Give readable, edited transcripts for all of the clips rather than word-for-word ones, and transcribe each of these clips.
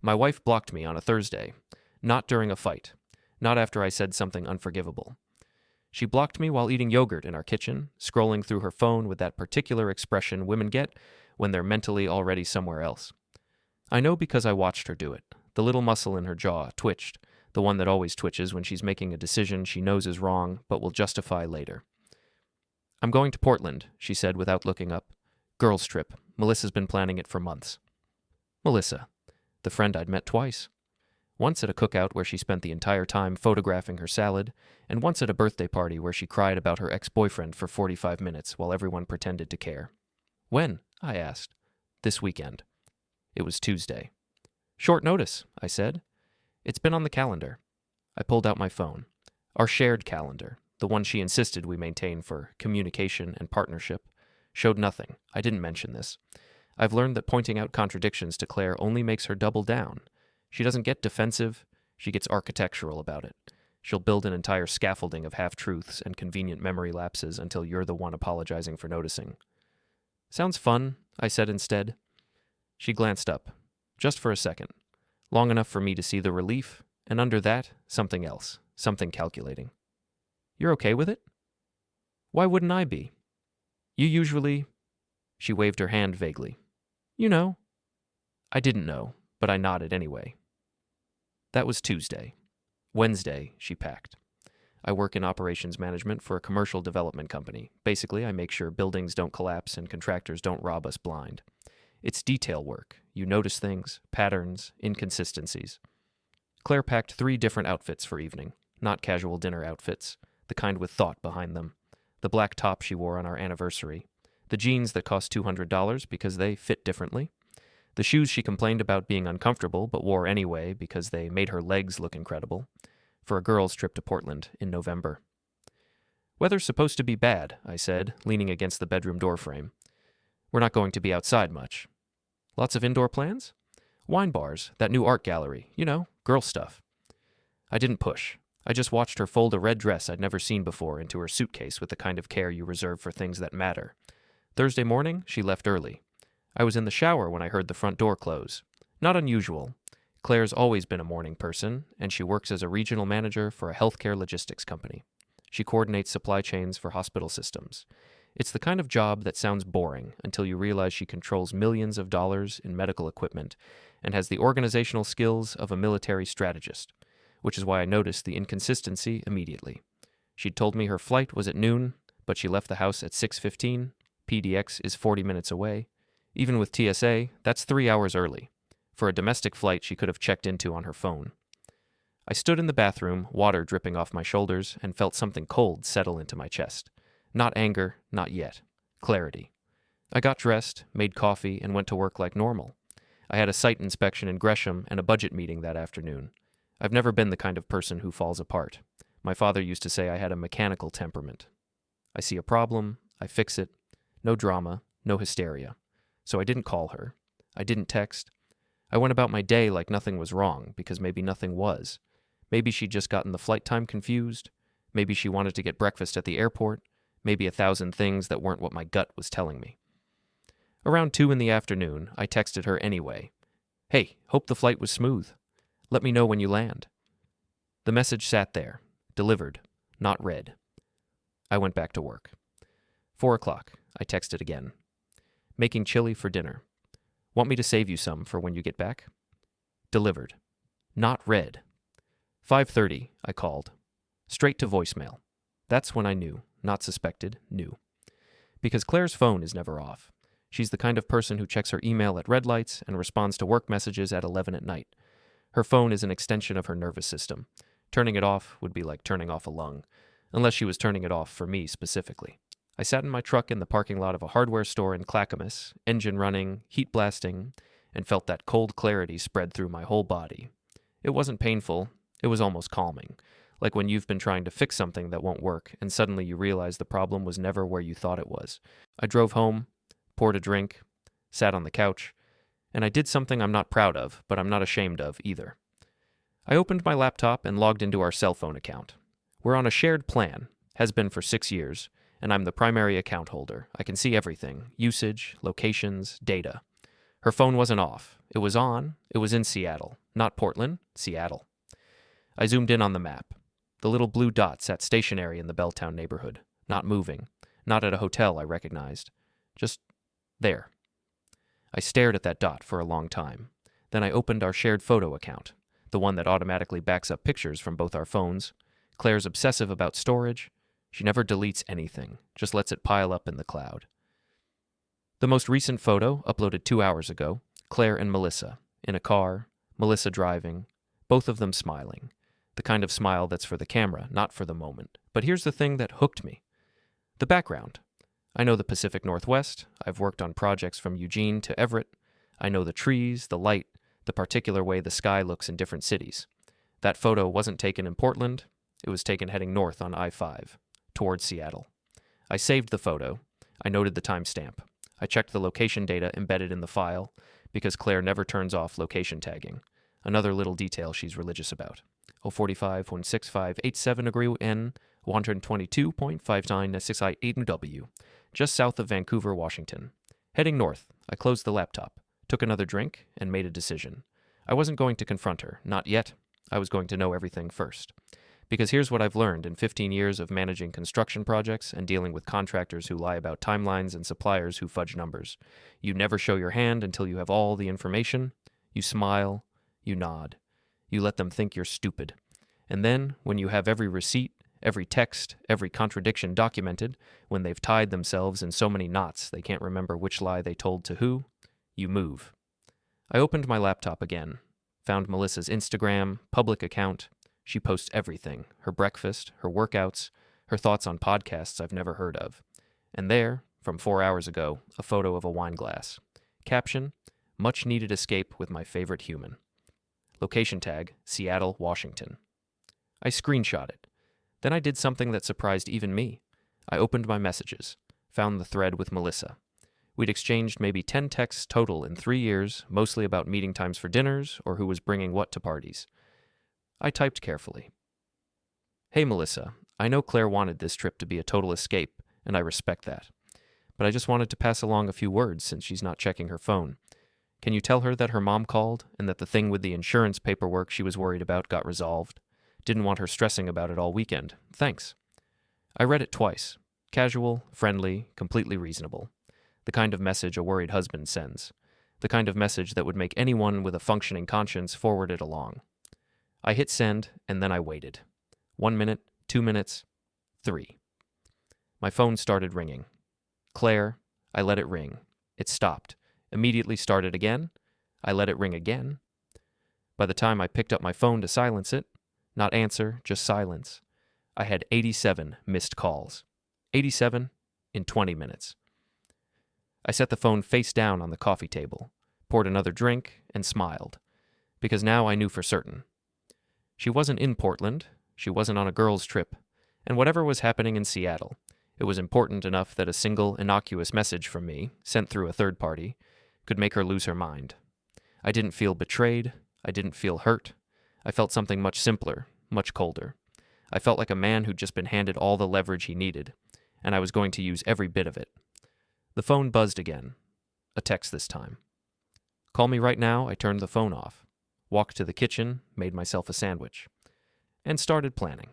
My wife blocked me on a Thursday. Not during a fight. Not after I said something unforgivable. She blocked me while eating yogurt in our kitchen, scrolling through her phone with that particular expression women get when they're mentally already somewhere else. I know because I watched her do it. The little muscle in her jaw twitched, the one that always twitches when she's making a decision she knows is wrong but will justify later. I'm going to Portland, she said without looking up. Girls' trip. Melissa's been planning it for months. Melissa, the friend I'd met twice. Once at a cookout where she spent the entire time photographing her salad, and once at a birthday party where she cried about her ex-boyfriend for 45 minutes while everyone pretended to care. When? I asked. This weekend. It was Tuesday. Short notice, I said. It's been on the calendar. I pulled out my phone. Our shared calendar, the one she insisted we maintain for communication and partnership, showed nothing. I didn't mention this. I've learned that pointing out contradictions to Claire only makes her double down. She doesn't get defensive, she gets architectural about it. She'll build an entire scaffolding of half-truths and convenient memory lapses until you're the one apologizing for noticing. Sounds fun, I said instead. She glanced up, just for a second, long enough for me to see the relief, and under that, something else, something calculating. You're okay with it? Why wouldn't I be? You usually... She waved her hand vaguely. You know. I didn't know, but I nodded anyway. That was Tuesday. Wednesday, she packed. I work in operations management for a commercial development company. Basically, I make sure buildings don't collapse and contractors don't rob us blind. It's detail work. You notice things, patterns, inconsistencies. Claire packed 3 different outfits for evening, not casual dinner outfits, the kind with thought behind them. The black top she wore on our anniversary. The jeans that cost $200 because they fit differently. The shoes she complained about being uncomfortable but wore anyway because they made her legs look incredible. For a girls' trip to Portland in November. Weather's supposed to be bad, I said, leaning against the bedroom doorframe. We're not going to be outside much. Lots of indoor plans? Wine bars, that new art gallery, you know, girl stuff. I didn't push. I just watched her fold a red dress I'd never seen before into her suitcase with the kind of care you reserve for things that matter. Thursday morning, she left early. I was in the shower when I heard the front door close. Not unusual. Claire's always been a morning person, and she works as a regional manager for a healthcare logistics company. She coordinates supply chains for hospital systems. It's the kind of job that sounds boring until you realize she controls millions of dollars in medical equipment and has the organizational skills of a military strategist, which is why I noticed the inconsistency immediately. She'd told me her flight was at noon, but she left the house at 6:15. PDX is 40 minutes away. Even with TSA, that's 3 hours early. For a domestic flight she could have checked into on her phone. I stood in the bathroom, water dripping off my shoulders, and felt something cold settle into my chest. Not anger, not yet. Clarity. I got dressed, made coffee, and went to work like normal. I had a site inspection in Gresham and a budget meeting that afternoon. I've never been the kind of person who falls apart. My father used to say I had a mechanical temperament. I see a problem, I fix it. No drama, no hysteria. So I didn't call her. I didn't text. I went about my day like nothing was wrong, because maybe nothing was. Maybe she'd just gotten the flight time confused. Maybe she wanted to get breakfast at the airport. Maybe 1,000 things that weren't what my gut was telling me. Around 2 in the afternoon, I texted her anyway. Hey, hope the flight was smooth. Let me know when you land. The message sat there, delivered, not read. I went back to work. 4 o'clock, I texted again. Making chili for dinner. Want me to save you some for when you get back? Delivered. Not read. 5:30, I called. Straight to voicemail. That's when I knew, not suspected, knew. Because Claire's phone is never off. She's the kind of person who checks her email at red lights and responds to work messages at 11 at night. Her phone is an extension of her nervous system. Turning it off would be like turning off a lung, unless she was turning it off for me specifically. I sat in my truck in the parking lot of a hardware store in Clackamas, engine running, heat blasting, and felt that cold clarity spread through my whole body. It wasn't painful, it was almost calming, like when you've been trying to fix something that won't work and suddenly you realize the problem was never where you thought it was. I drove home, poured a drink, sat on the couch, and I did something I'm not proud of, but I'm not ashamed of either. I opened my laptop and logged into our cell phone account. We're on a shared plan, has been for 6 years, and I'm the primary account holder. I can see everything, usage, locations, data. Her phone wasn't off. It was on. It was in Seattle. Not Portland, Seattle. I zoomed in on the map. The little blue dot sat stationary in the Belltown neighborhood, not moving, not at a hotel I recognized. Just there. I stared at that dot for a long time. Then I opened our shared photo account, the one that automatically backs up pictures from both our phones. Claire's obsessive about storage. She never deletes anything, just lets it pile up in the cloud. The most recent photo, uploaded 2 hours ago, Claire and Melissa, in a car, Melissa driving, both of them smiling. The kind of smile that's for the camera, not for the moment. But here's the thing that hooked me. The background. I know the Pacific Northwest. I've worked on projects from Eugene to Everett. I know the trees, the light, the particular way the sky looks in different cities. That photo wasn't taken in Portland. It was taken heading north on I-5, towards Seattle. I saved the photo. I noted the timestamp. I checked the location data embedded in the file, because Claire never turns off location tagging. Another little detail she's religious about. 045.6587 agree N 122.5968W, just south of Vancouver, Washington. Heading north, I closed the laptop, took another drink, and made a decision. I wasn't going to confront her, not yet. I was going to know everything first. Because here's what I've learned in 15 years of managing construction projects and dealing with contractors who lie about timelines and suppliers who fudge numbers. You never show your hand until you have all the information. You smile. You nod. You let them think you're stupid. And then, when you have every receipt, every text, every contradiction documented, when they've tied themselves in so many knots they can't remember which lie they told to who, you move. I opened my laptop again, found Melissa's Instagram, public account. She posts everything, her breakfast, her workouts, her thoughts on podcasts I've never heard of. And there, from 4 hours ago, a photo of a wine glass. Caption, much needed escape with my favorite human. Location tag, Seattle, Washington. I screenshot it. Then I did something that surprised even me. I opened my messages, found the thread with Melissa. We'd exchanged maybe 10 texts total in 3 years, mostly about meeting times for dinners or who was bringing what to parties. I typed carefully. Hey, Melissa, I know Claire wanted this trip to be a total escape, and I respect that. But I just wanted to pass along a few words since she's not checking her phone. Can you tell her that her mom called and that the thing with the insurance paperwork she was worried about got resolved? Didn't want her stressing about it all weekend. Thanks. I read it twice. Casual, friendly, completely reasonable. The kind of message a worried husband sends. The kind of message that would make anyone with a functioning conscience forward it along. I hit send, and then I waited. 1 minute, 2 minutes, 3. My phone started ringing. Claire, I let it ring. It stopped. Immediately started again. I let it ring again. By the time I picked up my phone to silence it, not answer, just silence, I had 87 missed calls. 87 in 20 minutes. I set the phone face down on the coffee table, poured another drink, and smiled. Because now I knew for certain. She wasn't in Portland, she wasn't on a girls' trip, and whatever was happening in Seattle, it was important enough that a single innocuous message from me, sent through a third party, could make her lose her mind. I didn't feel betrayed, I didn't feel hurt. I felt something much simpler, much colder. I felt like a man who'd just been handed all the leverage he needed, and I was going to use every bit of it. The phone buzzed again. A text this time. Call me right now. I turned the phone off. Walked to the kitchen, made myself a sandwich, and started planning.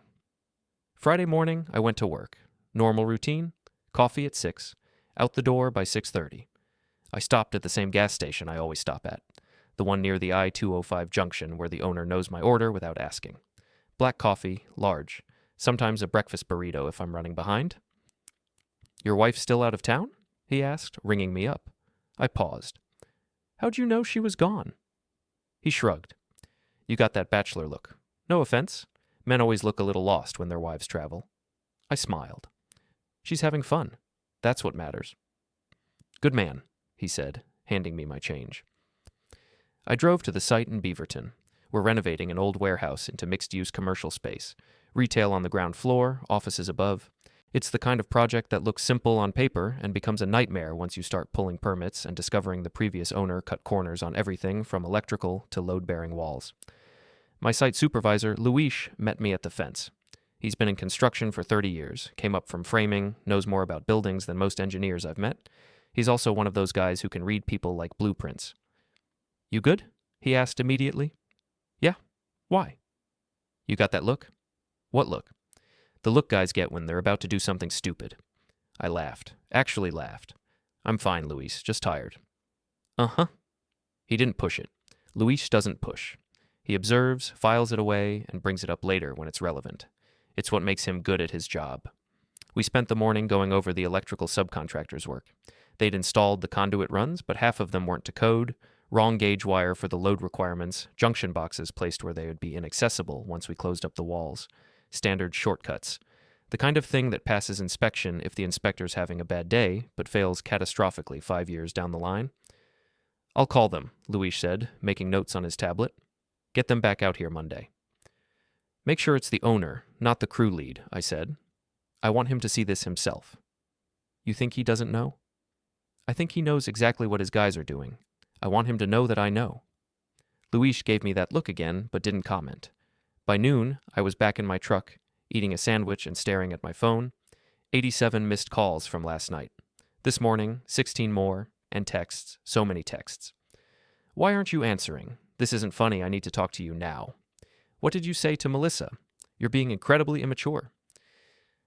Friday morning, I went to work. Normal routine, coffee at 6, out the door by 6:30. I stopped at the same gas station I always stop at, the one near the I-205 junction where the owner knows my order without asking. Black coffee, large, sometimes a breakfast burrito if I'm running behind. Your wife still out of town? He asked, ringing me up. I paused. How'd you know she was gone? He shrugged. You got that bachelor look. No offense. Men always look a little lost when their wives travel. I smiled. She's having fun. That's what matters. Good man, he said, handing me my change. I drove to the site in Beaverton. We're renovating an old warehouse into mixed-use commercial space. Retail on the ground floor, offices above. It's the kind of project that looks simple on paper and becomes a nightmare once you start pulling permits and discovering the previous owner cut corners on everything from electrical to load-bearing walls. My site supervisor, Luis, met me at the fence. He's been in construction for 30 years, came up from framing, knows more about buildings than most engineers I've met. He's also one of those guys who can read people like blueprints. You good? He asked immediately. Yeah. Why? You got that look? What look? The look guys get when they're about to do something stupid. I laughed. Actually laughed. I'm fine, Luis. Just tired. Uh-huh. He didn't push it. Luis doesn't push. He observes, files it away, and brings it up later when it's relevant. It's what makes him good at his job. We spent the morning going over the electrical subcontractors' work. They'd installed the conduit runs, but half of them weren't to code, wrong gauge wire for the load requirements, junction boxes placed where they would be inaccessible once we closed up the walls, standard shortcuts, the kind of thing that passes inspection if the inspector's having a bad day, but fails catastrophically 5 years down the line. I'll call them, Luis said, making notes on his tablet. Get them back out here Monday. Make sure it's the owner, not the crew lead, I said. I want him to see this himself. You think he doesn't know? I think he knows exactly what his guys are doing. I want him to know that I know. Luis gave me that look again, but didn't comment. By noon, I was back in my truck, eating a sandwich and staring at my phone. 87 missed calls from last night. This morning, 16 more, and texts, so many texts. Why aren't you answering? This isn't funny, I need to talk to you now. What did you say to Melissa? You're being incredibly immature.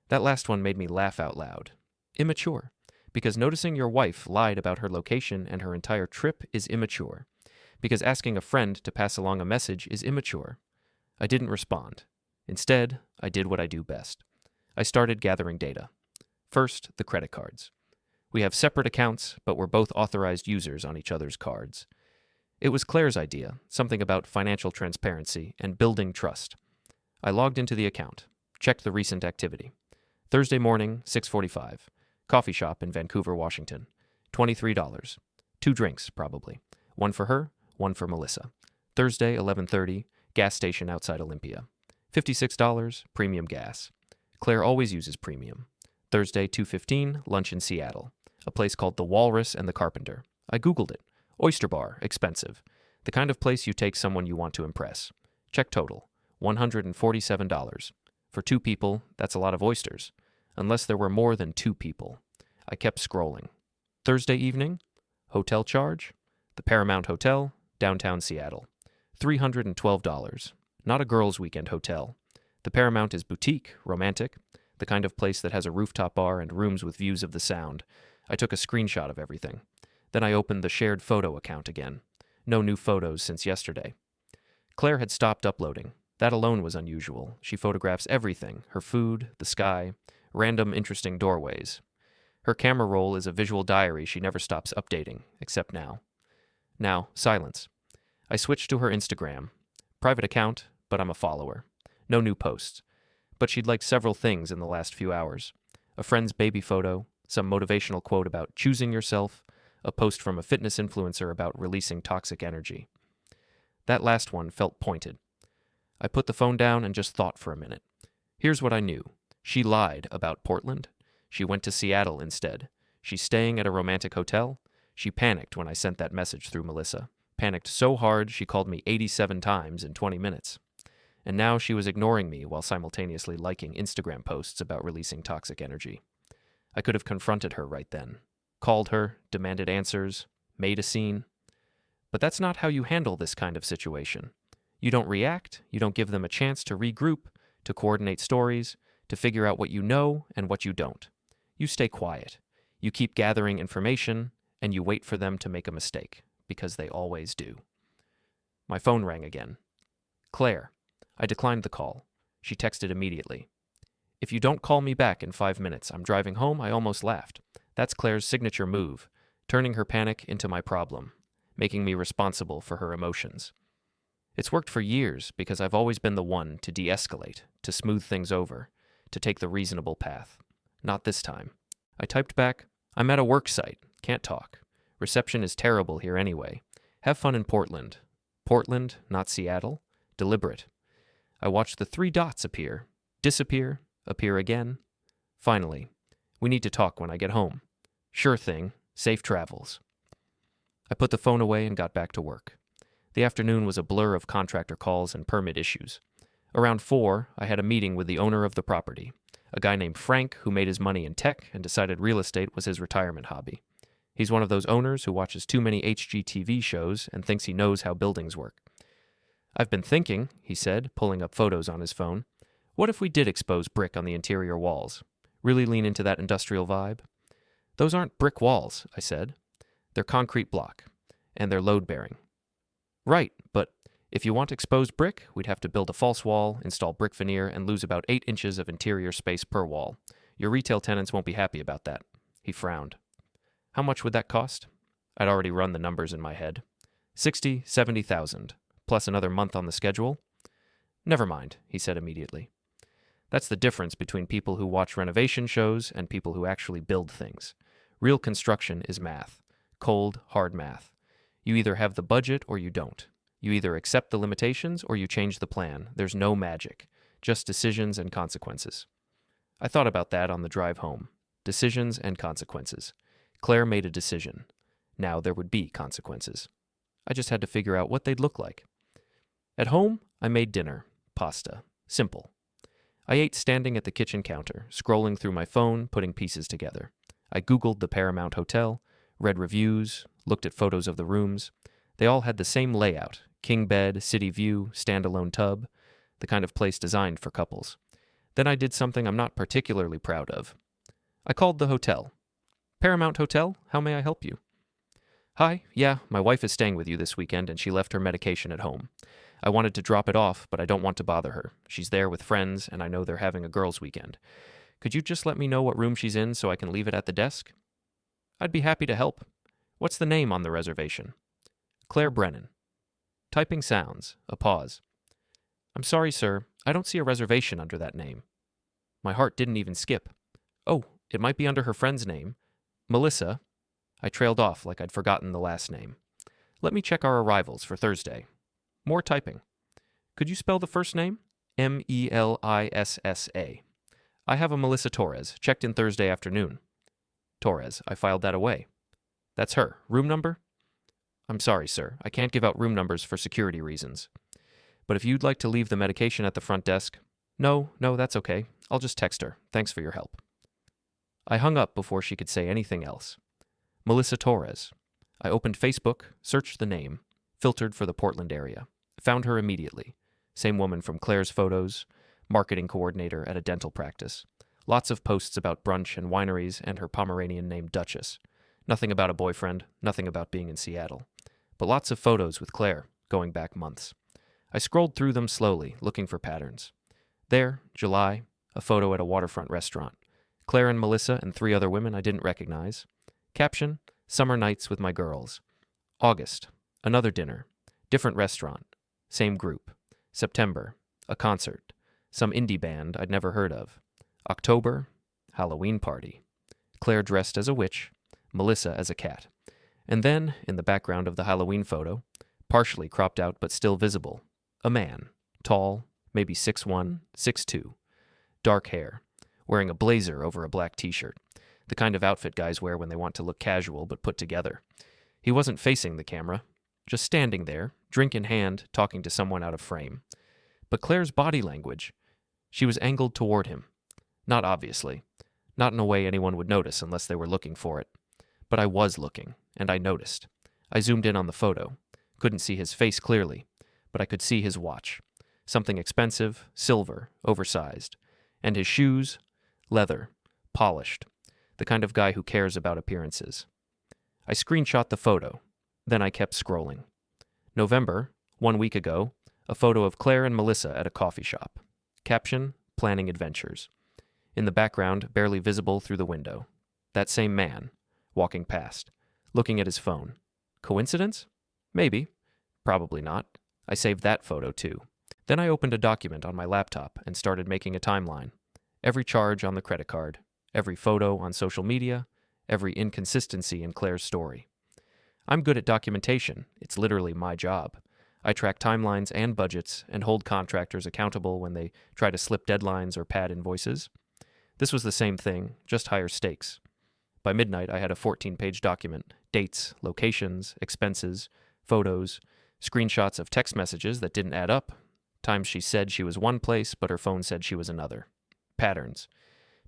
That last one made me laugh out loud. Immature. Because noticing your wife lied about her location and her entire trip is immature. Because asking a friend to pass along a message is immature. I didn't respond. Instead, I did what I do best. I started gathering data. First, the credit cards. We have separate accounts, but we're both authorized users on each other's cards. It was Claire's idea, something about financial transparency and building trust. I logged into the account, checked the recent activity. Thursday morning, 6:45. Coffee shop in Vancouver, Washington. $23. 2 drinks, probably. One for her, one for Melissa. Thursday, 11:30. Gas station outside Olympia. $56, premium gas. Claire always uses premium. Thursday, 2:15, lunch in Seattle. A place called The Walrus and the Carpenter. I Googled it. Oyster bar, expensive. The kind of place you take someone you want to impress. Check total, $147. For 2 people, that's a lot of oysters. Unless there were more than 2 people. I kept scrolling. Thursday evening, hotel charge, the Paramount Hotel, downtown Seattle. $312. Not a girls' weekend hotel. The Paramount is boutique, romantic, the kind of place that has a rooftop bar and rooms with views of the Sound. I took a screenshot of everything. Then I opened the shared photo account again. No new photos since yesterday. Claire had stopped uploading. That alone was unusual. She photographs everything, her food, the sky, random interesting doorways. Her camera roll is a visual diary she never stops updating, except now. Now, silence. I switched to her Instagram. Private account, but I'm a follower. No new posts. But she'd liked several things in the last few hours. A friend's baby photo, some motivational quote about choosing yourself, a post from a fitness influencer about releasing toxic energy. That last one felt pointed. I put the phone down and just thought for a minute. Here's what I knew. She lied about Portland. She went to Seattle instead. She's staying at a romantic hotel. She panicked when I sent that message through Melissa. Panicked so hard she called me 87 times in 20 minutes. And now she was ignoring me while simultaneously liking Instagram posts about releasing toxic energy. I could have confronted her right then. Called her, demanded answers, made a scene. But that's not how you handle this kind of situation. You don't react, you don't give them a chance to regroup, to coordinate stories, to figure out what you know and what you don't. You stay quiet. You keep gathering information, and you wait for them to make a mistake, because they always do. My phone rang again. Claire. I declined the call. She texted immediately. If you don't call me back in 5 minutes, I'm driving home. I almost laughed. That's Claire's signature move, turning her panic into my problem, making me responsible for her emotions. It's worked for years because I've always been the one to de-escalate, to smooth things over, to take the reasonable path. Not this time. I typed back, I'm at a work site. Can't talk. Reception is terrible here anyway. Have fun in Portland. Portland, not Seattle. Deliberate. I watched the 3 dots appear, disappear, appear again. Finally, we need to talk when I get home. Sure thing. Safe travels. I put the phone away and got back to work. The afternoon was a blur of contractor calls and permit issues. Around 4, I had a meeting with the owner of the property, a guy named Frank who made his money in tech and decided real estate was his retirement hobby. He's one of those owners who watches too many HGTV shows and thinks he knows how buildings work. I've been thinking, he said, pulling up photos on his phone. What if we did expose brick on the interior walls? Really lean into that industrial vibe? Those aren't brick walls, I said. They're concrete block, and they're load-bearing. Right, but if you want exposed brick, we'd have to build a false wall, install brick veneer, and lose about 8 inches of interior space per wall. Your retail tenants won't be happy about that. He frowned. How much would that cost? I'd already run the numbers in my head. 60, 70,000, plus another month on the schedule. Never mind, he said immediately. That's the difference between people who watch renovation shows and people who actually build things. Real construction is math. Cold, hard math. You either have the budget or you don't. You either accept the limitations or you change the plan. There's no magic, just decisions and consequences. I thought about that on the drive home. Decisions and consequences. Claire made a decision. Now there would be consequences. I just had to figure out what they'd look like. At home, I made dinner. Pasta. Simple. I ate standing at the kitchen counter, scrolling through my phone, putting pieces together. I Googled the Paramount Hotel, read reviews, looked at photos of the rooms. They all had the same layout: king bed, city view, standalone tub, the kind of place designed for couples. Then I did something I'm not particularly proud of. I called the hotel. Paramount Hotel, how may I help you? Hi, yeah, my wife is staying with you this weekend and she left her medication at home. I wanted to drop it off, but I don't want to bother her. She's there with friends and I know they're having a girls' weekend. Could you just let me know what room she's in so I can leave it at the desk? I'd be happy to help. What's the name on the reservation? Claire Brennan. Typing sounds. A pause. I'm sorry, sir. I don't see a reservation under that name. My heart didn't even skip. Oh, it might be under her friend's name. Melissa. I trailed off like I'd forgotten the last name. Let me check our arrivals for Thursday. More typing. Could you spell the first name? Melissa. I have a Melissa Torres, checked in Thursday afternoon. Torres. I filed that away. That's her. Room number? I'm sorry, sir. I can't give out room numbers for security reasons. But if you'd like to leave the medication at the front desk... No, that's okay. I'll just text her. Thanks for your help. I hung up before she could say anything else. Melissa Torres. I opened Facebook, searched the name, filtered for the Portland area. Found her immediately. Same woman from Claire's photos, marketing coordinator at a dental practice. Lots of posts about brunch and wineries and her Pomeranian named Duchess. Nothing about a boyfriend, nothing about being in Seattle. But lots of photos with Claire, going back months. I scrolled through them slowly, looking for patterns. There, July, a photo at a waterfront restaurant. Claire and Melissa and 3 other women I didn't recognize. Caption, summer nights with my girls. August, another dinner. Different restaurant. Same group. September, a concert. Some indie band I'd never heard of. October, Halloween party. Claire dressed as a witch, Melissa as a cat. And then, in the background of the Halloween photo, partially cropped out but still visible, a man, tall, maybe 6'1", 6'2", dark hair, wearing a blazer over a black t-shirt, the kind of outfit guys wear when they want to look casual but put together. He wasn't facing the camera, just standing there, drink in hand, talking to someone out of frame. But Claire's body language, she was angled toward him. Not obviously. Not in a way anyone would notice unless they were looking for it. But I was looking, and I noticed. I zoomed in on the photo. Couldn't see his face clearly, but I could see his watch. Something expensive, silver, oversized. And his shoes, leather, polished. The kind of guy who cares about appearances. I screenshot the photo. Then I kept scrolling. November, 1 week ago, a photo of Claire and Melissa at a coffee shop. Caption, planning adventures. In the background, barely visible through the window. That same man, walking past, looking at his phone. Coincidence? Maybe. Probably not. I saved that photo too. Then I opened a document on my laptop and started making a timeline. Every charge on the credit card, every photo on social media, every inconsistency in Claire's story. I'm good at documentation. It's literally my job. I track timelines and budgets and hold contractors accountable when they try to slip deadlines or pad invoices. This was the same thing, just higher stakes. By midnight, I had a 14-page document, dates, locations, expenses, photos, screenshots of text messages that didn't add up, times she said she was one place but her phone said she was another. Patterns.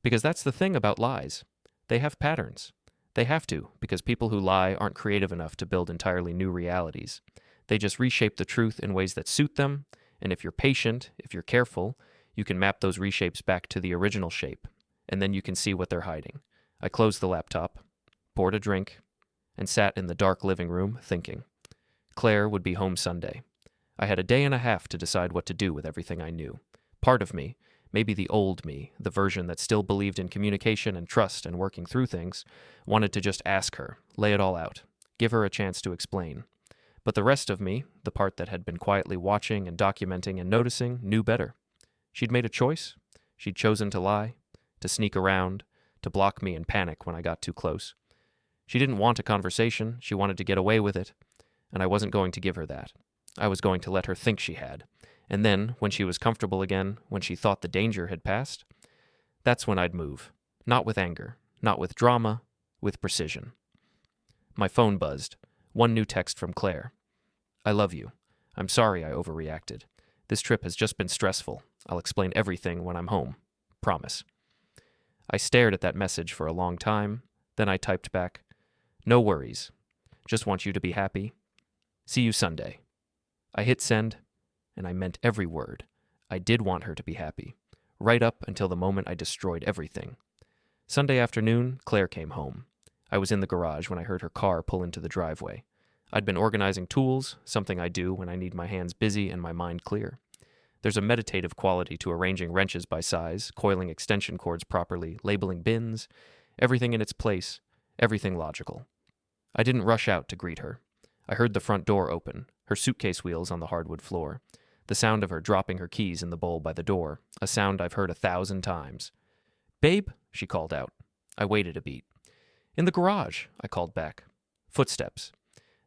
Because that's the thing about lies. They have patterns. They have to, because people who lie aren't creative enough to build entirely new realities. They just reshape the truth in ways that suit them, and if you're patient, if you're careful, you can map those reshapes back to the original shape, and then you can see what they're hiding. I closed the laptop, poured a drink, and sat in the dark living room thinking. Claire would be home Sunday. I had a day and a half to decide what to do with everything I knew. Part of me, maybe the old me, the version that still believed in communication and trust and working through things, wanted to just ask her, lay it all out, give her a chance to explain. But the rest of me, the part that had been quietly watching and documenting and noticing, knew better. She'd made a choice. She'd chosen to lie, to sneak around, to block me and panic when I got too close. She didn't want a conversation. She wanted to get away with it, and I wasn't going to give her that. I was going to let her think she had. And then, when she was comfortable again, when she thought the danger had passed, that's when I'd move. Not with anger, not with drama, with precision. My phone buzzed. One new text from Claire. I love you. I'm sorry I overreacted. This trip has just been stressful. I'll explain everything when I'm home. Promise. I stared at that message for a long time. Then I typed back, no worries. Just want you to be happy. See you Sunday. I hit send, and I meant every word. I did want her to be happy, right up until the moment I destroyed everything. Sunday afternoon, Claire came home. I was in the garage when I heard her car pull into the driveway. I'd been organizing tools, something I do when I need my hands busy and my mind clear. There's a meditative quality to arranging wrenches by size, coiling extension cords properly, labeling bins, everything in its place, everything logical. I didn't rush out to greet her. I heard the front door open, her suitcase wheels on the hardwood floor, the sound of her dropping her keys in the bowl by the door, a sound I've heard 1,000 times. Babe, she called out. I waited a beat. In the garage, I called back. Footsteps.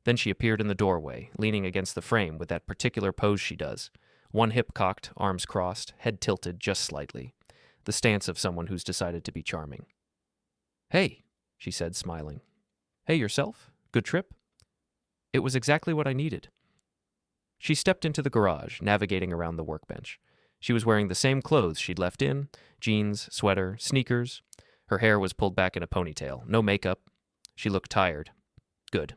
Then she appeared in the doorway, leaning against the frame with that particular pose she does. One hip cocked, arms crossed, head tilted just slightly. The stance of someone who's decided to be charming. Hey, she said, smiling. Hey, yourself? Good trip? It was exactly what I needed. She stepped into the garage, navigating around the workbench. She was wearing the same clothes she'd left in, jeans, sweater, sneakers. Her hair was pulled back in a ponytail, no makeup. She looked tired. Good.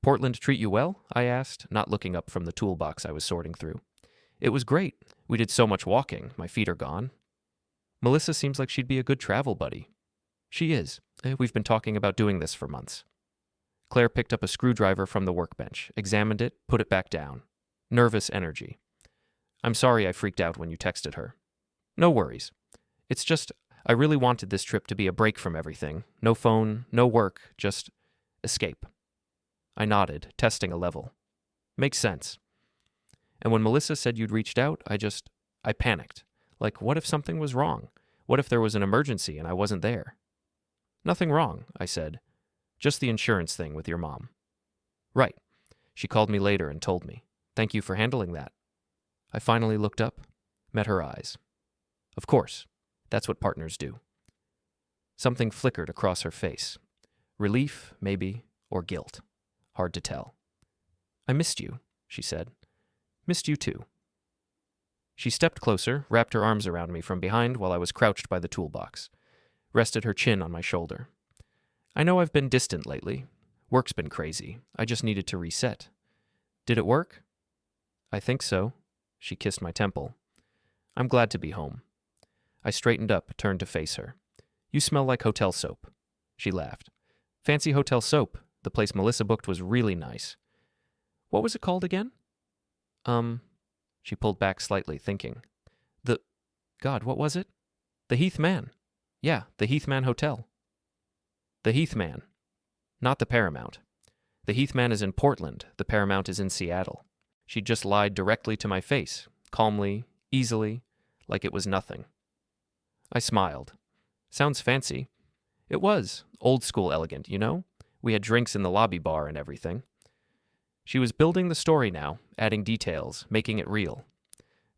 Portland treat you well? I asked, not looking up from the toolbox I was sorting through. It was great. We did so much walking. My feet are gone. Melissa seems like she'd be a good travel buddy. She is. We've been talking about doing this for months. Claire picked up a screwdriver from the workbench, examined it, put it back down. Nervous energy. I'm sorry I freaked out when you texted her. No worries. It's just, I really wanted this trip to be a break from everything. No phone, no work, just escape. I nodded, testing a level. Makes sense. And when Melissa said you'd reached out, I panicked. Like, what if something was wrong? What if there was an emergency and I wasn't there? Nothing wrong, I said. Just the insurance thing with your mom. Right. She called me later and told me. Thank you for handling that. I finally looked up, met her eyes. Of course. That's what partners do. Something flickered across her face. Relief, maybe, or guilt. Hard to tell. I missed you, she said. Missed you too. She stepped closer, wrapped her arms around me from behind while I was crouched by the toolbox, rested her chin on my shoulder. I know I've been distant lately. Work's been crazy. I just needed to reset. Did it work? I think so. She kissed my temple. I'm glad to be home. I straightened up, turned to face her. You smell like hotel soap. She laughed. Fancy hotel soap. The place Melissa booked was really nice. What was it called again? She pulled back slightly, thinking. God, what was it? The Heath Man. Yeah, the Heath Man Hotel. The Heath Man. Not the Paramount. The Heath Man is in Portland. The Paramount is in Seattle. She just lied directly to my face, calmly, easily, like it was nothing. I smiled. Sounds fancy. It was. Old school elegant, you know? We had drinks in the lobby bar and everything. She was building the story now, adding details, making it real.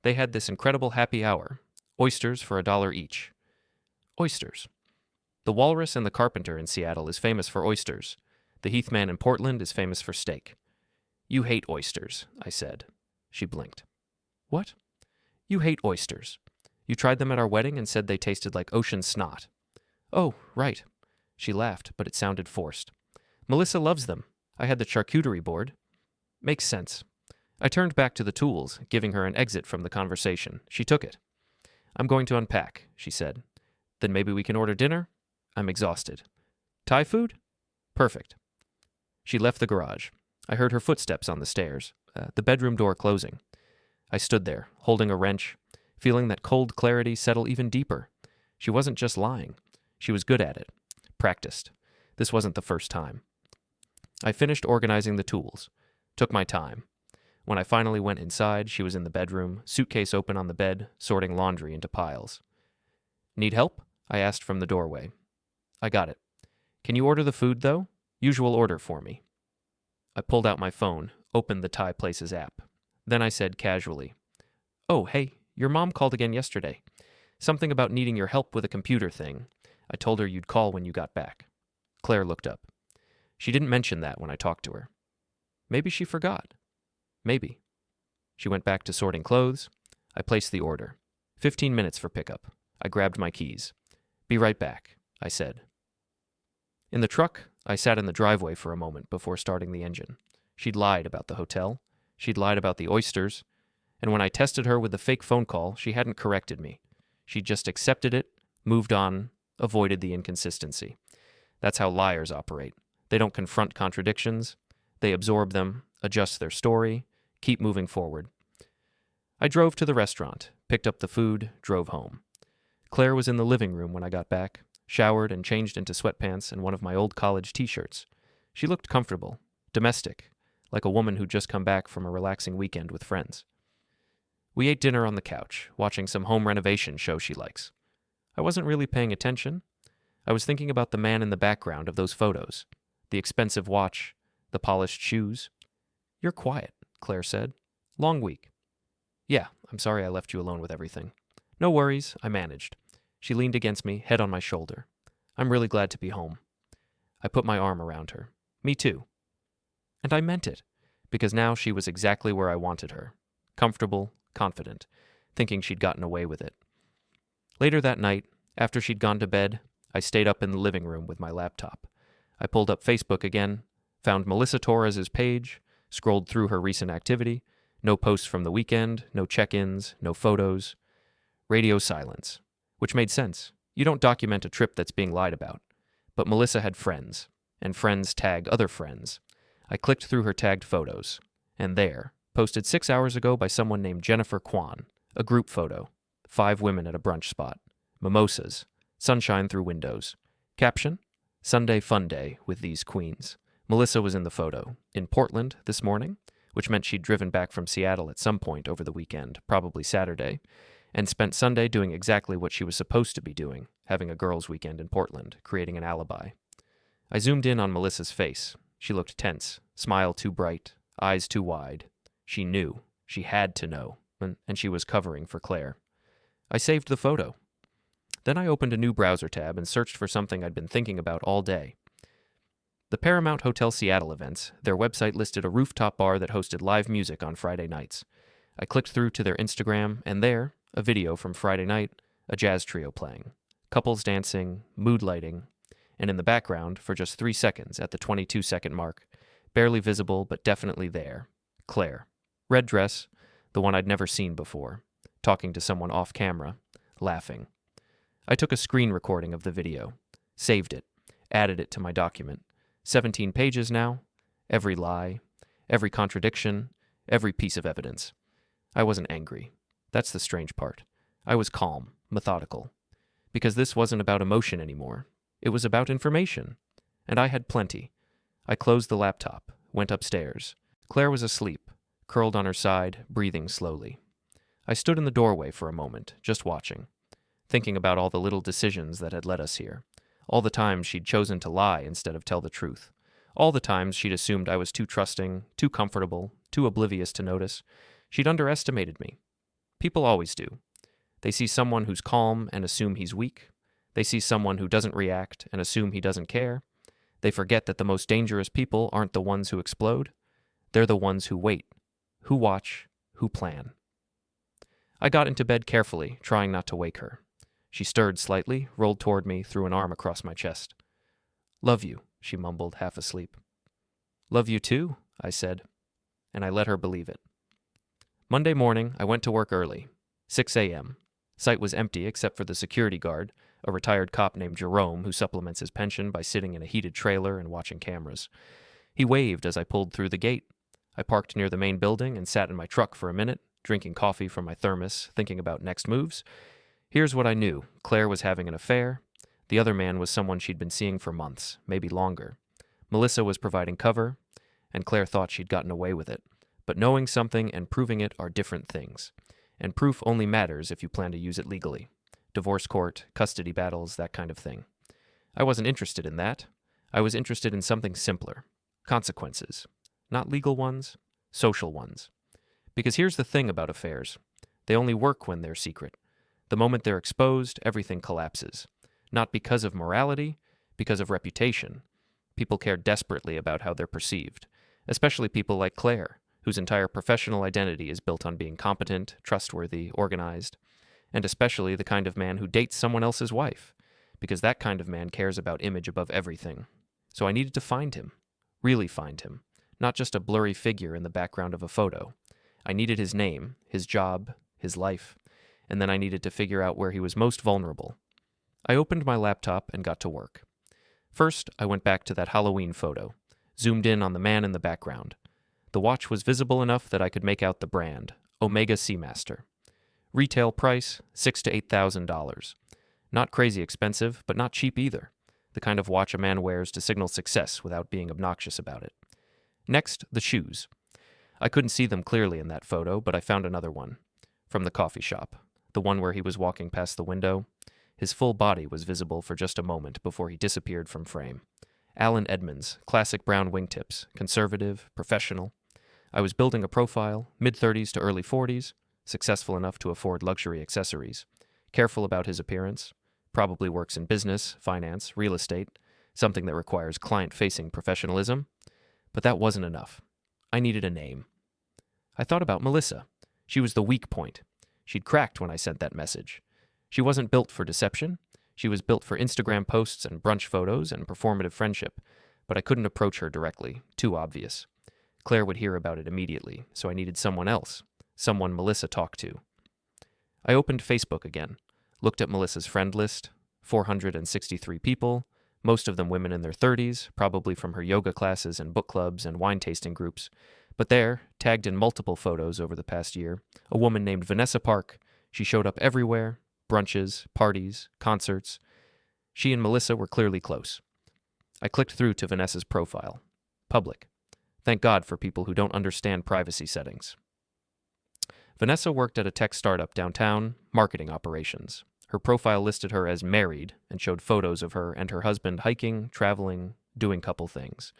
They had this incredible happy hour. Oysters for $1 each. Oysters. The Walrus and the Carpenter in Seattle is famous for oysters. The Heath Man in Portland is famous for steak. You hate oysters, I said. She blinked. What? You hate oysters. You tried them at our wedding and said they tasted like ocean snot. Oh, right. She laughed, but it sounded forced. Melissa loves them. I had the charcuterie board. Makes sense. I turned back to the tools, giving her an exit from the conversation. She took it. I'm going to unpack, she said. Then maybe we can order dinner? I'm exhausted. Thai food? Perfect. She left the garage. I heard her footsteps on the stairs, the bedroom door closing. I stood there, holding a wrench, feeling that cold clarity settle even deeper. She wasn't just lying. She was good at it. Practiced. This wasn't the first time. I finished organizing the tools. Took my time. When I finally went inside, she was in the bedroom, suitcase open on the bed, sorting laundry into piles. Need help? I asked from the doorway. I got it. Can you order the food, though? Usual order for me. I pulled out my phone, opened the Thai Places app. Then I said casually, Oh, hey, your mom called again yesterday. Something about needing your help with a computer thing. I told her you'd call when you got back. Claire looked up. She didn't mention that when I talked to her. Maybe she forgot. Maybe. She went back to sorting clothes. I placed the order. 15 minutes for pickup. I grabbed my keys. Be right back, I said. In the truck, I sat in the driveway for a moment before starting the engine. She'd lied about the hotel. She'd lied about the oysters. And when I tested her with the fake phone call, she hadn't corrected me. She just accepted it, moved on, avoided the inconsistency. That's how liars operate. They don't confront contradictions. They absorb them, adjust their story, keep moving forward. I drove to the restaurant, picked up the food, drove home. Claire was in the living room when I got back, showered and changed into sweatpants and one of my old college t-shirts. She looked comfortable, domestic, like a woman who'd just come back from a relaxing weekend with friends. We ate dinner on the couch, watching some home renovation show she likes. I wasn't really paying attention. I was thinking about the man in the background of those photos, the expensive watch, the polished shoes. You're quiet, Claire said. Long week. Yeah, I'm sorry I left you alone with everything. No worries, I managed. She leaned against me, head on my shoulder. I'm really glad to be home. I put my arm around her. Me too. And I meant it, because now she was exactly where I wanted her. Comfortable, confident, thinking she'd gotten away with it. Later that night, after she'd gone to bed, I stayed up in the living room with my laptop. I pulled up Facebook again, found Melissa Torres's page, scrolled through her recent activity. No posts from the weekend, no check-ins, no photos. Radio silence, which made sense. You don't document a trip that's being lied about. But Melissa had friends, and friends tag other friends. I clicked through her tagged photos, and there, posted 6 hours ago by someone named Jennifer Kwan, a group photo, 5 women at a brunch spot, mimosas, sunshine through windows. Caption, Sunday fun day with these queens. Melissa was in the photo, in Portland this morning, which meant she'd driven back from Seattle at some point over the weekend, probably Saturday, and spent Sunday doing exactly what she was supposed to be doing, having a girls' weekend in Portland, creating an alibi. I zoomed in on Melissa's face. She looked tense, smile too bright, eyes too wide. She knew. She had to know, and she was covering for Claire. I saved the photo. Then I opened a new browser tab and searched for something I'd been thinking about all day. The Paramount Hotel Seattle events, their website listed a rooftop bar that hosted live music on Friday nights. I clicked through to their Instagram, and there, a video from Friday night, a jazz trio playing, couples dancing, mood lighting, and in the background, for just 3 seconds at the 22-second mark, barely visible but definitely there, Claire. Red dress, the one I'd never seen before, talking to someone off camera, laughing. I took a screen recording of the video, saved it, added it to my document. 17 pages now, every lie, every contradiction, every piece of evidence. I wasn't angry. That's the strange part. I was calm, methodical. Because this wasn't about emotion anymore. It was about information. And I had plenty. I closed the laptop, went upstairs. Claire was asleep, curled on her side, breathing slowly. I stood in the doorway for a moment, just watching, thinking about all the little decisions that had led us here. All the times she'd chosen to lie instead of tell the truth. All the times she'd assumed I was too trusting, too comfortable, too oblivious to notice. She'd underestimated me. People always do. They see someone who's calm and assume he's weak. They see someone who doesn't react and assume he doesn't care. They forget that the most dangerous people aren't the ones who explode. They're the ones who wait, who watch, who plan. I got into bed carefully, trying not to wake her. She stirred slightly, rolled toward me, threw an arm across my chest. Love you, she mumbled, half asleep. Love you too, I said, and I let her believe it. Monday morning, I went to work early, 6 a.m. Site was empty except for the security guard, a retired cop named Jerome who supplements his pension by sitting in a heated trailer and watching cameras. He waved as I pulled through the gate. I parked near the main building and sat in my truck for a minute, drinking coffee from my thermos, thinking about next moves. Here's what I knew. Claire was having an affair. The other man was someone she'd been seeing for months, maybe longer. Melissa was providing cover, and Claire thought she'd gotten away with it. But knowing something and proving it are different things. And proof only matters if you plan to use it legally. Divorce court, custody battles, that kind of thing. I wasn't interested in that. I was interested in something simpler. Consequences. Not legal ones, social ones. Because here's the thing about affairs. They only work when they're secret. The moment they're exposed, everything collapses. Not because of morality, because of reputation. People care desperately about how they're perceived. Especially people like Claire, whose entire professional identity is built on being competent, trustworthy, organized. And especially the kind of man who dates someone else's wife, because that kind of man cares about image above everything. So I needed to find him. Really find him. Not just a blurry figure in the background of a photo. I needed his name, his job, his life, and then I needed to figure out where he was most vulnerable. I opened my laptop and got to work. First, I went back to that Halloween photo, zoomed in on the man in the background. The watch was visible enough that I could make out the brand, Omega Seamaster. Retail price, $6,000 to $8,000. Not crazy expensive, but not cheap either. The kind of watch a man wears to signal success without being obnoxious about it. Next, the shoes. I couldn't see them clearly in that photo, but I found another one. From the coffee shop. The one where he was walking past the window. His full body was visible for just a moment before he disappeared from frame. Alan Edmonds, classic brown wingtips, conservative, professional. I was building a profile, mid-30s to early 40s, successful enough to afford luxury accessories. Careful about his appearance. Probably works in business, finance, real estate, something that requires client-facing professionalism. But that wasn't enough. I needed a name. I thought about Melissa. She was the weak point. She'd cracked when I sent that message. She wasn't built for deception. She was built for Instagram posts and brunch photos and performative friendship. But I couldn't approach her directly. Too obvious. Claire would hear about it immediately, so I needed someone else. Someone Melissa talked to. I opened Facebook again. Looked at Melissa's friend list. 463 people. Most of them women in their 30s, probably from her yoga classes and book clubs and wine tasting groups. But there, tagged in multiple photos over the past year, a woman named Vanessa Park. She showed up everywhere. Brunches, parties, concerts. She and Melissa were clearly close. I clicked through to Vanessa's profile. Public. Thank God for people who don't understand privacy settings. Vanessa worked at a tech startup downtown, marketing operations. Her profile listed her as married and showed photos of her and her husband hiking, traveling, doing couple things.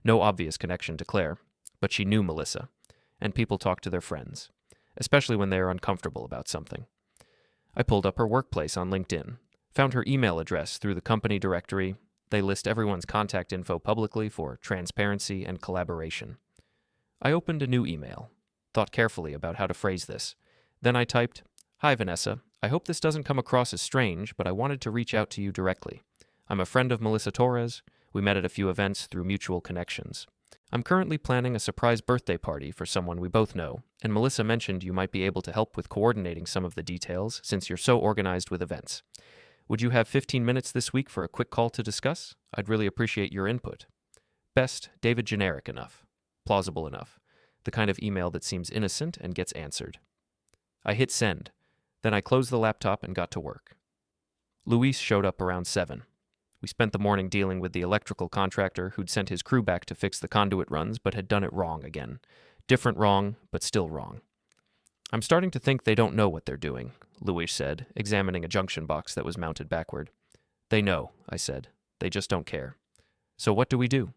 No obvious connection to Claire, but she knew Melissa, and people talk to their friends, especially when they are uncomfortable about something. I pulled up her workplace on LinkedIn, found her email address through the company directory. They list everyone's contact info publicly for transparency and collaboration. I opened a new email, thought carefully about how to phrase this. Then I typed, "Hi Vanessa, I hope this doesn't come across as strange, but I wanted to reach out to you directly. I'm a friend of Melissa Torres. We met at a few events through mutual connections. I'm currently planning a surprise birthday party for someone we both know, and Melissa mentioned you might be able to help with coordinating some of the details since you're so organized with events. Would you have 15 minutes this week for a quick call to discuss? I'd really appreciate your input. Best, David generic enough. Plausible enough. The kind of email that seems innocent and gets answered. I hit send. Then I closed the laptop and got to work. Luis showed up around 7. We spent the morning dealing with the electrical contractor who'd sent his crew back to fix the conduit runs but had done it wrong again. Different wrong, but still wrong. I'm starting to think they don't know what they're doing, Luis said, examining a junction box that was mounted backward. They know, I said. They just don't care. So what do?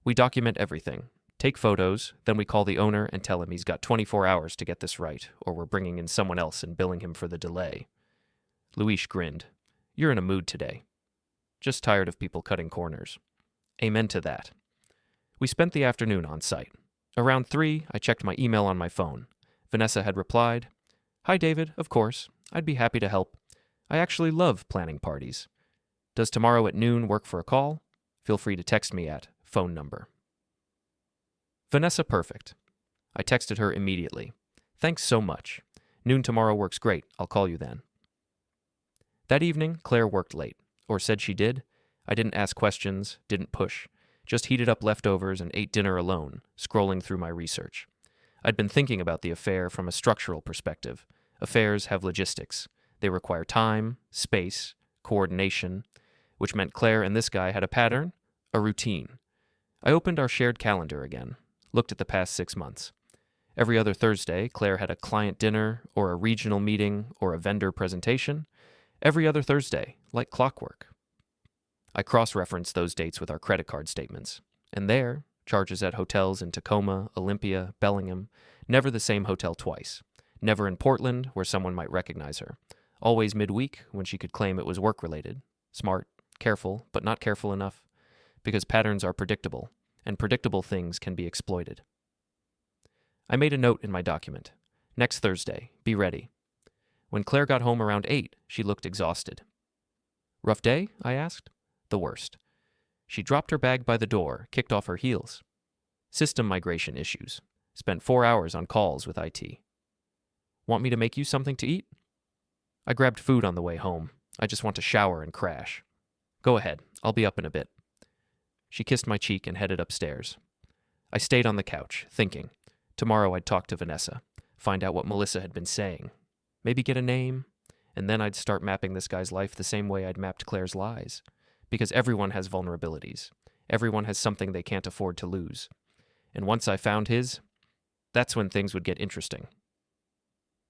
We document everything. Take photos, then we call the owner and tell him he's got 24 hours to get this right, or we're bringing in someone else and billing him for the delay. Luis grinned. You're in a mood today. Just tired of people cutting corners. Amen to that. We spent the afternoon on site. Around 3, I checked my email on my phone. Vanessa had replied, Hi David, of course. I'd be happy to help. I actually love planning parties. Does tomorrow at noon work for a call? Feel free to text me at phone number. Vanessa Perfect. I texted her immediately. Thanks so much. Noon tomorrow works great. I'll call you then. That evening, Claire worked late, or said she did. I didn't ask questions, didn't push, just heated up leftovers and ate dinner alone, scrolling through my research. I'd been thinking about the affair from a structural perspective. Affairs have logistics. They require time, space, coordination, which meant Claire and this guy had a pattern, a routine. I opened our shared calendar again, looked at the past 6 months. Every other Thursday, Claire had a client dinner or a regional meeting or a vendor presentation. Every other Thursday, like clockwork. I cross-referenced those dates with our credit card statements, and there, charges at hotels in Tacoma, Olympia, Bellingham, never the same hotel twice, never in Portland where someone might recognize her, always midweek when she could claim it was work-related, smart, careful, but not careful enough, because patterns are predictable, and predictable things can be exploited. I made a note in my document. Next Thursday, be ready. When Claire got home around 8, she looked exhausted. Rough day? I asked. The worst. She dropped her bag by the door, kicked off her heels. System migration issues. Spent 4 hours on calls with IT. Want me to make you something to eat? I grabbed food on the way home. I just want to shower and crash. Go ahead. I'll be up in a bit. She kissed my cheek and headed upstairs. I stayed on the couch, thinking. Tomorrow I'd talk to Vanessa, find out what Melissa had been saying, maybe get a name, and then I'd start mapping this guy's life the same way I'd mapped Claire's lies. Because everyone has vulnerabilities. Everyone has something they can't afford to lose. And once I found his, that's when things would get interesting.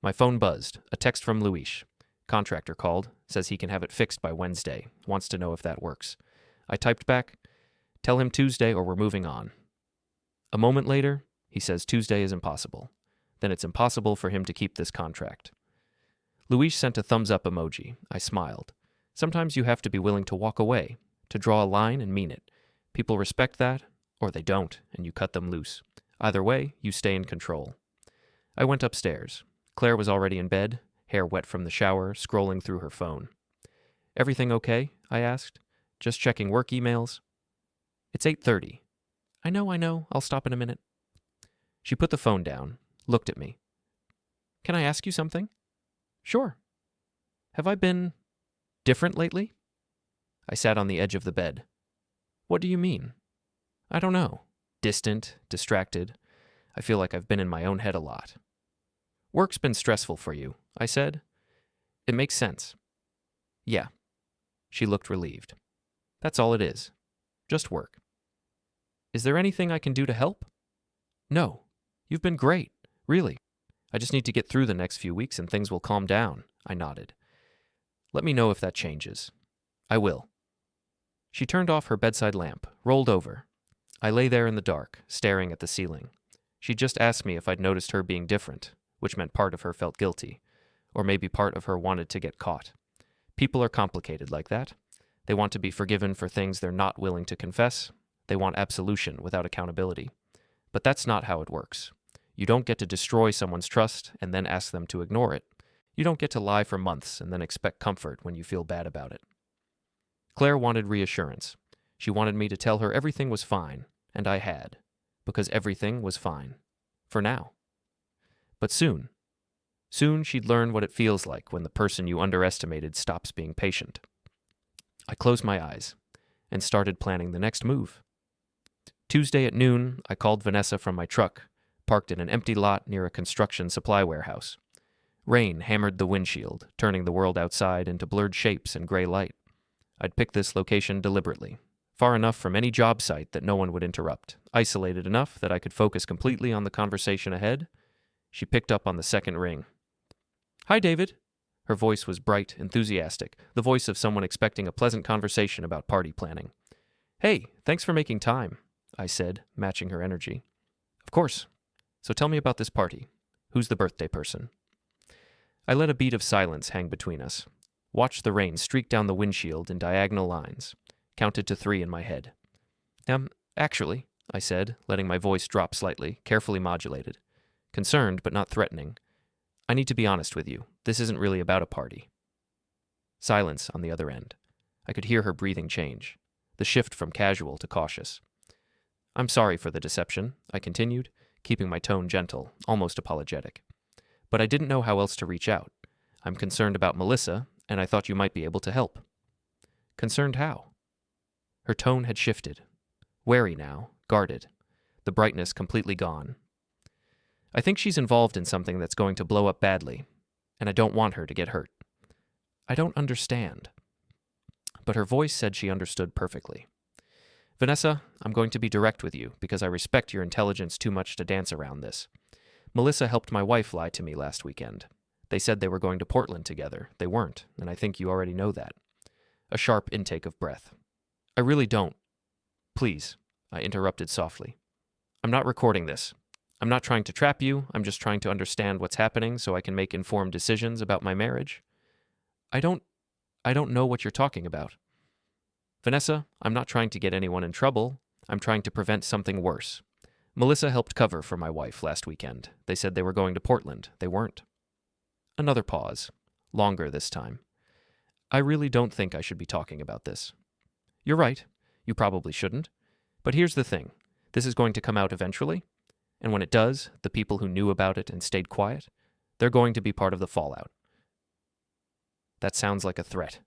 My phone buzzed. A text from Luis. Contractor called, says he can have it fixed by Wednesday, wants to know if that works. I typed back, tell him Tuesday or we're moving on. A moment later, he says Tuesday is impossible. Then it's impossible for him to keep this contract. Luis sent a thumbs-up emoji. I smiled. Sometimes you have to be willing to walk away, to draw a line and mean it. People respect that, or they don't, and you cut them loose. Either way, you stay in control. I went upstairs. Claire was already in bed, hair wet from the shower, scrolling through her phone. Everything okay? I asked. Just checking work emails. It's 8:30. I know. I'll stop in a minute. She put the phone down, looked at me. Can I ask you something? Sure. Have I been different lately? I sat on the edge of the bed. What do you mean? I don't know. Distant, distracted. I feel like I've been in my own head a lot. Work's been stressful for you, I said. It makes sense. Yeah. She looked relieved. That's all it is. Just work. Is there anything I can do to help? No. You've been great. Really. I just need to get through the next few weeks and things will calm down, I nodded. Let me know if that changes. I will. She turned off her bedside lamp, rolled over. I lay there in the dark, staring at the ceiling. She just asked me if I'd noticed her being different, which meant part of her felt guilty, or maybe part of her wanted to get caught. People are complicated like that. They want to be forgiven for things they're not willing to confess. They want absolution without accountability. But that's not how it works. You don't get to destroy someone's trust and then ask them to ignore it. You don't get to lie for months and then expect comfort when you feel bad about it. Claire wanted reassurance. She wanted me to tell her everything was fine, and I had, because everything was fine. For now. But soon she'd learn what it feels like when the person you underestimated stops being patient. I closed my eyes and started planning the next move. Tuesday at noon, I called Vanessa from my truck, parked in an empty lot near a construction supply warehouse. Rain hammered the windshield, turning the world outside into blurred shapes and gray light. I'd picked this location deliberately, far enough from any job site that no one would interrupt, isolated enough that I could focus completely on the conversation ahead. She picked up on the second ring. Hi, David. Her voice was bright, enthusiastic, the voice of someone expecting a pleasant conversation about party planning. Hey, thanks for making time, I said, matching her energy. Of course. So tell me about this party. Who's the birthday person? I let a bead of silence hang between us, watched the rain streak down the windshield in diagonal lines, counted to 3 in my head. Actually, I said, letting my voice drop slightly, carefully modulated. Concerned, but not threatening. I need to be honest with you. This isn't really about a party. Silence on the other end. I could hear her breathing change. the shift from casual to cautious. I'm sorry for the deception, I continued, keeping my tone gentle, almost apologetic. But I didn't know how else to reach out. I'm concerned about Melissa, and I thought you might be able to help. Concerned how? Her tone had shifted. Wary now, guarded, the brightness completely gone. I think she's involved in something that's going to blow up badly, and I don't want her to get hurt. I don't understand. But her voice said she understood perfectly. Vanessa, I'm going to be direct with you because I respect your intelligence too much to dance around this. Melissa helped my wife lie to me last weekend. They said they were going to Portland together. They weren't, and I think you already know that. A sharp intake of breath. I really don't. Please, I interrupted softly. I'm not recording this. I'm not trying to trap you. I'm just trying to understand what's happening so I can make informed decisions about my marriage. I don't know what you're talking about. Vanessa, I'm not trying to get anyone in trouble. I'm trying to prevent something worse. Melissa helped cover for my wife last weekend. They said they were going to Portland. They weren't. Another pause. Longer this time. I really don't think I should be talking about this. You're right. You probably shouldn't. But here's the thing. This is going to come out eventually. And when it does, the people who knew about it and stayed quiet, they're going to be part of the fallout. That sounds like a threat.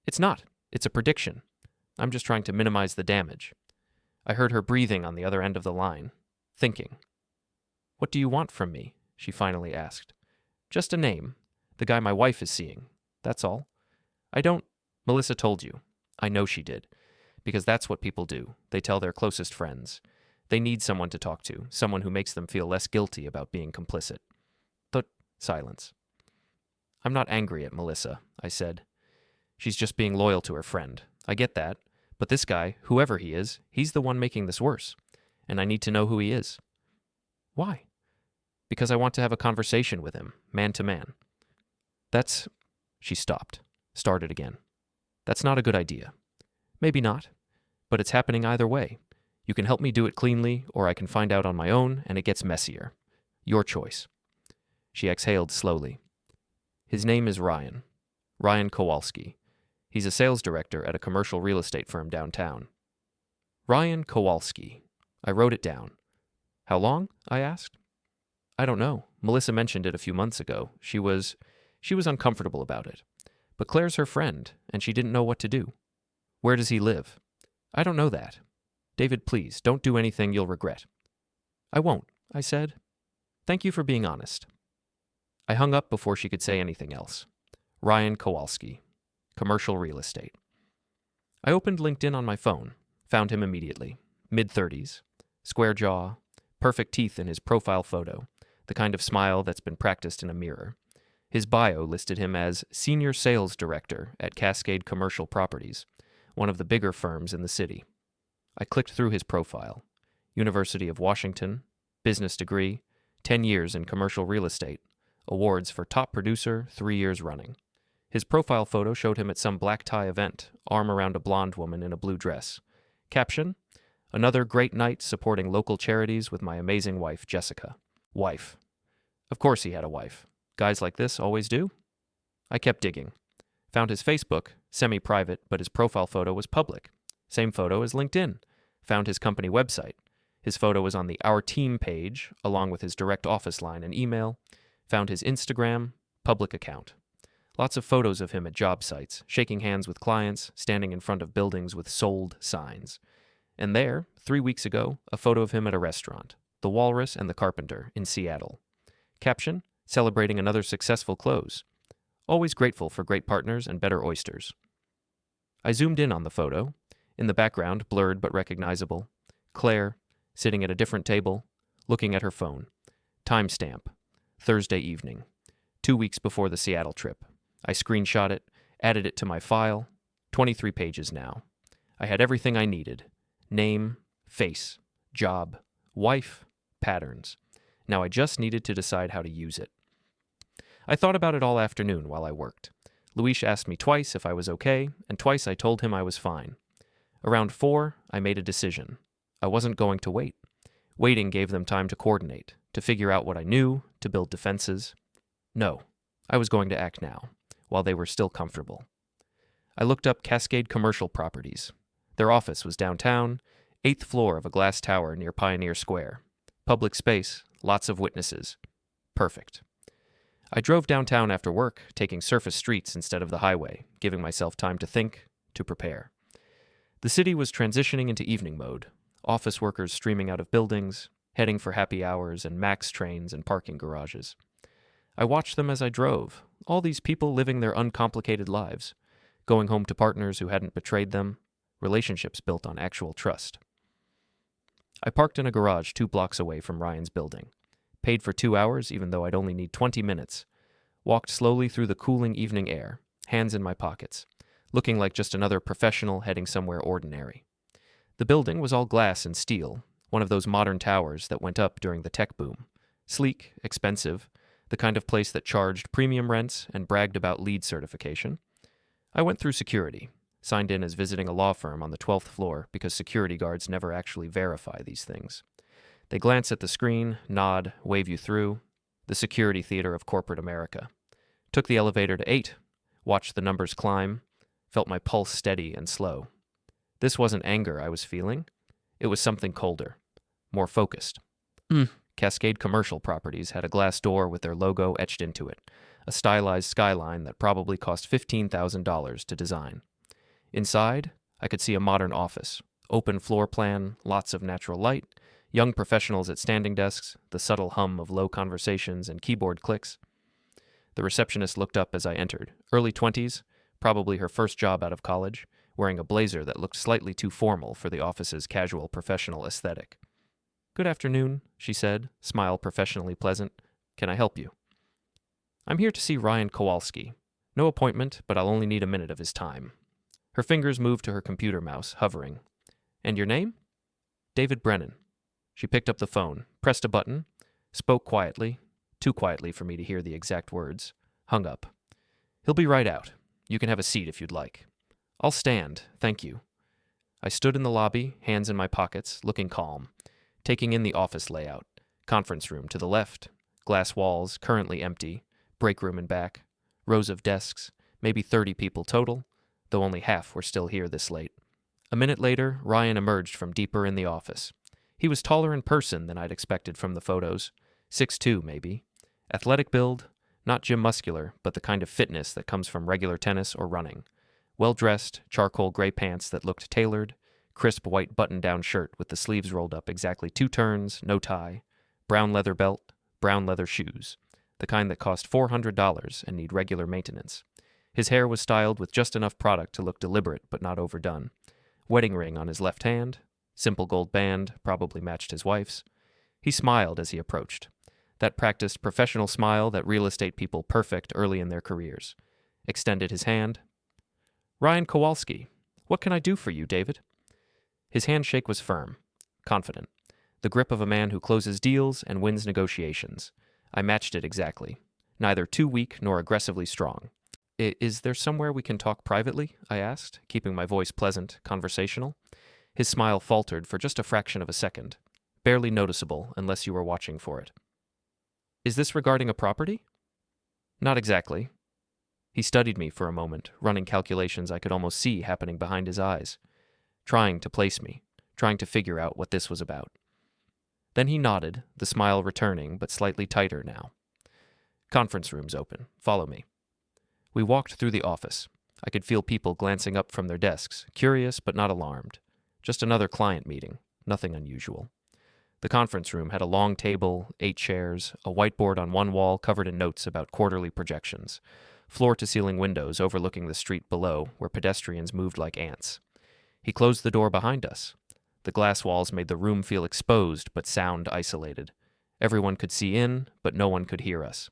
It's not. It's a prediction. I'm just trying to minimize the damage. I heard her breathing on the other end of the line, thinking. What do you want from me? She finally asked. Just a name. The guy my wife is seeing. That's all. Melissa told you. I know she did. Because that's what people do. They tell their closest friends. They need someone to talk to, someone who makes them feel less guilty about being complicit. But silence. I'm not angry at Melissa, I said. She's just being loyal to her friend. I get that. But this guy, whoever he is, he's the one making this worse. And I need to know who he is. Why? Because I want to have a conversation with him, man to man. She stopped, started again. That's not a good idea. Maybe not. But it's happening either way. You can help me do it cleanly, or I can find out on my own, and it gets messier. Your choice. She exhaled slowly. His name is Ryan. Ryan Kowalski. He's a sales director at a commercial real estate firm downtown. Ryan Kowalski. I wrote it down. How long? I asked. I don't know. Melissa mentioned it a few months ago. She was uncomfortable about it. But Claire's her friend, and she didn't know what to do. Where does he live? I don't know that. David, please, don't do anything you'll regret. I won't, I said. Thank you for being honest. I hung up before she could say anything else. Ryan Kowalski. Commercial real estate. I opened LinkedIn on my phone, found him immediately. Mid-30s, square jaw, perfect teeth in his profile photo, the kind of smile that's been practiced in a mirror. His bio listed him as Senior Sales Director at Cascade Commercial Properties, one of the bigger firms in the city. I clicked through his profile. University of Washington, business degree, 10 years in commercial real estate, awards for top producer 3 years running. His profile photo showed him at some black tie event, arm around a blonde woman in a blue dress. Caption, another great night supporting local charities with my amazing wife, Jessica. Wife. Of course he had a wife. Guys like this always do. I kept digging. Found his Facebook, semi-private, but his profile photo was public. Same photo as LinkedIn. Found his company website. His photo was on the Our Team page, along with his direct office line and email. Found his Instagram, public account. Lots of photos of him at job sites, shaking hands with clients, standing in front of buildings with sold signs. And there, 3 weeks ago, a photo of him at a restaurant, The Walrus and the Carpenter in Seattle. Caption, celebrating another successful close. Always grateful for great partners and better oysters. I zoomed in on the photo. In the background, blurred but recognizable, Claire, sitting at a different table, looking at her phone. Timestamp, Thursday evening, 2 weeks before the Seattle trip. I screenshot it, added it to my file. 23 pages now. I had everything I needed. Name, face, job, wife, patterns. Now I just needed to decide how to use it. I thought about it all afternoon while I worked. Luis asked me twice if I was okay, and twice I told him I was fine. Around 4, I made a decision. I wasn't going to wait. Waiting gave them time to coordinate, to figure out what I knew, to build defenses. No, I was going to act now, while they were still comfortable. I looked up Cascade Commercial Properties. Their office was downtown, 8th floor of a glass tower near Pioneer Square. Public space, lots of witnesses. Perfect. I drove downtown after work, taking surface streets instead of the highway, giving myself time to think, to prepare. The city was transitioning into evening mode, office workers streaming out of buildings, heading for happy hours and max trains and parking garages. I watched them as I drove, all these people living their uncomplicated lives, going home to partners who hadn't betrayed them, relationships built on actual trust. I parked in a garage 2 blocks away from Ryan's building, paid for 2 hours even though I'd only need 20 minutes, walked slowly through the cooling evening air, hands in my pockets, looking like just another professional heading somewhere ordinary. The building was all glass and steel, one of those modern towers that went up during the tech boom. Sleek, expensive, the kind of place that charged premium rents and bragged about LEED certification. I went through security, signed in as visiting a law firm on the 12th floor because security guards never actually verify these things. They glance at the screen, nod, wave you through. The security theater of corporate America. Took the elevator to 8, watched the numbers climb, felt my pulse steady and slow. This wasn't anger I was feeling. It was something colder, more focused. Cascade Commercial Properties had a glass door with their logo etched into it, a stylized skyline that probably cost $15,000 to design. Inside, I could see a modern office, open floor plan, lots of natural light, young professionals at standing desks, the subtle hum of low conversations and keyboard clicks. The receptionist looked up as I entered, early 20s, probably her first job out of college, wearing a blazer that looked slightly too formal for the office's casual professional aesthetic. "Good afternoon," she said, smile professionally pleasant. "Can I help you?" "I'm here to see Ryan Kowalski. No appointment, but I'll only need a minute of his time." Her fingers moved to her computer mouse, hovering. "And your name?" "David Brennan." She picked up the phone, pressed a button, spoke quietly, too quietly for me to hear the exact words, hung up. "He'll be right out. You can have a seat if you'd like." "I'll stand, thank you." I stood in the lobby, hands in my pockets, looking calm, taking in the office layout. Conference room to the left, glass walls, currently empty, break room in back, rows of desks, maybe 30 people total, though only half were still here this late. A minute later, Ryan emerged from deeper in the office. He was taller in person than I'd expected from the photos, 6'2", maybe. Athletic build, not gym muscular, but the kind of fitness that comes from regular tennis or running. Well-dressed, charcoal gray pants that looked tailored, crisp white button-down shirt with the sleeves rolled up exactly 2 turns, no tie, brown leather belt, brown leather shoes, the kind that cost $400 and need regular maintenance. His hair was styled with just enough product to look deliberate but not overdone. Wedding ring on his left hand, simple gold band, probably matched his wife's. He smiled as he approached. That practiced professional smile that real estate people perfect early in their careers. Extended his hand. "Ryan Kowalski, what can I do for you, David?" His handshake was firm, confident. The grip of a man who closes deals and wins negotiations. I matched it exactly. Neither too weak nor aggressively strong. "Is there somewhere we can talk privately?" I asked, keeping my voice pleasant, conversational. His smile faltered for just a fraction of a second, barely noticeable unless you were watching for it. "Is this regarding a property?" "Not exactly." He studied me for a moment, running calculations I could almost see happening behind his eyes, trying to place me, trying to figure out what this was about. Then he nodded, the smile returning, but slightly tighter now. "Conference room's open. Follow me." We walked through the office. I could feel people glancing up from their desks, curious but not alarmed. Just another client meeting, nothing unusual. The conference room had a long table, 8 chairs, a whiteboard on one wall covered in notes about quarterly projections, floor-to-ceiling windows overlooking the street below where pedestrians moved like ants. He closed the door behind us. The glass walls made the room feel exposed but sound isolated. Everyone could see in, but no one could hear us.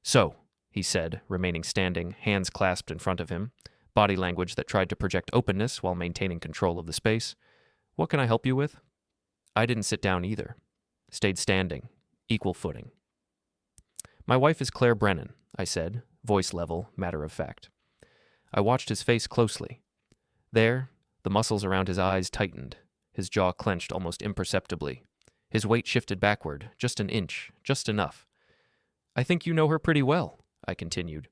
"So," he said, remaining standing, hands clasped in front of him, body language that tried to project openness while maintaining control of the space. "What can I help you with?" I didn't sit down either. Stayed standing, equal footing. "My wife is Claire Brennan," I said, voice level, matter of fact. I watched his face closely. There, the muscles around his eyes tightened, his jaw clenched almost imperceptibly. His weight shifted backward, just an inch, just enough. "I think you know her pretty well," I continued.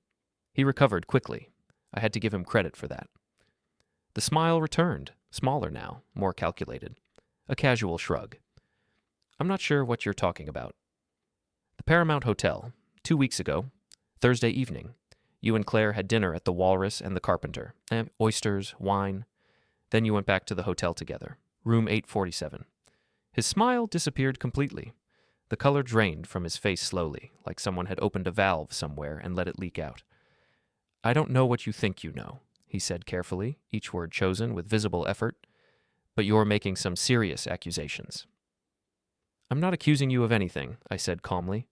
He recovered quickly. I had to give him credit for that. The smile returned, smaller now, more calculated. A casual shrug. I'm not sure what you're talking about. The Paramount Hotel, 2 weeks ago, Thursday evening. You and Claire had dinner at the Walrus and the Carpenter. Oysters, wine. Then you went back to the hotel together. Room 847. His smile disappeared completely. The color drained from his face slowly, like someone had opened a valve somewhere and let it leak out. I don't know what you think you know, he said carefully, each word chosen with visible effort, but you're making some serious accusations. I'm not accusing you of anything, I said calmly.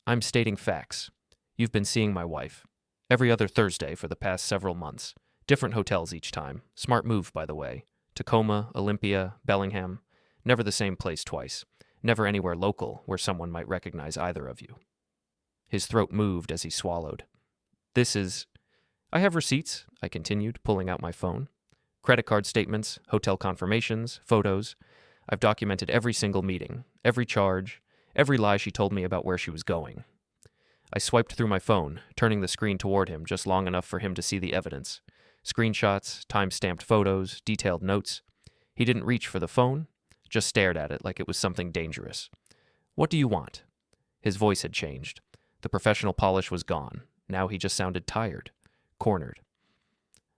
I'm stating facts. You've been seeing my wife. Every other Thursday for the past several months. Different hotels each time. Smart move, by the way. Tacoma, Olympia, Bellingham. Never the same place twice. Never anywhere local where someone might recognize either of you. His throat moved as he swallowed. I have receipts, I continued, pulling out my phone. Credit card statements, hotel confirmations, photos. I've documented every single meeting, every charge, every lie she told me about where she was going. I swiped through my phone, turning the screen toward him just long enough for him to see the evidence. Screenshots, time-stamped photos, detailed notes. He didn't reach for the phone, just stared at it like it was something dangerous. What do you want? His voice had changed. The professional polish was gone. Now he just sounded tired, cornered.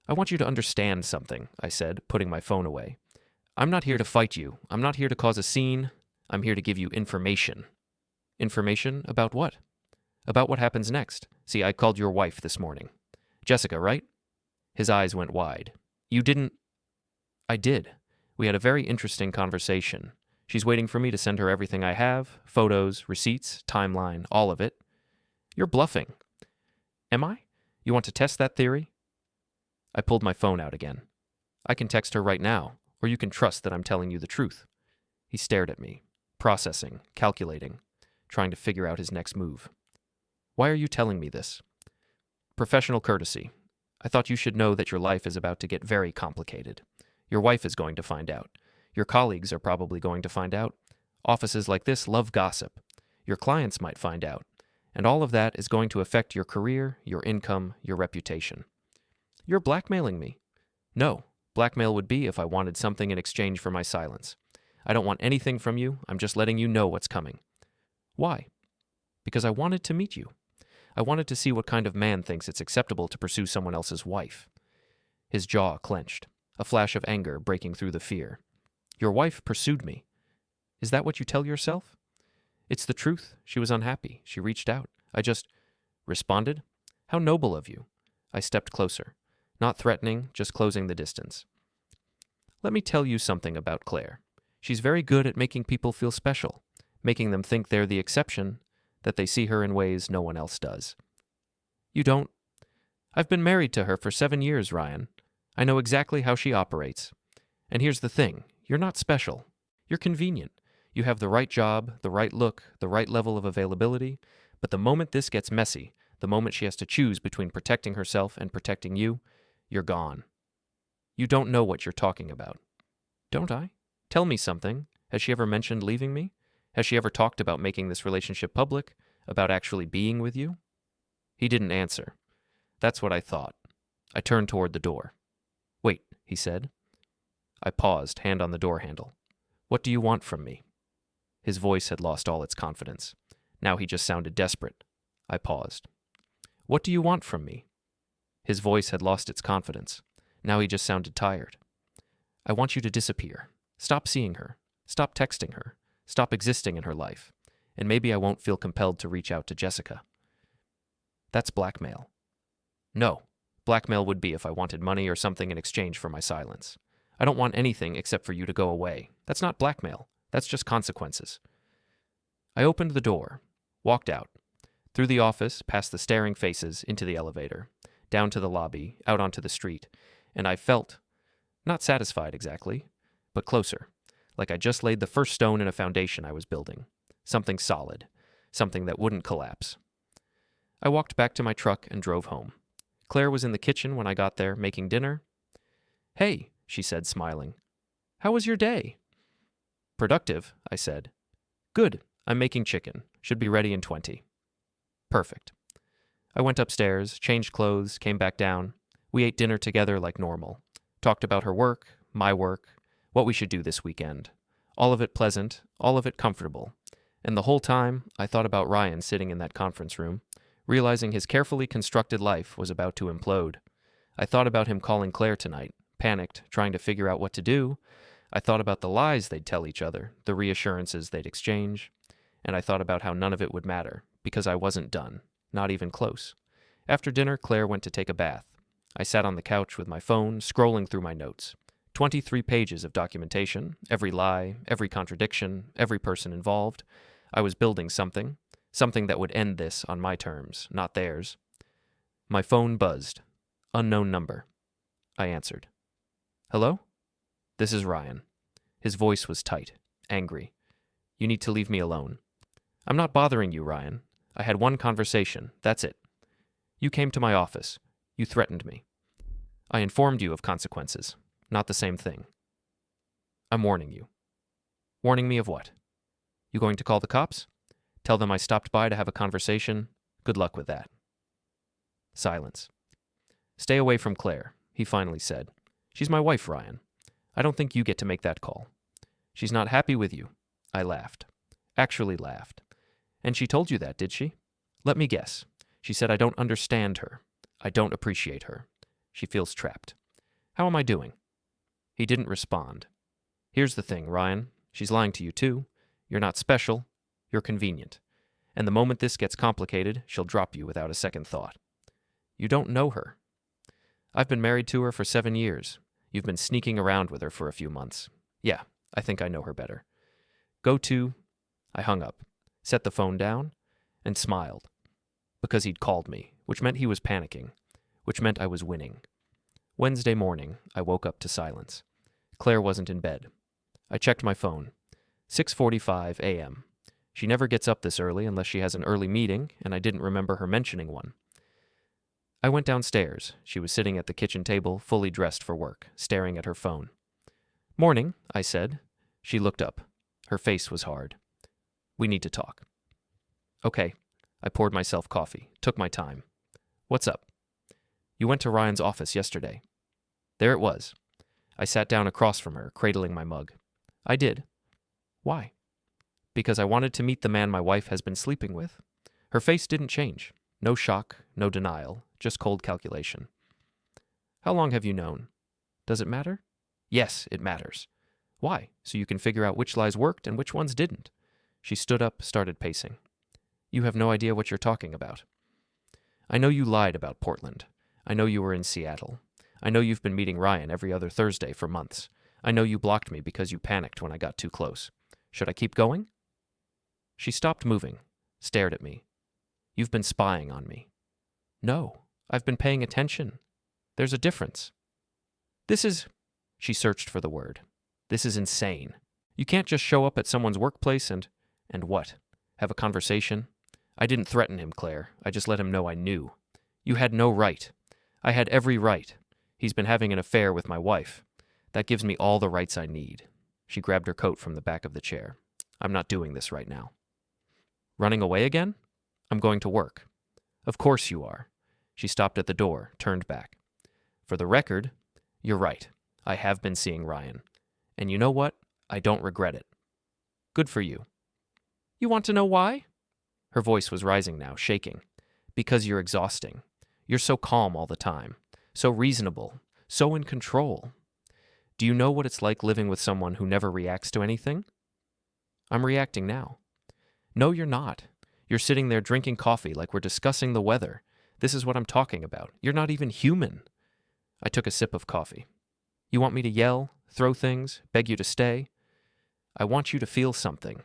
I want you to understand something, I said, putting my phone away. I'm not here to fight you. I'm not here to cause a scene. I'm here to give you information. Information about what? About what happens next. See, I called your wife this morning. Jessica, right? His eyes went wide. You didn't... I did. We had a very interesting conversation. She's waiting for me to send her everything I have, photos, receipts, timeline, all of it. You're bluffing. Am I? You want to test that theory? I pulled my phone out again. I can text her right now, or you can trust that I'm telling you the truth. He stared at me, processing, calculating, trying to figure out his next move. Why are you telling me this? Professional courtesy. I thought you should know that your life is about to get very complicated. Your wife is going to find out. Your colleagues are probably going to find out. Offices like this love gossip. Your clients might find out. And all of that is going to affect your career, your income, your reputation. You're blackmailing me. No, blackmail would be if I wanted something in exchange for my silence. I don't want anything from you. I'm just letting you know what's coming. Why? Because I wanted to meet you. I wanted to see what kind of man thinks it's acceptable to pursue someone else's wife. His jaw clenched, a flash of anger breaking through the fear. Your wife pursued me. Is that what you tell yourself? It's the truth. She was unhappy. She reached out. I just responded. How noble of you. I stepped closer, not threatening, just closing the distance. Let me tell you something about Claire. She's very good at making people feel special, making them think they're the exception, that they see her in ways no one else does. You don't? I've been married to her for 7 years, Ryan. I know exactly how she operates. And here's the thing. You're not special. You're convenient. You have the right job, the right look, the right level of availability, but the moment this gets messy, the moment she has to choose between protecting herself and protecting you, you're gone. You don't know what you're talking about. Don't I? Tell me something. Has she ever mentioned leaving me? Has she ever talked about making this relationship public? About actually being with you? He didn't answer. That's what I thought. I turned toward the door. Wait, he said. I paused, hand on the door handle. What do you want from me? His voice had lost all its confidence. Now he just sounded desperate. I paused. What do you want from me? His voice had lost its confidence. Now he just sounded tired. I want you to disappear. Stop seeing her. Stop texting her. Stop existing in her life. And maybe I won't feel compelled to reach out to Jessica. That's blackmail. No, blackmail would be if I wanted money or something in exchange for my silence. I don't want anything except for you to go away. That's not blackmail. That's just consequences. I opened the door, walked out, through the office, past the staring faces, into the elevator, down to the lobby, out onto the street, and I felt, not satisfied exactly, but closer, like I just laid the first stone in a foundation I was building, something solid, something that wouldn't collapse. I walked back to my truck and drove home. Claire was in the kitchen when I got there, making dinner. Hey, she said, smiling. How was your day? Productive, I said. Good, I'm making chicken. Should be ready in 20. Perfect. I went upstairs, changed clothes, came back down. We ate dinner together like normal. Talked about her work, my work, what we should do this weekend. All of it pleasant, all of it comfortable. And the whole time, I thought about Ryan sitting in that conference room, realizing his carefully constructed life was about to implode. I thought about him calling Claire tonight, panicked, trying to figure out what to do. I thought about the lies they'd tell each other, the reassurances they'd exchange. And I thought about how none of it would matter, because I wasn't done, not even close. After dinner, Claire went to take a bath. I sat on the couch with my phone, scrolling through my notes. 23 pages of documentation, every lie, every contradiction, every person involved. I was building something that would end this on my terms, not theirs. My phone buzzed. Unknown number. I answered. Hello? This is Ryan. His voice was tight, angry. You need to leave me alone. I'm not bothering you, Ryan. I had one conversation, that's it. You came to my office. You threatened me. I informed you of consequences. Not the same thing. I'm warning you. Warning me of what? You going to call the cops? Tell them I stopped by to have a conversation? Good luck with that. Silence. Stay away from Claire, he finally said. She's my wife, Ryan. I don't think you get to make that call. She's not happy with you. I laughed. Actually laughed. And she told you that, did she? Let me guess. She said I don't understand her. I don't appreciate her. She feels trapped. How am I doing? He didn't respond. Here's the thing, Ryan. She's lying to you too. You're not special. You're convenient. And the moment this gets complicated, she'll drop you without a second thought. You don't know her. I've been married to her for 7 years. You've been sneaking around with her for a few months. Yeah, I think I know her better. I hung up, set the phone down, and smiled. Because he'd called me, which meant he was panicking, which meant I was winning. Wednesday morning, I woke up to silence. Claire wasn't in bed. I checked my phone. 6:45 a.m. She never gets up this early unless she has an early meeting, and I didn't remember her mentioning one. I went downstairs. She was sitting at the kitchen table, fully dressed for work, staring at her phone. Morning, I said. She looked up. Her face was hard. We need to talk. Okay. I poured myself coffee, took my time. What's up? You went to Ryan's office yesterday. There it was. I sat down across from her, cradling my mug. I did. Why? Because I wanted to meet the man my wife has been sleeping with. Her face didn't change. No shock, no denial, just cold calculation. How long have you known? Does it matter? Yes, it matters. Why? So you can figure out which lies worked and which ones didn't. She stood up, started pacing. You have no idea what you're talking about. I know you lied about Portland. I know you were in Seattle. I know you've been meeting Ryan every other Thursday for months. I know you blocked me because you panicked when I got too close. Should I keep going? She stopped moving, stared at me. You've been spying on me. No, I've been paying attention. There's a difference. She searched for the word. This is insane. You can't just show up at someone's workplace and what? Have a conversation? I didn't threaten him, Claire. I just let him know I knew. You had no right. I had every right. He's been having an affair with my wife. That gives me all the rights I need. She grabbed her coat from the back of the chair. I'm not doing this right now. Running away again? I'm going to work. Of course you are. She stopped at the door, turned back. For the record, you're right. I have been seeing Ryan. And you know what? I don't regret it. Good for you. You want to know why? Her voice was rising now, shaking. Because you're exhausting. You're so calm all the time. So reasonable. So in control. Do you know what it's like living with someone who never reacts to anything? I'm reacting now. No, you're not. You're sitting there drinking coffee like we're discussing the weather. This is what I'm talking about. You're not even human. I took a sip of coffee. You want me to yell, throw things, beg you to stay? I want you to feel something.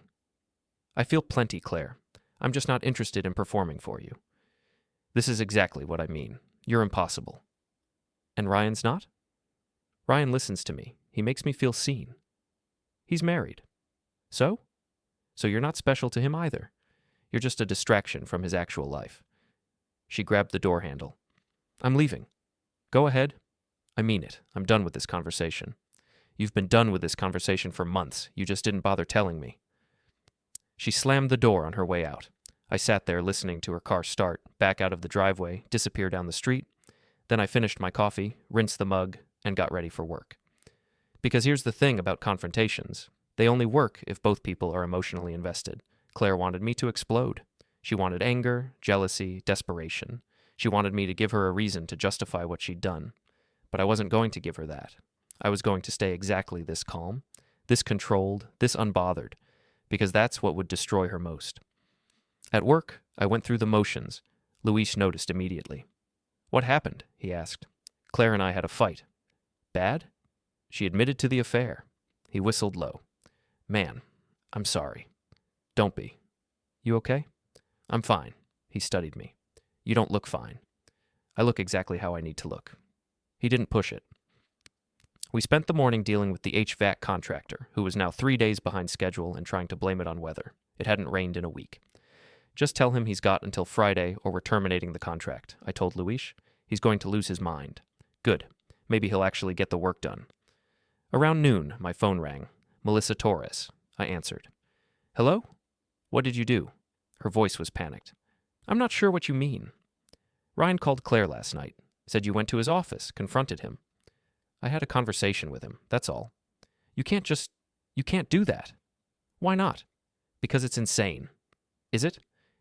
I feel plenty, Claire. I'm just not interested in performing for you. This is exactly what I mean. You're impossible. And Ryan's not? Ryan listens to me. He makes me feel seen. He's married. So? So you're not special to him either. You're just a distraction from his actual life. She grabbed the door handle. I'm leaving. Go ahead. I mean it. I'm done with this conversation. You've been done with this conversation for months. You just didn't bother telling me. She slammed the door on her way out. I sat there listening to her car start, back out of the driveway, disappear down the street. Then I finished my coffee, rinsed the mug, and got ready for work. Because here's the thing about confrontations. They only work if both people are emotionally invested. Claire wanted me to explode. She wanted anger, jealousy, desperation. She wanted me to give her a reason to justify what she'd done. But I wasn't going to give her that. I was going to stay exactly this calm, this controlled, this unbothered, because that's what would destroy her most. At work, I went through the motions. Luis noticed immediately. "What happened?" he asked. "Claire and I had a fight." "Bad?" She admitted to the affair. He whistled low. "Man, I'm sorry." "Don't be. You okay?" "I'm fine." He studied me. "You don't look fine." "I look exactly how I need to look." He didn't push it. We spent the morning dealing with the HVAC contractor, who was now 3 days behind schedule and trying to blame it on weather. It hadn't rained in a week. "Just tell him he's got until Friday or we're terminating the contract," I told Luis. "He's going to lose his mind." "Good. Maybe he'll actually get the work done." Around noon, my phone rang. "Melissa Torres." I answered. "Hello? What did you do?" Her voice was panicked. "I'm not sure what you mean." "Ryan called Claire last night. Said you went to his office, confronted him." "I had a conversation with him, that's all." You can't do that." "Why not?" "Because it's insane." "Is it?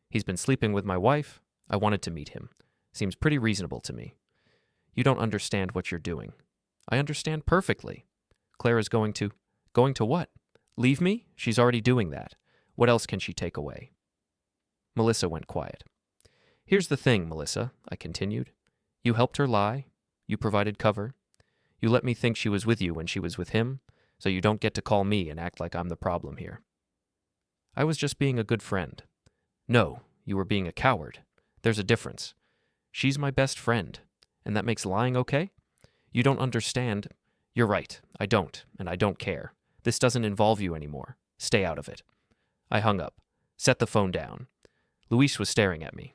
He's been sleeping with my wife. I wanted to meet him. Seems pretty reasonable to me." "You don't understand what you're doing." "I understand perfectly." "Claire is going to..." "Going to what? Leave me? She's already doing that. What else can she take away?" Melissa went quiet. "Here's the thing, Melissa," I continued. "You helped her lie. You provided cover. You let me think she was with you when she was with him, so you don't get to call me and act like I'm the problem here." "I was just being a good friend." "No, you were being a coward. There's a difference. She's my best friend, and that makes lying okay? You don't understand." "You're right. I don't, and I don't care. This doesn't involve you anymore. Stay out of it." I hung up, set the phone down. Luis was staring at me.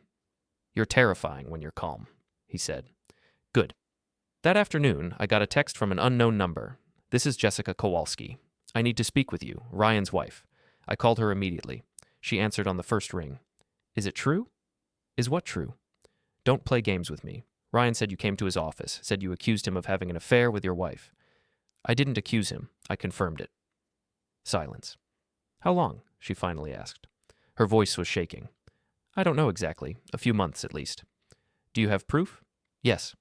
"You're terrifying when you're calm," he said. "Good." That afternoon, I got a text from an unknown number. "This is Jessica Kowalski. I need to speak with you, Ryan's wife." I called her immediately. She answered on the first ring. "Is it true?" "Is what true?" "Don't play games with me. Ryan said you came to his office, said you accused him of having an affair with your wife." "I didn't accuse him. I confirmed it." Silence. "How long?" she finally asked. Her voice was shaking. "I don't know exactly. A few months, at least." "Do you have proof?" "Yes."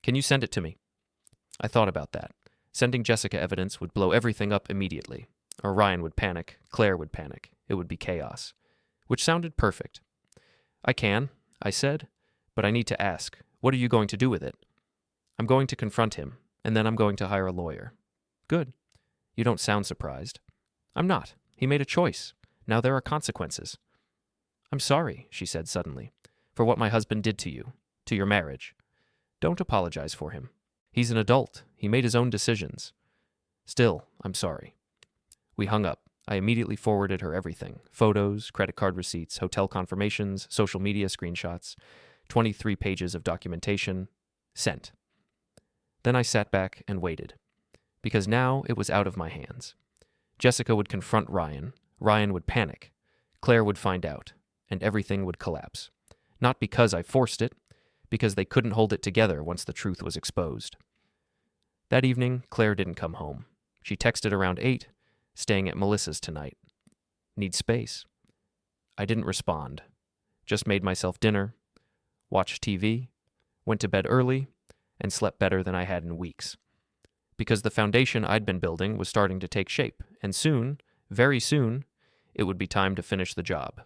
"Can you send it to me?" I thought about that. Sending Jessica evidence would blow everything up immediately. Or Ryan would panic, Claire would panic. It would be chaos. Which sounded perfect. "I can," I said, "but I need to ask, what are you going to do with it?" "I'm going to confront him, and then I'm going to hire a lawyer." "Good. You don't sound surprised." "I'm not. He made a choice. Now there are consequences." "I'm sorry," she said suddenly, "for what my husband did to you, to your marriage." "Don't apologize for him. He's an adult. He made his own decisions." "Still, I'm sorry." We hung up. I immediately forwarded her everything: photos, credit card receipts, hotel confirmations, social media screenshots, 23 pages of documentation. Sent. Then I sat back and waited. Because now it was out of my hands. Jessica would confront Ryan. Ryan would panic. Claire would find out. And everything would collapse. Not because I forced it, because they couldn't hold it together once the truth was exposed. That evening, Claire didn't come home. She texted around 8, "Staying at Melissa's tonight. Need space." I didn't respond. Just made myself dinner, watched TV, went to bed early, and slept better than I had in weeks. Because the foundation I'd been building was starting to take shape, and soon, very soon, it would be time to finish the job.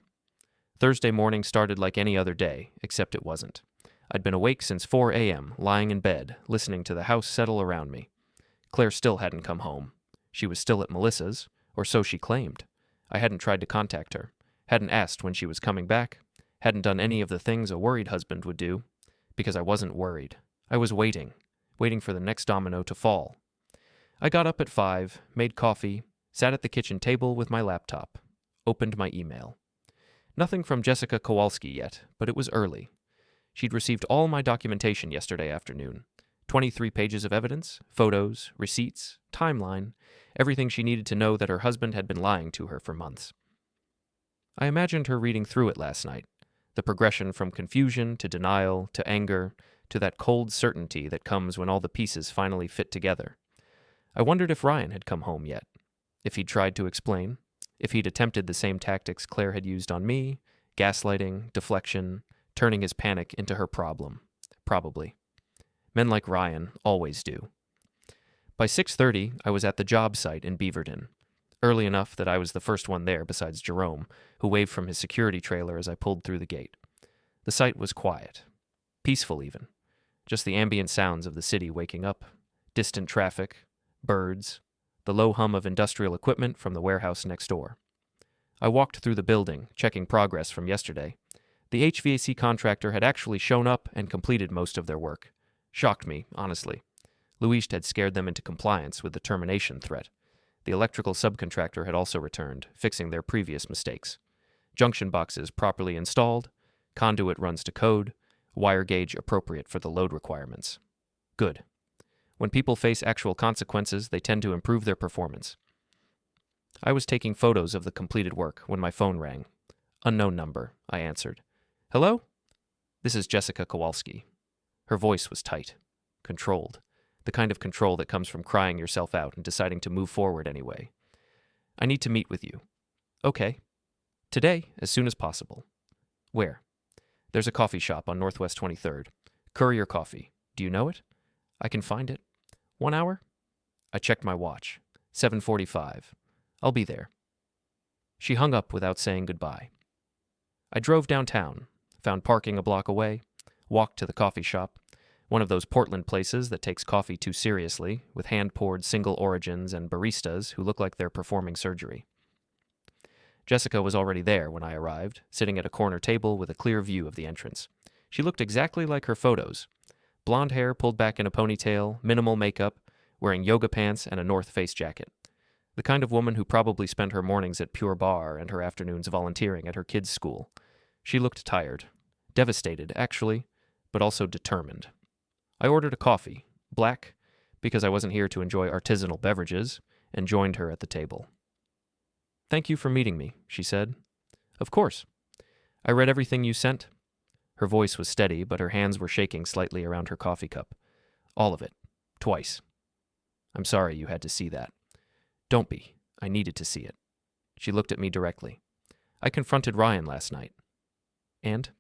Thursday morning started like any other day, except it wasn't. I'd been awake since 4 a.m., lying in bed, listening to the house settle around me. Claire still hadn't come home. She was still at Melissa's, or so she claimed. I hadn't tried to contact her, hadn't asked when she was coming back, hadn't done any of the things a worried husband would do, because I wasn't worried. I was waiting for the next domino to fall. I got up at 5, made coffee, sat at the kitchen table with my laptop, opened my email. Nothing from Jessica Kowalski yet, but it was early. She'd received all my documentation yesterday afternoon. 23 pages of evidence, photos, receipts, timeline, everything she needed to know that her husband had been lying to her for months. I imagined her reading through it last night, the progression from confusion to denial to anger to that cold certainty that comes when all the pieces finally fit together. I wondered if Ryan had come home yet, if he'd tried to explain, if he'd attempted the same tactics Claire had used on me, gaslighting, deflection, turning his panic into her problem. Probably. Men like Ryan always do. By 6:30, I was at the job site in Beaverton, early enough that I was the first one there besides Jerome, who waved from his security trailer as I pulled through the gate. The site was quiet. Peaceful even. Just the ambient sounds of the city waking up, distant traffic, birds, the low hum of industrial equipment from the warehouse next door. I walked through the building, checking progress from yesterday. The HVAC contractor had actually shown up and completed most of their work. Shocked me, honestly. Luis had scared them into compliance with the termination threat. The electrical subcontractor had also returned, fixing their previous mistakes. Junction boxes properly installed, conduit runs to code, wire gauge appropriate for the load requirements. Good. When people face actual consequences, they tend to improve their performance. I was taking photos of the completed work when my phone rang. Unknown number, I answered. Hello? This is Jessica Kowalski. Her voice was tight, controlled, the kind of control that comes from crying yourself out and deciding to move forward anyway. I need to meet with you. Okay. Today, as soon as possible. Where? There's a coffee shop on Northwest 23rd. Courier Coffee. Do you know it? I can find it. 1 hour? I checked my watch. 7:45. I'll be there. She hung up without saying goodbye. I drove downtown, found parking a block away, walked to the coffee shop, one of those Portland places that takes coffee too seriously, with hand-poured single origins and baristas who look like they're performing surgery. Jessica was already there when I arrived, sitting at a corner table with a clear view of the entrance. She looked exactly like her photos. Blonde hair pulled back in a ponytail, minimal makeup, wearing yoga pants and a North Face jacket. The kind of woman who probably spent her mornings at Pure Barre and her afternoons volunteering at her kids' school. She looked tired. Devastated, actually, but also determined. I ordered a coffee, black, because I wasn't here to enjoy artisanal beverages, and joined her at the table. Thank you for meeting me, she said. Of course. I read everything you sent. Her voice was steady, but her hands were shaking slightly around her coffee cup. All of it. Twice. I'm sorry you had to see that. Don't be. I needed to see it. She looked at me directly. I confronted Ryan last night. And?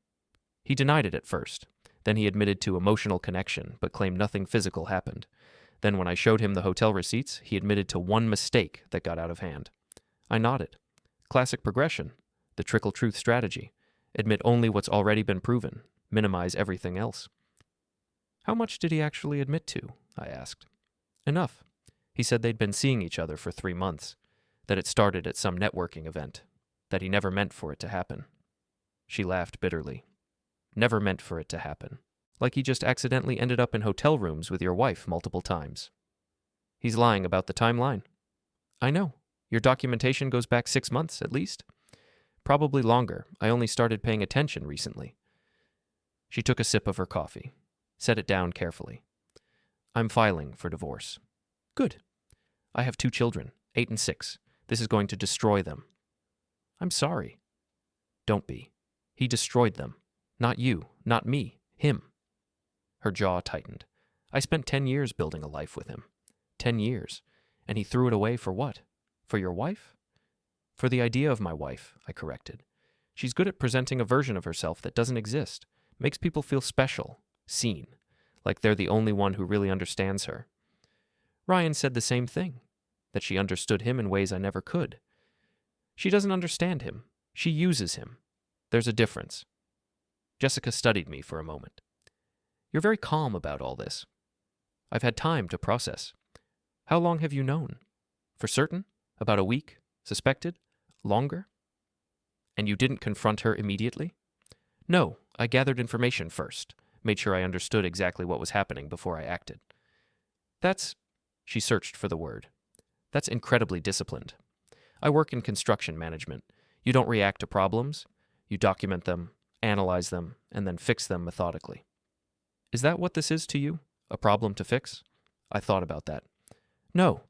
He denied it at first. Then he admitted to emotional connection, but claimed nothing physical happened. Then when I showed him the hotel receipts, he admitted to one mistake that got out of hand. I nodded. Classic progression. The trickle truth strategy. Admit only what's already been proven. Minimize everything else. How much did he actually admit to? I asked. Enough. He said they'd been seeing each other for 3 months, that it started at some networking event, that he never meant for it to happen. She laughed bitterly. Never meant for it to happen. Like he just accidentally ended up in hotel rooms with your wife multiple times. He's lying about the timeline. I know. Your documentation goes back 6 months, at least. Probably longer. I only started paying attention recently. She took a sip of her coffee, set it down carefully. I'm filing for divorce. Good. I have 2 children, 8 and 6. This is going to destroy them. I'm sorry. Don't be. He destroyed them. Not you, not me, him. Her jaw tightened. I spent 10 years building a life with him. 10 years. And he threw it away for what? For your wife? For the idea of my wife, I corrected. She's good at presenting a version of herself that doesn't exist. Makes people feel special, seen, like they're the only one who really understands her. Ryan said the same thing, that she understood him in ways I never could. She doesn't understand him. She uses him. There's a difference. Jessica studied me for a moment. You're very calm about all this. I've had time to process. How long have you known? For certain? About a week? Suspected? Longer? And you didn't confront her immediately? No, I gathered information first, made sure I understood exactly what was happening before I acted. She searched for the word. That's incredibly disciplined. I work in construction management. You don't react to problems. You document them, analyze them, and then fix them methodically. Is that what this is to you? A problem to fix? I thought about that. No.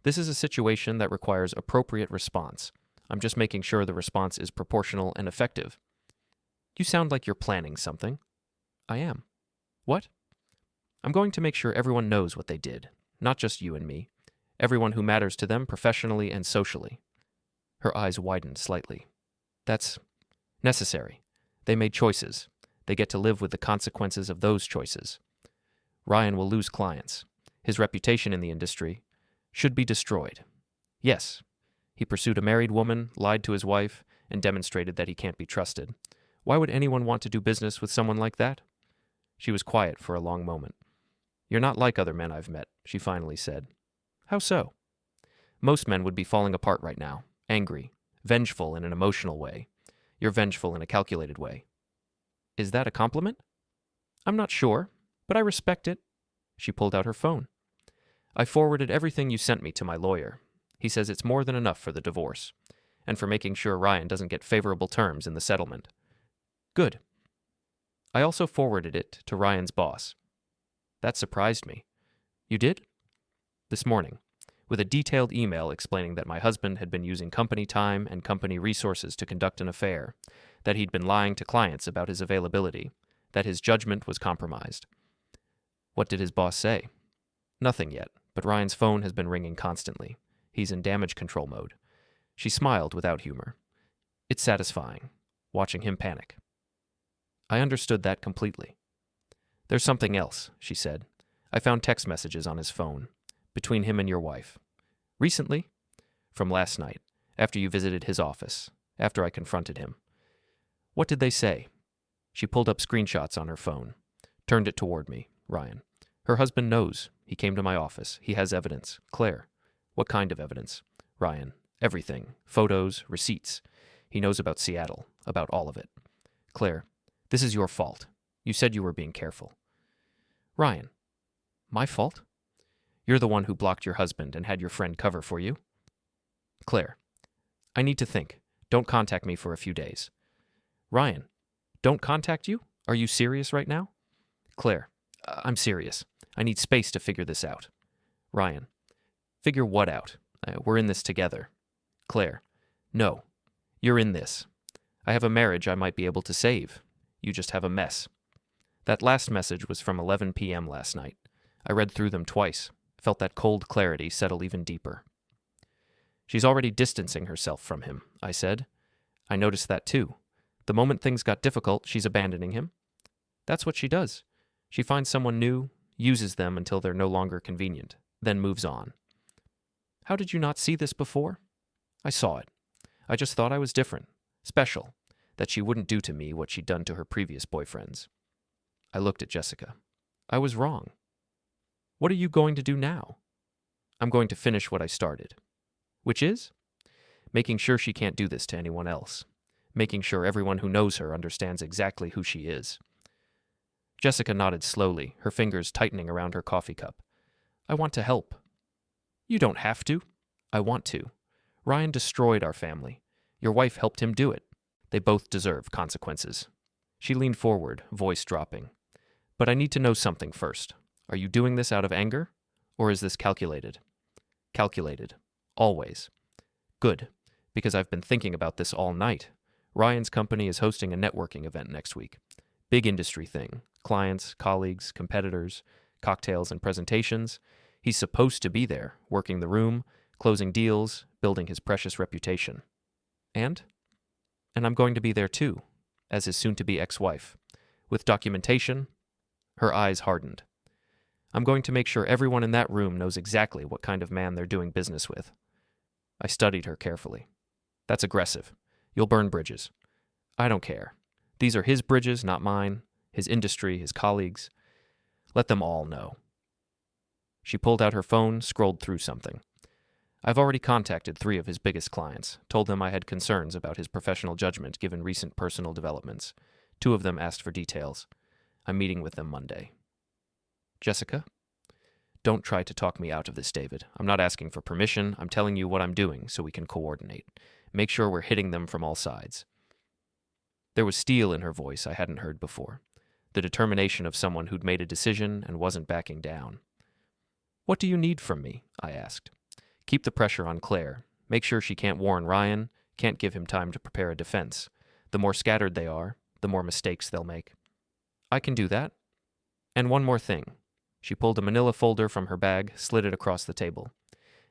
This is a situation that requires appropriate response. I'm just making sure the response is proportional and effective. You sound like you're planning something. I am. What? I'm going to make sure everyone knows what they did, not just you and me. Everyone who matters to them professionally and socially. Her eyes widened slightly. That's necessary. They made choices. They get to live with the consequences of those choices. Ryan will lose clients. His reputation in the industry should be destroyed. Yes, he pursued a married woman, lied to his wife, and demonstrated that he can't be trusted. Why would anyone want to do business with someone like that? She was quiet for a long moment. You're not like other men I've met, she finally said. How so? Most men would be falling apart right now, angry, vengeful in an emotional way. You're vengeful in a calculated way. Is that a compliment? I'm not sure, but I respect it. She pulled out her phone. I forwarded everything you sent me to my lawyer. He says it's more than enough for the divorce, and for making sure Ryan doesn't get favorable terms in the settlement. Good. I also forwarded it to Ryan's boss. That surprised me. You did? This morning, with a detailed email explaining that my husband had been using company time and company resources to conduct an affair, that he'd been lying to clients about his availability, that his judgment was compromised. What did his boss say? Nothing yet, but Ryan's phone has been ringing constantly. He's in damage control mode. She smiled without humor. It's satisfying, watching him panic. I understood that completely. There's something else, she said. I found text messages on his phone, between him and your wife. Recently? From last night, after you visited his office, after I confronted him. What did they say? She pulled up screenshots on her phone, turned it toward me, Ryan. Her husband knows. He came to my office. He has evidence. Claire. What kind of evidence? Ryan. Everything. Photos, receipts. He knows about Seattle, about all of it. Claire. This is your fault. You said you were being careful. Ryan. My fault? You're the one who blocked your husband and had your friend cover for you. Claire. I need to think. Don't contact me for a few days. Ryan. Don't contact you? Are you serious right now? Claire. I'm serious. I need space to figure this out. Ryan. Figure what out? We're in this together. Claire. No. You're in this. I have a marriage I might be able to save. You just have a mess. That last message was from 11 p.m. last night. I read through them twice, felt that cold clarity settle even deeper. She's already distancing herself from him, I said. I noticed that too. The moment things got difficult, she's abandoning him. That's what she does. She finds someone new, uses them until they're no longer convenient, then moves on. How did you not see this before? I saw it. I just thought I was different, special, that she wouldn't do to me what she'd done to her previous boyfriends. I looked at Jessica. I was wrong. What are you going to do now? I'm going to finish what I started. Which is? Making sure she can't do this to anyone else. Making sure everyone who knows her understands exactly who she is. Jessica nodded slowly, her fingers tightening around her coffee cup. I want to help. You don't have to. I want to. Ryan destroyed our family. Your wife helped him do it. They both deserve consequences. She leaned forward, voice dropping. But I need to know something first. Are you doing this out of anger? Or is this calculated? Calculated. Always. Good, because I've been thinking about this all night. Ryan's company is hosting a networking event next week. Big industry thing. Clients, colleagues, competitors, cocktails and presentations. He's supposed to be there, working the room, closing deals, building his precious reputation. And I'm going to be there too, as his soon-to-be ex-wife. With documentation. Her eyes hardened. I'm going to make sure everyone in that room knows exactly what kind of man they're doing business with. I studied her carefully. That's aggressive. You'll burn bridges. I don't care. These are his bridges, not mine. His industry, his colleagues. Let them all know. She pulled out her phone, scrolled through something. I've already contacted 3 of his biggest clients, told them I had concerns about his professional judgment given recent personal developments. 2 of them asked for details. I'm meeting with them Monday. Jessica? Don't try to talk me out of this, David. I'm not asking for permission. I'm telling you what I'm doing so we can coordinate. Make sure we're hitting them from all sides. There was steel in her voice I hadn't heard before. The determination of someone who'd made a decision and wasn't backing down. What do you need from me? I asked. Keep the pressure on Claire. Make sure she can't warn Ryan, can't give him time to prepare a defense. The more scattered they are, the more mistakes they'll make. I can do that. And one more thing. She pulled a manila folder from her bag, slid it across the table.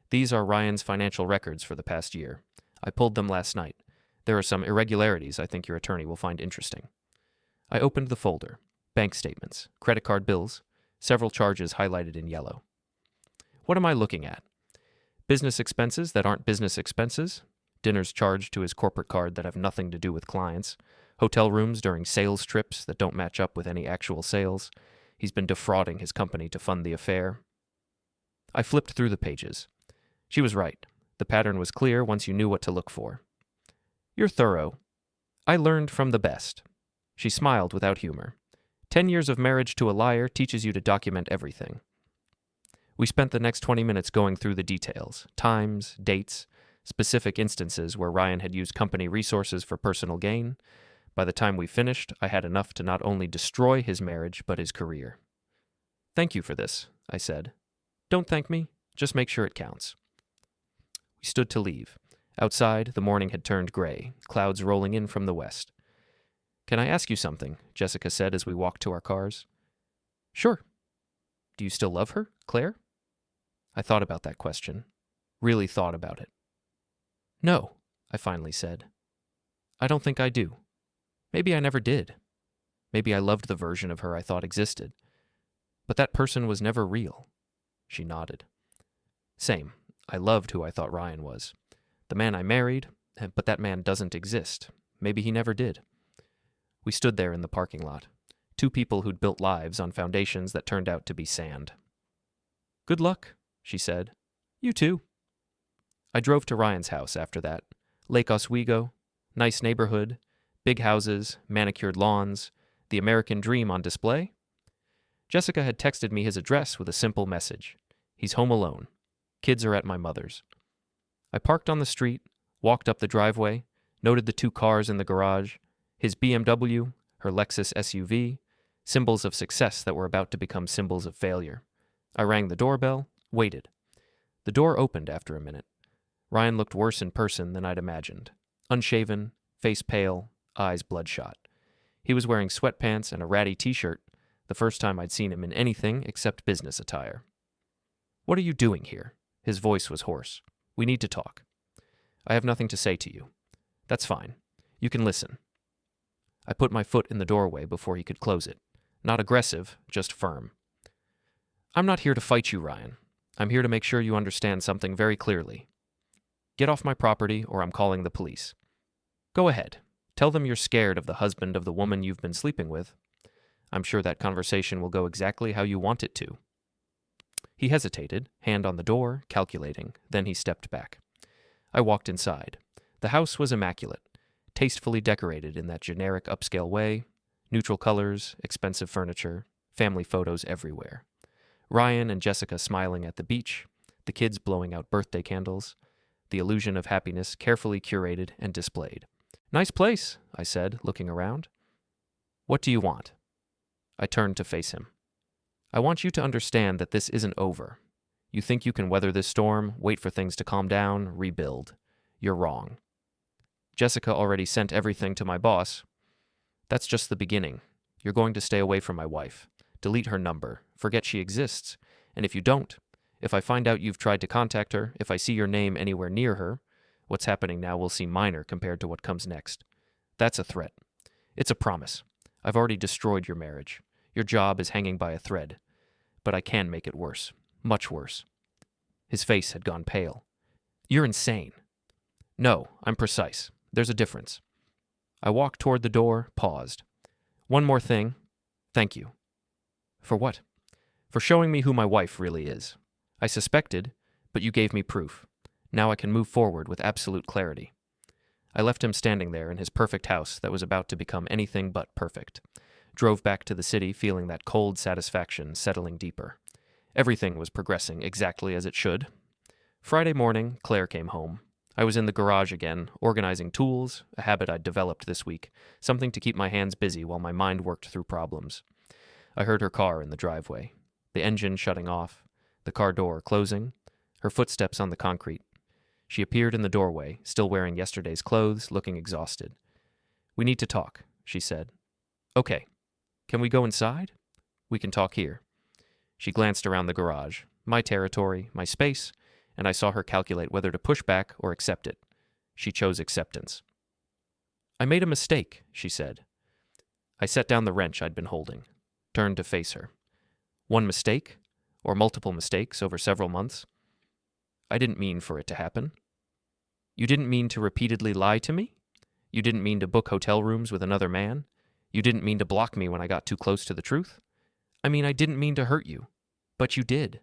These are Ryan's financial records for the past year. I pulled them last night. There are some irregularities I think your attorney will find interesting. I opened the folder. Bank statements, credit card bills, several charges highlighted in yellow. What am I looking at? Business expenses that aren't business expenses, dinners charged to his corporate card that have nothing to do with clients, hotel rooms during sales trips that don't match up with any actual sales. He's been defrauding his company to fund the affair. I flipped through the pages. She was right. The pattern was clear once you knew what to look for. You're thorough. I learned from the best. She smiled without humor. 10 years of marriage to a liar teaches you to document everything. We spent the next 20 minutes going through the details, times, dates, specific instances where Ryan had used company resources for personal gain. By the time we finished, I had enough to not only destroy his marriage, but his career. Thank you for this, I said. Don't thank me, just make sure it counts. We stood to leave. Outside, the morning had turned gray, clouds rolling in from the west. Can I ask you something? Jessica said as we walked to our cars. Sure. Do you still love her, Claire? I thought about that question. Really thought about it. No, I finally said. I don't think I do. Maybe I never did. Maybe I loved the version of her I thought existed. But that person was never real. She nodded. Same. I loved who I thought Ryan was. The man I married, but that man doesn't exist. Maybe he never did. We stood there in the parking lot. Two people who'd built lives on foundations that turned out to be sand. Good luck, she said. You too. I drove to Ryan's house after that. Lake Oswego, nice neighborhood, big houses, manicured lawns, the American dream on display. Jessica had texted me his address with a simple message. He's home alone. Kids are at my mother's. I parked on the street, walked up the driveway, noted the two cars in the garage, his BMW, her Lexus SUV, symbols of success that were about to become symbols of failure. I rang the doorbell, waited. The door opened after a minute. Ryan looked worse in person than I'd imagined. Unshaven, face pale, eyes bloodshot. He was wearing sweatpants and a ratty t-shirt, the first time I'd seen him in anything except business attire. What are you doing here? His voice was hoarse. We need to talk. I have nothing to say to you. That's fine. You can listen. I put my foot in the doorway before he could close it. Not aggressive, just firm. I'm not here to fight you, Ryan. I'm here to make sure you understand something very clearly. Get off my property or I'm calling the police. Go ahead. Tell them you're scared of the husband of the woman you've been sleeping with. I'm sure that conversation will go exactly how you want it to. He hesitated, hand on the door, calculating. Then he stepped back. I walked inside. The house was immaculate, tastefully decorated in that generic upscale way, neutral colors, expensive furniture, family photos everywhere. Ryan and Jessica smiling at the beach, the kids blowing out birthday candles, the illusion of happiness carefully curated and displayed. Nice place, I said, looking around. What do you want? I turned to face him. I want you to understand that this isn't over. You think you can weather this storm, wait for things to calm down, rebuild. You're wrong. Jessica already sent everything to my boss. That's just the beginning. You're going to stay away from my wife. Delete her number. Forget she exists. And if you don't, if I find out you've tried to contact her, if I see your name anywhere near her, what's happening now will seem minor compared to what comes next. That's a threat. It's a promise. I've already destroyed your marriage. Your job is hanging by a thread. But I can make it worse. Much worse. His face had gone pale. You're insane. No, I'm precise. There's a difference. I walked toward the door, paused. One more thing. Thank you. For what? For showing me who my wife really is. I suspected, but you gave me proof. Now I can move forward with absolute clarity. I left him standing there in his perfect house that was about to become anything but perfect. Drove back to the city feeling that cold satisfaction settling deeper. Everything was progressing exactly as it should. Friday morning, Claire came home. I was in the garage again, organizing tools, a habit I'd developed this week, something to keep my hands busy while my mind worked through problems. I heard her car in the driveway, the engine shutting off, the car door closing, her footsteps on the concrete. She appeared in the doorway, still wearing yesterday's clothes, looking exhausted. We need to talk, she said. Okay. Can we go inside? We can talk here. She glanced around the garage, my territory, my space, and I saw her calculate whether to push back or accept it. She chose acceptance. "I made a mistake," she said. I set down the wrench I'd been holding, turned to face her. One mistake? Or multiple mistakes over several months? I didn't mean for it to happen. You didn't mean to repeatedly lie to me? You didn't mean to book hotel rooms with another man? You didn't mean to block me when I got too close to the truth? I mean, I didn't mean to hurt you. But you did.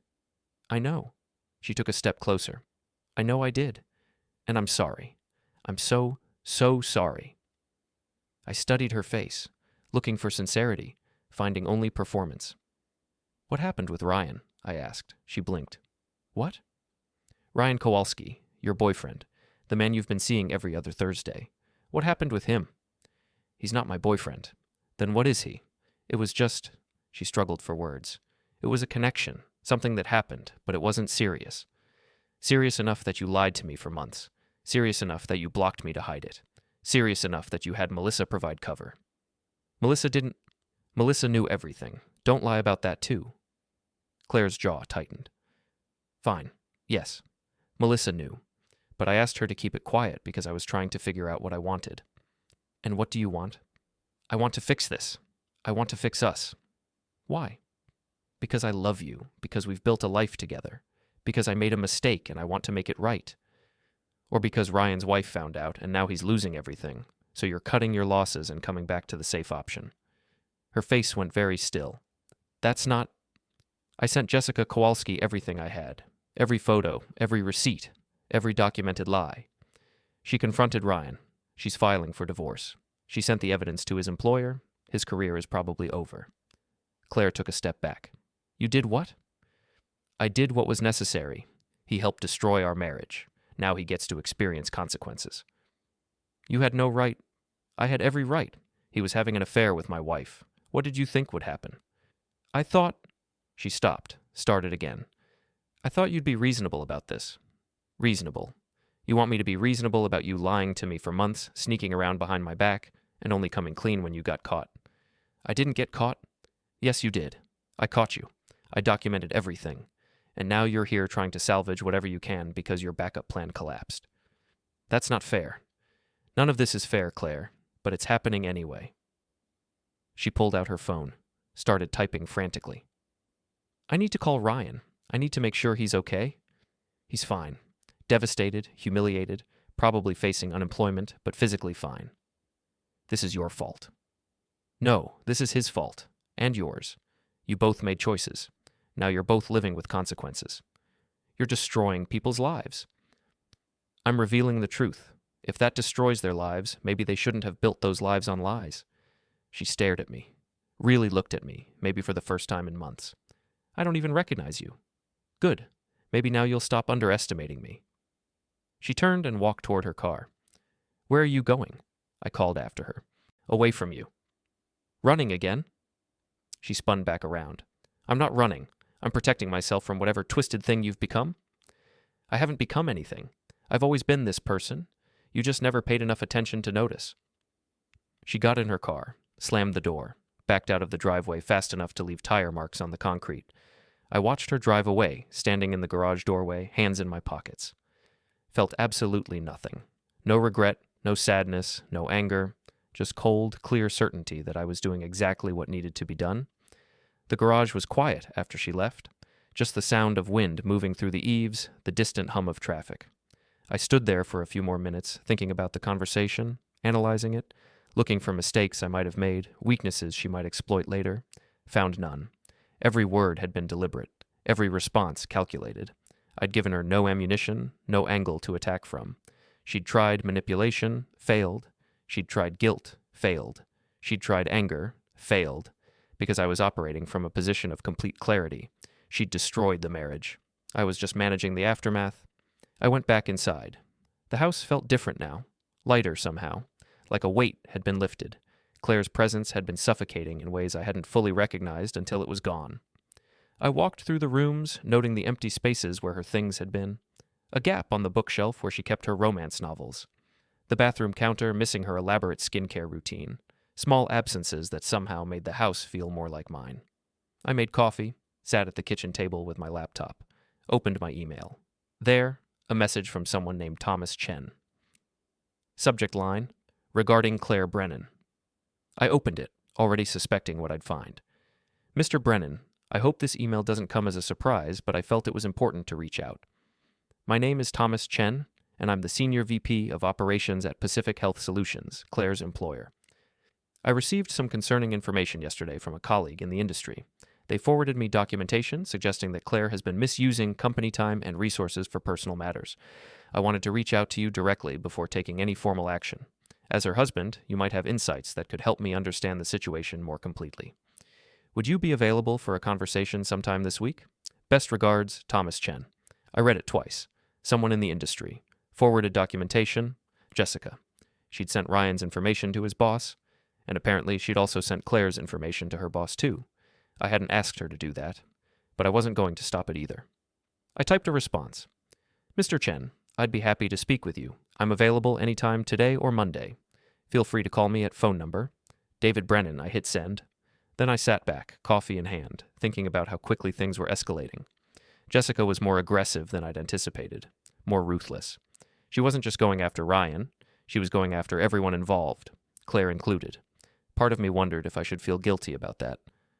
I know. She took a step closer. I know I did. And I'm sorry. I'm so sorry. I studied her face, looking for sincerity, finding only performance. What happened with Ryan? I asked. She blinked. What? Ryan Kowalski, your boyfriend, the man you've been seeing every other Thursday. What happened with him? He's not my boyfriend. Then what is he? It was just... She struggled for words. It was a connection, something that happened, but it wasn't serious. Serious enough that you lied to me for months. Serious enough that you blocked me to hide it. Serious enough that you had Melissa provide cover. Melissa knew everything. Don't lie about that too. Claire's jaw tightened. Fine. Yes. Melissa knew. But I asked her to keep it quiet because I was trying to figure out what I wanted. And what do you want? I want to fix this. I want to fix us. Why? Because I love you. Because we've built a life together. Because I made a mistake and I want to make it right. Or because Ryan's wife found out and now he's losing everything, so you're cutting your losses and coming back to the safe option. Her face went very still. That's not... I sent Jessica Kowalski everything I had. Every photo, every receipt, every documented lie. She confronted Ryan. She's filing for divorce. She sent the evidence to his employer. His career is probably over. Claire took a step back. You did what? I did what was necessary. He helped destroy our marriage. Now he gets to experience consequences. You had no right. I had every right. He was having an affair with my wife. What did you think would happen? I thought... She stopped, started again. I thought you'd be reasonable about this. Reasonable. You want me to be reasonable about you lying to me for months, sneaking around behind my back, and only coming clean when you got caught. I didn't get caught. Yes, you did. I caught you. I documented everything. And now you're here trying to salvage whatever you can because your backup plan collapsed. That's not fair. None of this is fair, Claire, but it's happening anyway. She pulled out her phone, started typing frantically. I need to call Ryan. I need to make sure he's okay. He's fine. Devastated, humiliated, probably facing unemployment, but physically fine. This is your fault. No, this is his fault. And yours. You both made choices. Now you're both living with consequences. You're destroying people's lives. I'm revealing the truth. If that destroys their lives, maybe they shouldn't have built those lives on lies. She stared at me. Really looked at me, maybe for the first time in months. I don't even recognize you. Good. Maybe now you'll stop underestimating me. She turned and walked toward her car. Where are you going? I called after her. Away from you. Running again? She spun back around. I'm not running. I'm protecting myself from whatever twisted thing you've become. I haven't become anything. I've always been this person. You just never paid enough attention to notice. She got in her car, slammed the door, backed out of the driveway fast enough to leave tire marks on the concrete. I watched her drive away, standing in the garage doorway, hands in my pockets. Felt absolutely nothing. No regret, no sadness, no anger, just cold, clear certainty that I was doing exactly what needed to be done. The garage was quiet after she left, just the sound of wind moving through the eaves, the distant hum of traffic. I stood there for a few more minutes, thinking about the conversation, analyzing it, looking for mistakes I might have made, weaknesses she might exploit later. Found none. Every word had been deliberate, every response calculated. I'd given her no ammunition, no angle to attack from. She'd tried manipulation, failed. She'd tried guilt, failed. She'd tried anger, failed. Because I was operating from a position of complete clarity. She'd destroyed the marriage. I was just managing the aftermath. I went back inside. The house felt different now, lighter somehow, like a weight had been lifted. Claire's presence had been suffocating in ways I hadn't fully recognized until it was gone. I walked through the rooms, noting the empty spaces where her things had been. A gap on the bookshelf where she kept her romance novels. The bathroom counter missing her elaborate skincare routine. Small absences that somehow made the house feel more like mine. I made coffee, sat at the kitchen table with my laptop, opened my email. There, a message from someone named Thomas Chen. Subject line, regarding Claire Brennan. I opened it, already suspecting what I'd find. Mr. Brennan, I hope this email doesn't come as a surprise, but I felt it was important to reach out. My name is Thomas Chen, and I'm the Senior VP of Operations at Pacific Health Solutions, Claire's employer. I received some concerning information yesterday from a colleague in the industry. They forwarded me documentation suggesting that Claire has been misusing company time and resources for personal matters. I wanted to reach out to you directly before taking any formal action. As her husband, you might have insights that could help me understand the situation more completely. Would you be available for a conversation sometime this week? Best regards, Thomas Chen. I read it twice. Someone in the industry. Forwarded documentation, Jessica. She'd sent Ryan's information to his boss, and apparently she'd also sent Claire's information to her boss too. I hadn't asked her to do that, but I wasn't going to stop it either. I typed a response. Mr. Chen, I'd be happy to speak with you. I'm available anytime today or Monday. Feel free to call me at phone number. David Brennan, I hit send. Then I sat back, coffee in hand, thinking about how quickly things were escalating. Jessica was more aggressive than I'd anticipated, more ruthless. She wasn't just going after Ryan, she was going after everyone involved, Claire included. Part of me wondered if I should feel guilty about that,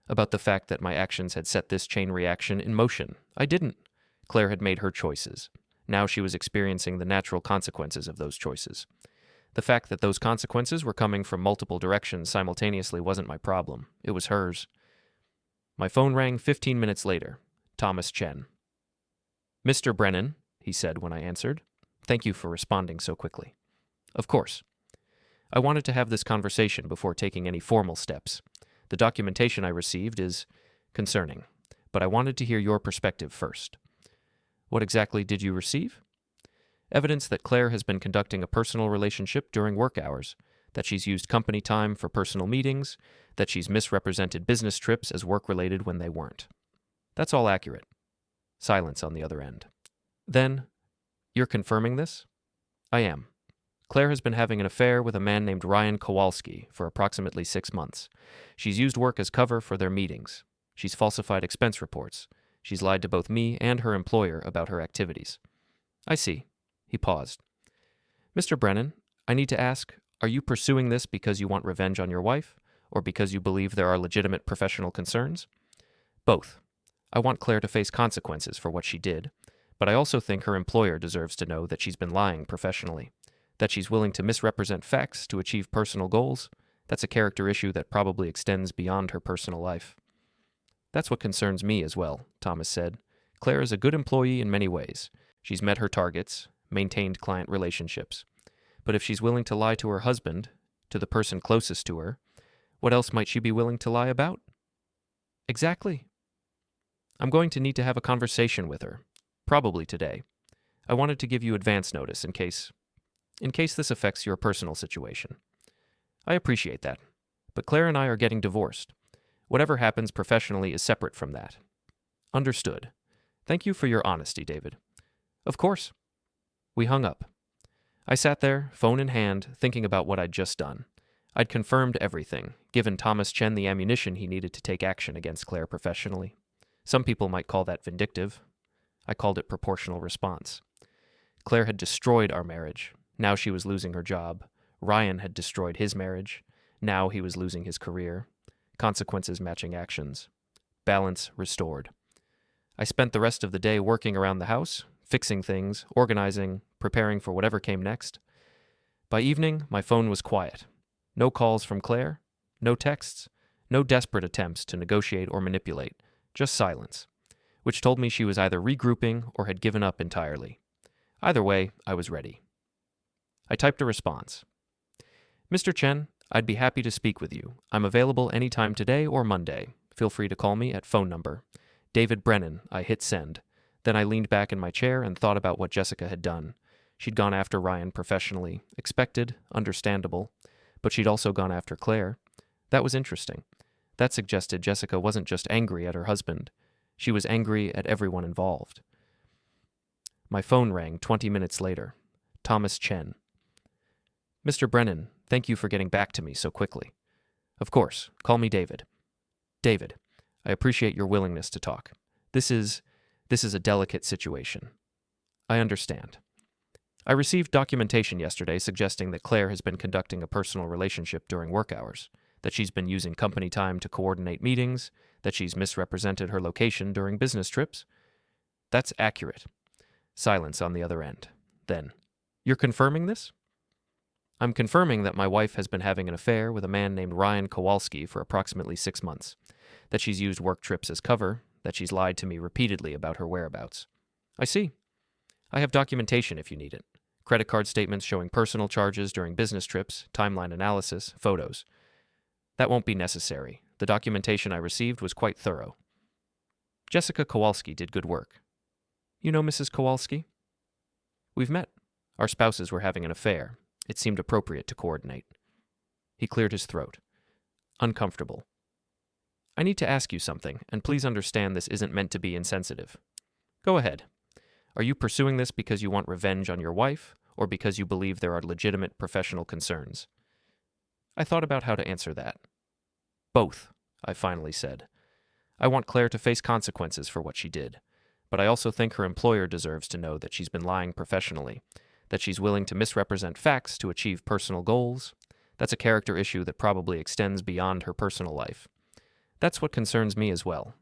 about the fact that my actions had set this chain reaction in motion. I didn't. Claire had made her choices. Now she was experiencing the natural consequences of those choices. The fact that those consequences were coming from multiple directions simultaneously wasn't my problem. It was hers. My phone rang 15 minutes later. Thomas Chen. Mr. Brennan, he said when I answered. Thank you for responding so quickly. Of course. I wanted to have this conversation before taking any formal steps. The documentation I received is concerning, but I wanted to hear your perspective first. What exactly did you receive? Evidence that Claire has been conducting a personal relationship during work hours, that she's used company time for personal meetings, that she's misrepresented business trips as work-related when they weren't. That's all accurate. Silence on the other end. Then, you're confirming this? I am. Claire has been having an affair with a man named Ryan Kowalski for approximately 6 months. She's used work as cover for their meetings. She's falsified expense reports. She's lied to both me and her employer about her activities. I see. He paused. Mr. Brennan, I need to ask, are you pursuing this because you want revenge on your wife, or because you believe there are legitimate professional concerns? Both. I want Claire to face consequences for what she did, but I also think her employer deserves to know that she's been lying professionally. That she's willing to misrepresent facts to achieve personal goals, that's a character issue that probably extends beyond her personal life. That's what concerns me as well, Thomas said. Claire is a good employee in many ways. She's met her targets, maintained client relationships. But if she's willing to lie to her husband, to the person closest to her, what else might she be willing to lie about? Exactly. I'm going to need to have a conversation with her, probably today. I wanted to give you advance notice in case this affects your personal situation. I appreciate that, but Claire and I are getting divorced. Whatever happens professionally is separate from that. Understood. Thank you for your honesty, David. Of course. We hung up. I sat there, phone in hand, thinking about what I'd just done. I'd confirmed everything, given Thomas Chen the ammunition he needed to take action against Claire professionally. Some people might call that vindictive. I called it proportional response. Claire had destroyed our marriage. Now she was losing her job. Ryan had destroyed his marriage. Now he was losing his career. Consequences matching actions. Balance restored. I spent the rest of the day working around the house, fixing things, organizing, preparing for whatever came next. By evening, my phone was quiet. No calls from Claire, no texts, no desperate attempts to negotiate or manipulate, just silence, which told me she was either regrouping or had given up entirely. Either way, I was ready. I typed a response. Mr. Chen, I'd be happy to speak with you. I'm available anytime today or Monday. Feel free to call me at phone number. David Brennan, I hit send. Then I leaned back in my chair and thought about what Jessica had done. She'd gone after Ryan professionally. Expected, understandable. But she'd also gone after Claire. That was interesting. That suggested Jessica wasn't just angry at her husband. She was angry at everyone involved. My phone rang 20 minutes later. Thomas Chen. Mr. Brennan, thank you for getting back to me so quickly. Of course, call me David. David, I appreciate your willingness to talk. This is a delicate situation. I understand. I received documentation yesterday suggesting that Claire has been conducting a personal relationship during work hours, that she's been using company time to coordinate meetings, that she's misrepresented her location during business trips. That's accurate. Silence on the other end. Then, you're confirming this? I'm confirming that my wife has been having an affair with a man named Ryan Kowalski for approximately 6 months, that she's used work trips as cover, that she's lied to me repeatedly about her whereabouts. I see. I have documentation if you need it. Credit card statements showing personal charges during business trips, timeline analysis, photos. That won't be necessary. The documentation I received was quite thorough. Jessica Kowalski did good work. You know Mrs. Kowalski? We've met. Our spouses were having an affair. It seemed appropriate to coordinate. He cleared his throat. Uncomfortable. I need to ask you something, and please understand this isn't meant to be insensitive. Go ahead. Are you pursuing this because you want revenge on your wife, or because you believe there are legitimate professional concerns? I thought about how to answer that. Both, I finally said. I want Claire to face consequences for what she did, but I also think her employer deserves to know that she's been lying professionally, that she's willing to misrepresent facts to achieve personal goals. That's a character issue that probably extends beyond her personal life. That's what concerns me as well.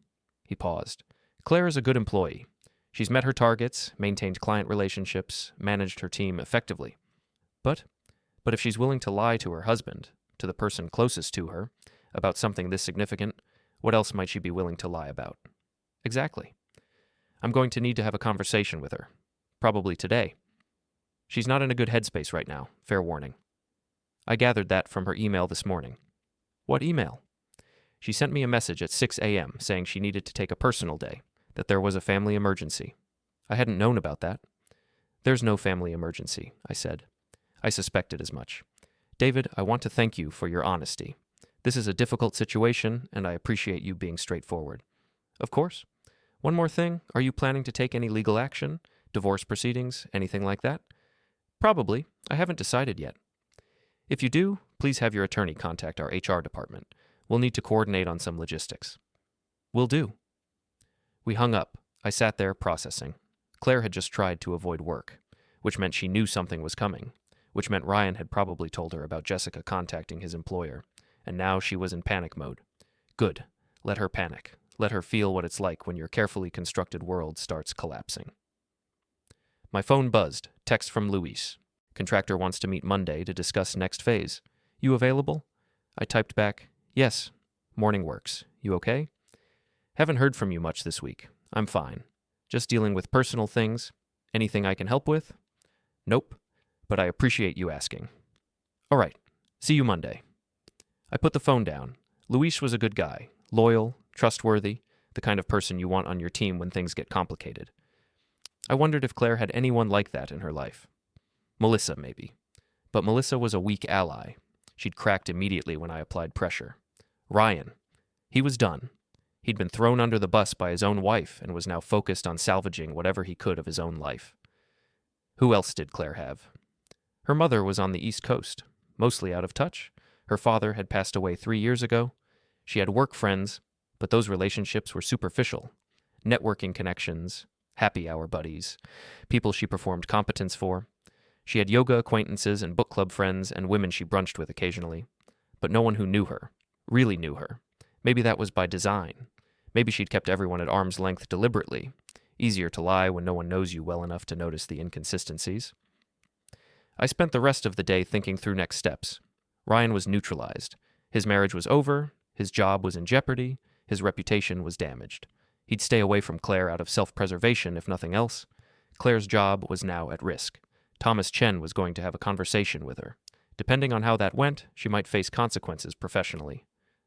He paused. Claire is a good employee. She's met her targets, maintained client relationships, managed her team effectively. But if she's willing to lie to her husband, to the person closest to her, about something this significant, what else might she be willing to lie about? Exactly. I'm going to need to have a conversation with her. Probably today. She's not in a good headspace right now, fair warning. I gathered that from her email this morning. What email? She sent me a message at 6 a.m. saying she needed to take a personal day, that there was a family emergency. I hadn't known about that. There's no family emergency, I said. I suspected as much. David, I want to thank you for your honesty. This is a difficult situation, and I appreciate you being straightforward. Of course. One more thing, are you planning to take any legal action? Divorce proceedings? Anything like that? Probably. I haven't decided yet. If you do, please have your attorney contact our HR department. We'll need to coordinate on some logistics. Will do. We hung up. I sat there processing. Claire had just tried to avoid work, which meant she knew something was coming, which meant Ryan had probably told her about Jessica contacting his employer, and now she was in panic mode. Good. Let her panic. Let her feel what it's like when your carefully constructed world starts collapsing. My phone buzzed. Text from Luis. Contractor wants to meet Monday to discuss next phase. You available? I typed back, yes. Morning works. You okay? Haven't heard from you much this week. I'm fine. Just dealing with personal things. Anything I can help with? Nope. But I appreciate you asking. All right. See you Monday. I put the phone down. Luis was a good guy. Loyal, trustworthy, the kind of person you want on your team when things get complicated. I wondered if Claire had anyone like that in her life. Melissa, maybe. But Melissa was a weak ally. She'd cracked immediately when I applied pressure. Ryan. He was done. He'd been thrown under the bus by his own wife and was now focused on salvaging whatever he could of his own life. Who else did Claire have? Her mother was on the East Coast, mostly out of touch. Her father had passed away 3 years ago. She had work friends, but those relationships were superficial. Networking connections, happy hour buddies, people she performed competence for. She had yoga acquaintances and book club friends and women she brunched with occasionally, but no one who knew her, really knew her. Maybe that was by design. Maybe she'd kept everyone at arm's length deliberately. Easier to lie when no one knows you well enough to notice the inconsistencies. I spent the rest of the day thinking through next steps. Ryan was neutralized. His marriage was over, his job was in jeopardy, his reputation was damaged. He'd stay away from Claire out of self-preservation, if nothing else. Claire's job was now at risk. Thomas Chen was going to have a conversation with her. Depending on how that went, she might face consequences professionally.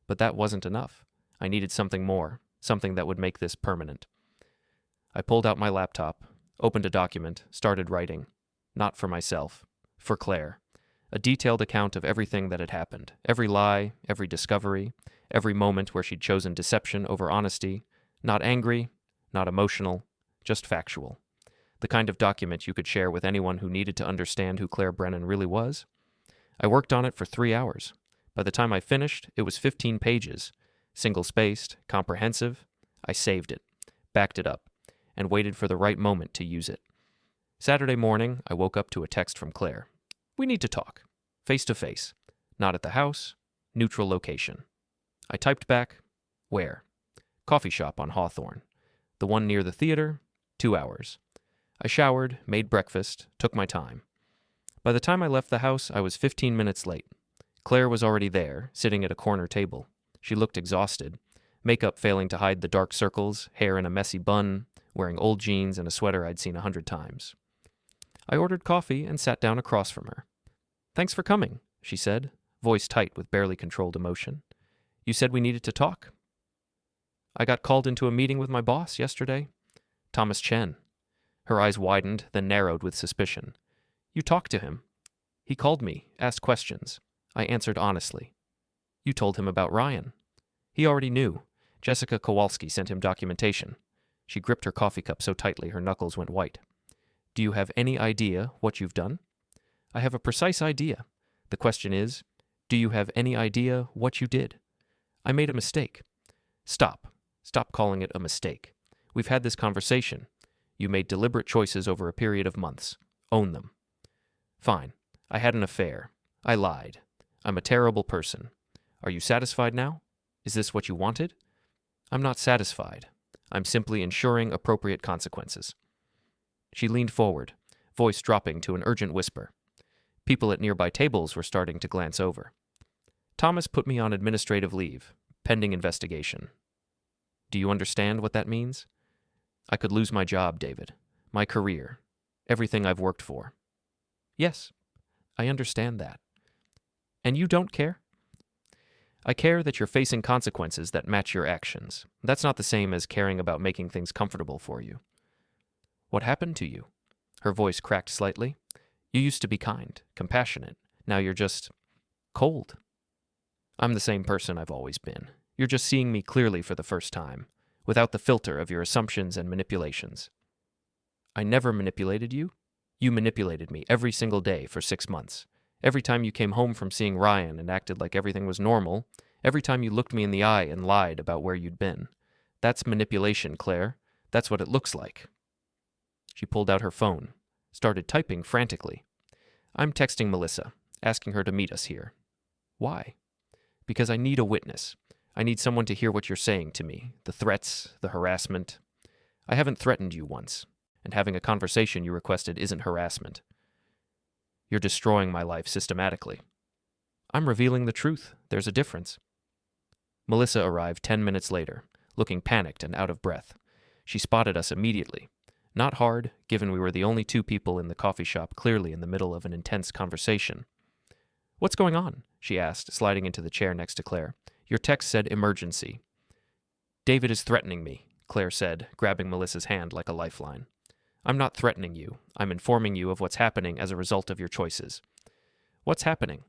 But that wasn't enough. I needed something more, something that would make this permanent. I pulled out my laptop, opened a document, started writing. Not for myself, for Claire. A detailed account of everything that had happened. Every lie, every discovery, every moment where she'd chosen deception over honesty. Not angry, not emotional, just factual. The kind of document you could share with anyone who needed to understand who Claire Brennan really was. I worked on it for 3 hours. By the time I finished, it was 15 pages. Single-spaced, comprehensive. I saved it, backed it up, and waited for the right moment to use it. Saturday morning, I woke up to a text from Claire. We need to talk. Face to face. Not at the house. Neutral location. I typed back, where? Coffee shop on Hawthorne. The one near the theater, 2 hours. I showered, made breakfast, took my time. By the time I left the house, I was 15 minutes late. Claire was already there, sitting at a corner table. She looked exhausted, makeup failing to hide the dark circles, hair in a messy bun, wearing old jeans and a sweater I'd seen 100 times. I ordered coffee and sat down across from her. Thanks for coming, she said, voice tight with barely controlled emotion. You said we needed to talk. I got called into a meeting with my boss yesterday. Thomas Chen. Her eyes widened, then narrowed with suspicion. You talked to him. He called me, asked questions. I answered honestly. You told him about Ryan. He already knew. Jessica Kowalski sent him documentation. She gripped her coffee cup so tightly her knuckles went white. Do you have any idea what you've done? I have a precise idea. The question is, do you have any idea what you did? I made a mistake. Stop. Stop calling it a mistake. We've had this conversation. You made deliberate choices over a period of months. Own them. Fine. I had an affair. I lied. I'm a terrible person. Are you satisfied now? Is this what you wanted? I'm not satisfied. I'm simply ensuring appropriate consequences. She leaned forward, voice dropping to an urgent whisper. People at nearby tables were starting to glance over. Thomas put me on administrative leave, pending investigation. Do you understand what that means? I could lose my job, David. My career. Everything I've worked for. Yes, I understand that. And you don't care? I care that you're facing consequences that match your actions. That's not the same as caring about making things comfortable for you. What happened to you? Her voice cracked slightly. You used to be kind, compassionate. Now you're just cold. I'm the same person I've always been. You're just seeing me clearly for the first time, without the filter of your assumptions and manipulations. I never manipulated you. You manipulated me every single day for 6 months. Every time you came home from seeing Ryan and acted like everything was normal, every time you looked me in the eye and lied about where you'd been. That's manipulation, Claire. That's what it looks like. She pulled out her phone, started typing frantically. I'm texting Melissa, asking her to meet us here. Why? Because I need a witness. I need someone to hear what you're saying to me, the threats, the harassment. I haven't threatened you once, and having a conversation you requested isn't harassment. You're destroying my life systematically. I'm revealing the truth. There's a difference. Melissa arrived 10 minutes later, looking panicked and out of breath. She spotted us immediately. Not hard, given we were the only 2 people in the coffee shop clearly in the middle of an intense conversation. What's going on? She asked, sliding into the chair next to Claire. Your text said emergency. David is threatening me, Claire said, grabbing Melissa's hand like a lifeline. I'm not threatening you. I'm informing you of what's happening as a result of your choices. What's happening?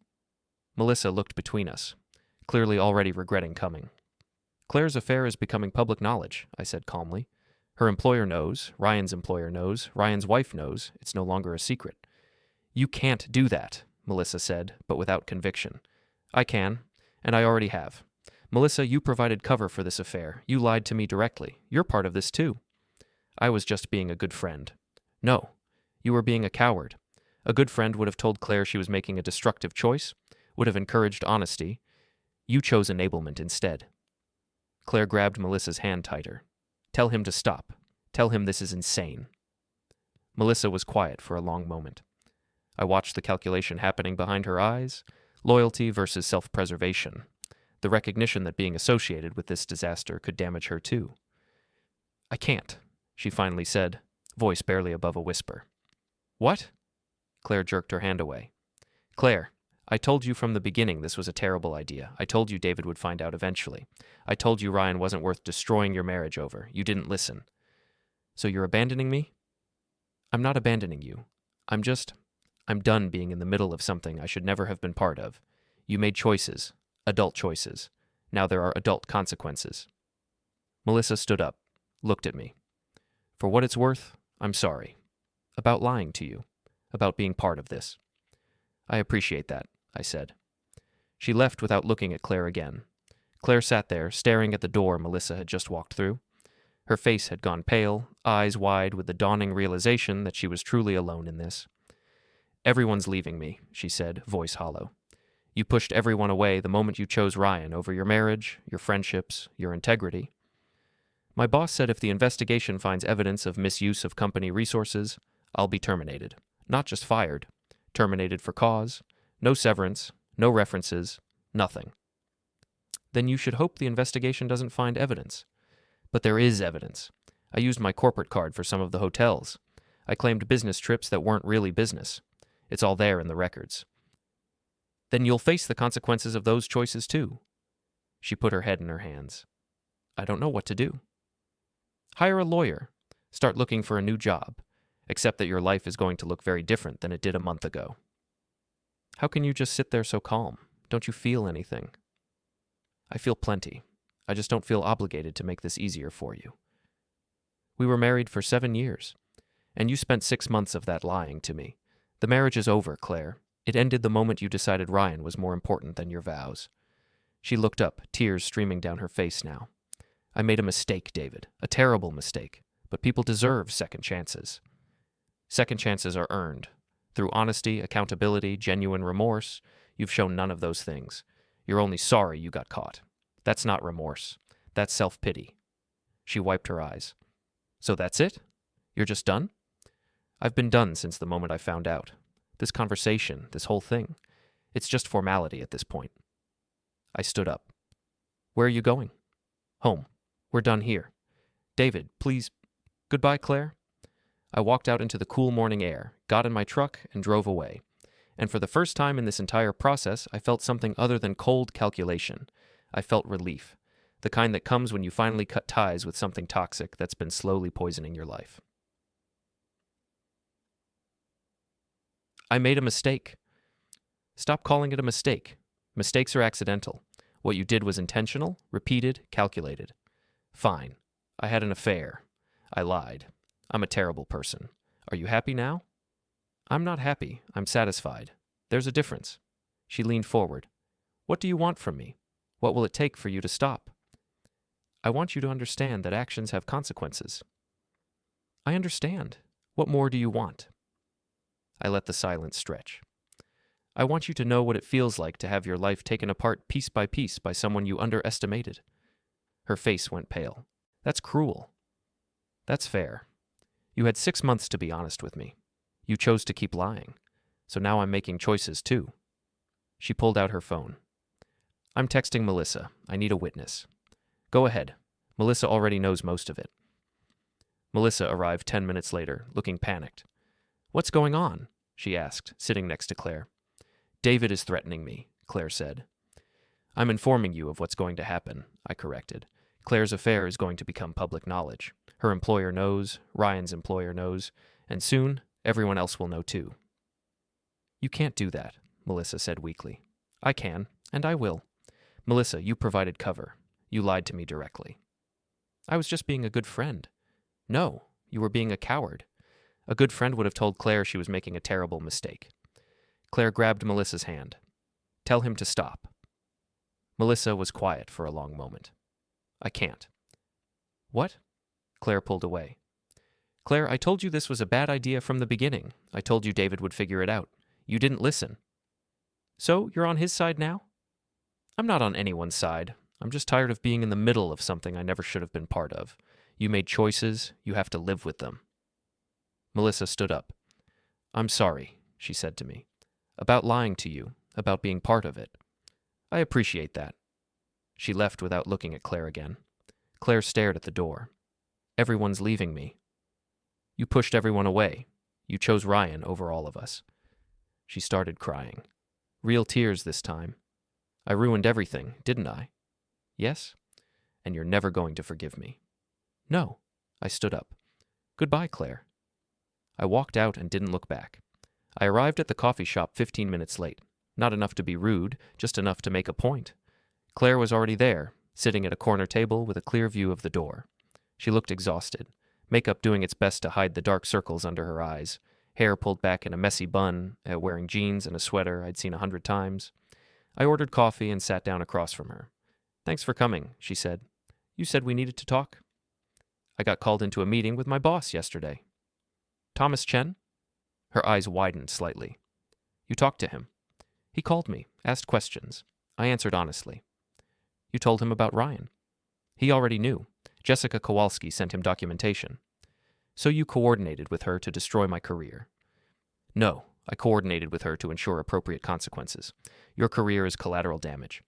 Melissa looked between us, clearly already regretting coming. Claire's affair is becoming public knowledge, I said calmly. Her employer knows, Ryan's employer knows, Ryan's wife knows. It's no longer a secret. You can't do that, Melissa said, but without conviction. I can, and I already have. Melissa, you provided cover for this affair. You lied to me directly. You're part of this too. I was just being a good friend. No, you were being a coward. A good friend would have told Claire she was making a destructive choice, would have encouraged honesty. You chose enablement instead. Claire grabbed Melissa's hand tighter. Tell him to stop. Tell him this is insane. Melissa was quiet for a long moment. I watched the calculation happening behind her eyes, loyalty versus self-preservation, the recognition that being associated with this disaster could damage her too. I can't, she finally said, voice barely above a whisper. What? Claire jerked her hand away. Claire, I told you from the beginning this was a terrible idea. I told you David would find out eventually. I told you Ryan wasn't worth destroying your marriage over. You didn't listen. So you're abandoning me? I'm not abandoning you. I'm done being in the middle of something I should never have been part of. You made choices, adult choices. Now there are adult consequences. Melissa stood up, looked at me. For what it's worth, I'm sorry. About lying to you. About being part of this. I appreciate that, I said. She left without looking at Claire again. Claire sat there, staring at the door Melissa had just walked through. Her face had gone pale, eyes wide with the dawning realization that she was truly alone in this. "Everyone's leaving me," she said, voice hollow. "You pushed everyone away the moment you chose Ryan over your marriage, your friendships, your integrity. My boss said if the investigation finds evidence of misuse of company resources, I'll be terminated. Not just fired. Terminated for cause. No severance. No references. Nothing." "Then you should hope the investigation doesn't find evidence." "But there is evidence. I used my corporate card for some of the hotels. I claimed business trips that weren't really business. It's all there in the records." "Then you'll face the consequences of those choices too." She put her head in her hands. "I don't know what to do." "Hire a lawyer. Start looking for a new job. Except that your life is going to look very different than it did a month ago." "How can you just sit there so calm? Don't you feel anything?" "I feel plenty. I just don't feel obligated to make this easier for you. We were married for 7 years, and you spent 6 months of that lying to me. The marriage is over, Claire. It ended the moment you decided Ryan was more important than your vows." She looked up, tears streaming down her face now. "I made a mistake, David, a terrible mistake, but people deserve second chances. Second chances are earned. Through honesty, accountability, genuine remorse. You've shown none of those things. You're only sorry you got caught. That's not remorse. That's self-pity." She wiped her eyes. "So that's it? You're just done?" "I've been done since the moment I found out. This conversation, this whole thing, it's just formality at this point." I stood up. "Where are you going?" "Home. We're done here. David, please. Goodbye, Claire." I walked out into the cool morning air, got in my truck, and drove away. And for the first time in this entire process, I felt something other than cold calculation. I felt relief, the kind that comes when you finally cut ties with something toxic that's been slowly poisoning your life. I made a mistake. Stop calling it a mistake. Mistakes are accidental. What you did was intentional, repeated, calculated. Fine. I had an affair. I lied. I'm a terrible person. Are you happy now? I'm not happy. I'm satisfied. There's a difference. She leaned forward. What do you want from me? What will it take for you to stop? I want you to understand that actions have consequences. I understand. What more do you want? I let the silence stretch. I want you to know what it feels like to have your life taken apart piece by someone you underestimated. Her face went pale. That's cruel. That's fair. You had 6 months to be honest with me. You chose to keep lying. So now I'm making choices too. She pulled out her phone. I'm texting Melissa. I need a witness. Go ahead. Melissa already knows most of it. Melissa arrived 10 minutes later, looking panicked. What's going on? She asked, sitting next to Claire. David is threatening me, Claire said. I'm informing you of what's going to happen, I corrected. Claire's affair is going to become public knowledge. Her employer knows, Ryan's employer knows, and soon everyone else will know too. You can't do that, Melissa said weakly. I can, and I will. Melissa, you provided cover. You lied to me directly. I was just being a good friend. No, you were being a coward. A good friend would have told Claire she was making a terrible mistake. Claire grabbed Melissa's hand. Tell him to stop. Melissa was quiet for a long moment. I can't. What? Claire pulled away. Claire, I told you this was a bad idea from the beginning. I told you David would figure it out. You didn't listen. So, you're on his side now? I'm not on anyone's side. I'm just tired of being in the middle of something I never should have been part of. You made choices. You have to live with them. Melissa stood up. I'm sorry, she said to me. About lying to you, about being part of it. I appreciate that. She left without looking at Claire again. Claire stared at the door. Everyone's leaving me. You pushed everyone away. You chose Ryan over all of us. She started crying. Real tears this time. I ruined everything, didn't I? Yes? And you're never going to forgive me. No. I stood up. Goodbye, Claire. I walked out and didn't look back. I arrived at the coffee shop 15 minutes late. Not enough to be rude, just enough to make a point. Claire was already there, sitting at a corner table with a clear view of the door. She looked exhausted, makeup doing its best to hide the dark circles under her eyes, hair pulled back in a messy bun, wearing jeans and a sweater I'd seen 100 times. I ordered coffee and sat down across from her. Thanks for coming, she said. You said we needed to talk? I got called into a meeting with my boss yesterday. Thomas Chen? Her eyes widened slightly. You talked to him? He called me, asked questions. I answered honestly. You told him about Ryan? He already knew. Jessica Kowalski sent him documentation. So you coordinated with her to destroy my career? No, I coordinated with her to ensure appropriate consequences. Your career is collateral damage.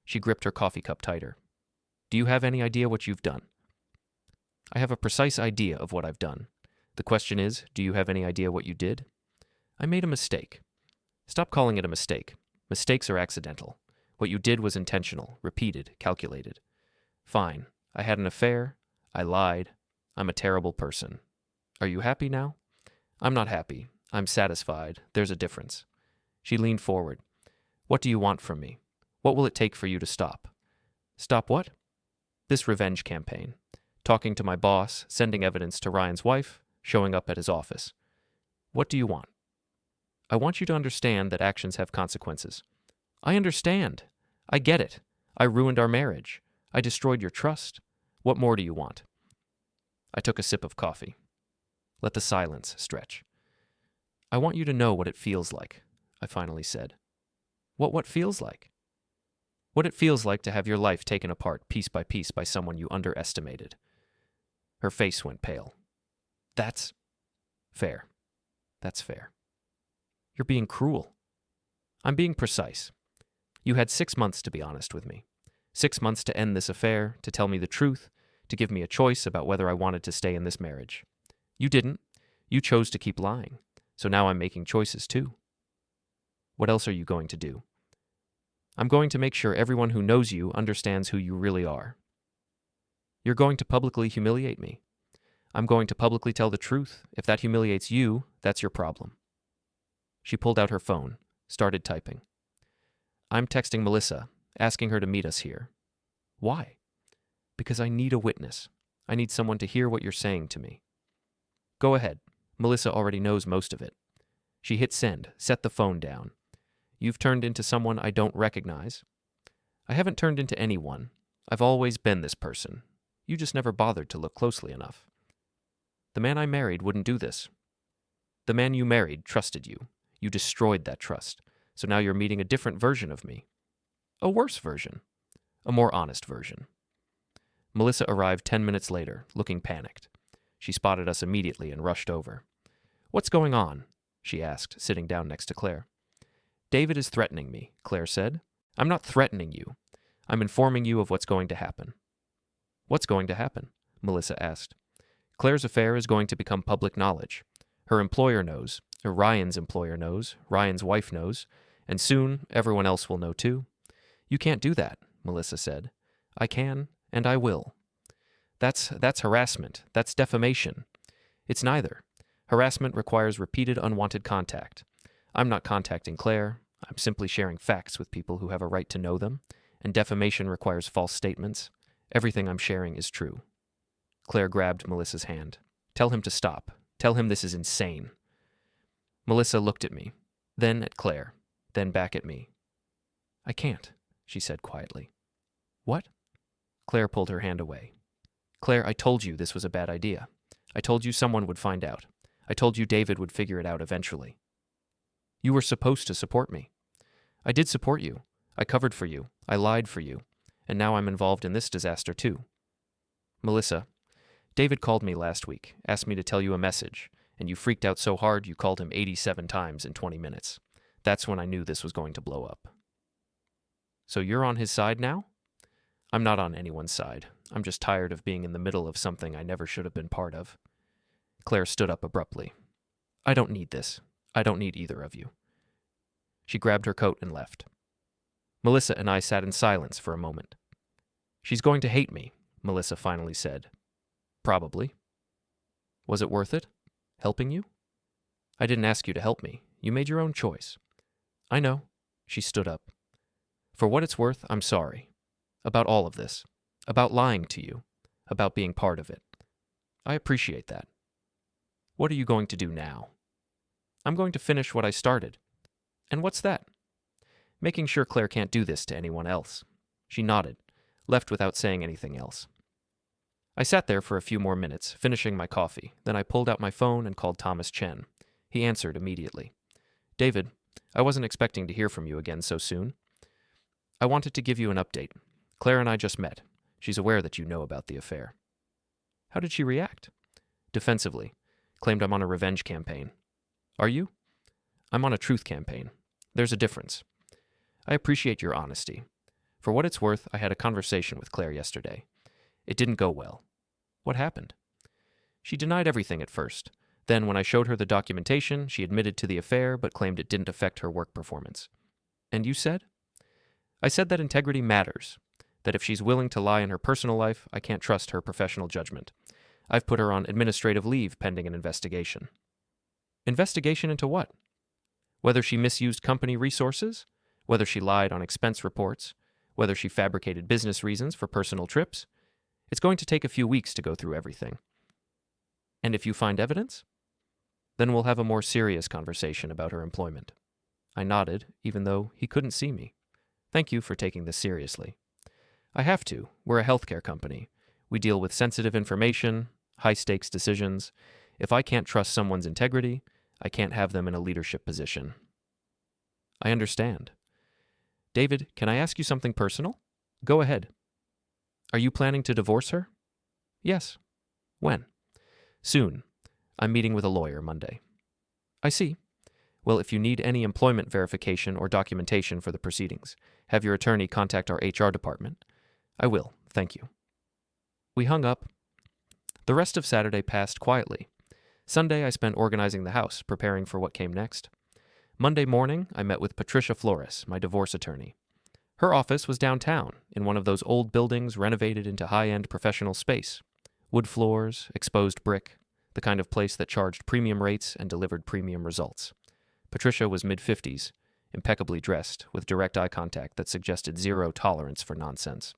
She gripped her coffee cup tighter. Do you have any idea what you've done? I have a precise idea of what I've done. The question is, do you have any idea what you did? I made a mistake. Stop calling it a mistake. Mistakes are accidental. What you did was intentional, repeated, calculated. Fine. I had an affair. I lied. I'm a terrible person. Are you happy now? I'm not happy. I'm satisfied. There's a difference. She leaned forward. What do you want from me? What will it take for you to stop? Stop what? This revenge campaign. Talking to my boss, sending evidence to Ryan's wife, showing up at his office. What do you want? I want you to understand that actions have consequences. I understand. I get it. I ruined our marriage. I destroyed your trust. What more do you want? I took a sip of coffee. Let the silence stretch. I want you to know what it feels like, I finally said. What feels like? What it feels like to have your life taken apart piece by someone you underestimated. Her face went pale. That's fair. That's fair. You're being cruel. I'm being precise. You had 6 months to be honest with me. 6 months to end this affair, to tell me the truth, to give me a choice about whether I wanted to stay in this marriage. You didn't. You chose to keep lying. So now I'm making choices too. What else are you going to do? I'm going to make sure everyone who knows you understands who you really are. You're going to publicly humiliate me. I'm going to publicly tell the truth. If that humiliates you, that's your problem. She pulled out her phone, started typing. I'm texting Melissa, asking her to meet us here. Why? Because I need a witness. I need someone to hear what you're saying to me. Go ahead. Melissa already knows most of it. She hit send, set the phone down. You've turned into someone I don't recognize. I haven't turned into anyone. I've always been this person. You just never bothered to look closely enough. The man I married wouldn't do this. The man you married trusted you. You destroyed that trust. So now you're meeting a different version of me. A worse version. A more honest version. Melissa arrived 10 minutes later, looking panicked. She spotted us immediately and rushed over. What's going on? She asked, sitting down next to Claire. David is threatening me, Claire said. I'm not threatening you. I'm informing you of what's going to happen. What's going to happen? Melissa asked. Claire's affair is going to become public knowledge. Her employer knows, or Ryan's employer knows, Ryan's wife knows, and soon everyone else will know too. You can't do that, Melissa said. I can, and I will. That's harassment. That's defamation. It's neither. Harassment requires repeated unwanted contact. I'm not contacting Claire. I'm simply sharing facts with people who have a right to know them, and defamation requires false statements. Everything I'm sharing is true. Claire grabbed Melissa's hand. Tell him to stop. Tell him this is insane. Melissa looked at me, then at Claire, then back at me. I can't, she said quietly. What? Claire pulled her hand away. Claire, I told you this was a bad idea. I told you someone would find out. I told you David would figure it out eventually. You were supposed to support me. I did support you. I covered for you. I lied for you. And now I'm involved in this disaster too. Melissa, David called me last week, asked me to tell you a message, and you freaked out so hard you called him 87 times in 20 minutes. That's when I knew this was going to blow up. So you're on his side now? I'm not on anyone's side. I'm just tired of being in the middle of something I never should have been part of. Claire stood up abruptly. I don't need this. I don't need either of you. She grabbed her coat and left. Melissa and I sat in silence for a moment. She's going to hate me, Melissa finally said. Probably. Was it worth it? Helping you? I didn't ask you to help me. You made your own choice. I know. She stood up. For what it's worth, I'm sorry. About all of this. About lying to you. About being part of it. I appreciate that. What are you going to do now? I'm going to finish what I started. And what's that? Making sure Claire can't do this to anyone else. She nodded, left without saying anything else. I sat there for a few more minutes, finishing my coffee. Then I pulled out my phone and called Thomas Chen. He answered immediately. David, I wasn't expecting to hear from you again so soon. I wanted to give you an update. Claire and I just met. She's aware that you know about the affair. How did she react? Defensively. Claimed I'm on a revenge campaign. Are you? I'm on a truth campaign. There's a difference. I appreciate your honesty. For what it's worth, I had a conversation with Claire yesterday. It didn't go well. What happened? She denied everything at first. Then, when I showed her the documentation, she admitted to the affair but claimed it didn't affect her work performance. And you said? I said that integrity matters. That if she's willing to lie in her personal life, I can't trust her professional judgment. I've put her on administrative leave pending an investigation. Investigation into what? Whether she misused company resources? Whether she lied on expense reports? Whether she fabricated business reasons for personal trips? It's going to take a few weeks to go through everything. And if you find evidence? Then we'll have a more serious conversation about her employment. I nodded, even though he couldn't see me. Thank you for taking this seriously. I have to. We're a healthcare company. We deal with sensitive information, high-stakes decisions. If I can't trust someone's integrity, I can't have them in a leadership position. I understand. David, can I ask you something personal? Go ahead. Are you planning to divorce her? Yes. When? Soon. I'm meeting with a lawyer Monday. I see. Well, if you need any employment verification or documentation for the proceedings, have your attorney contact our HR department. I will, thank you. We hung up. The rest of Saturday passed quietly. Sunday I spent organizing the house, preparing for what came next. Monday morning, I met with Patricia Flores, my divorce attorney. Her office was downtown, in one of those old buildings renovated into high-end professional space. Wood floors, exposed brick, the kind of place that charged premium rates and delivered premium results. Patricia was mid-50s, impeccably dressed, with direct eye contact that suggested zero tolerance for nonsense.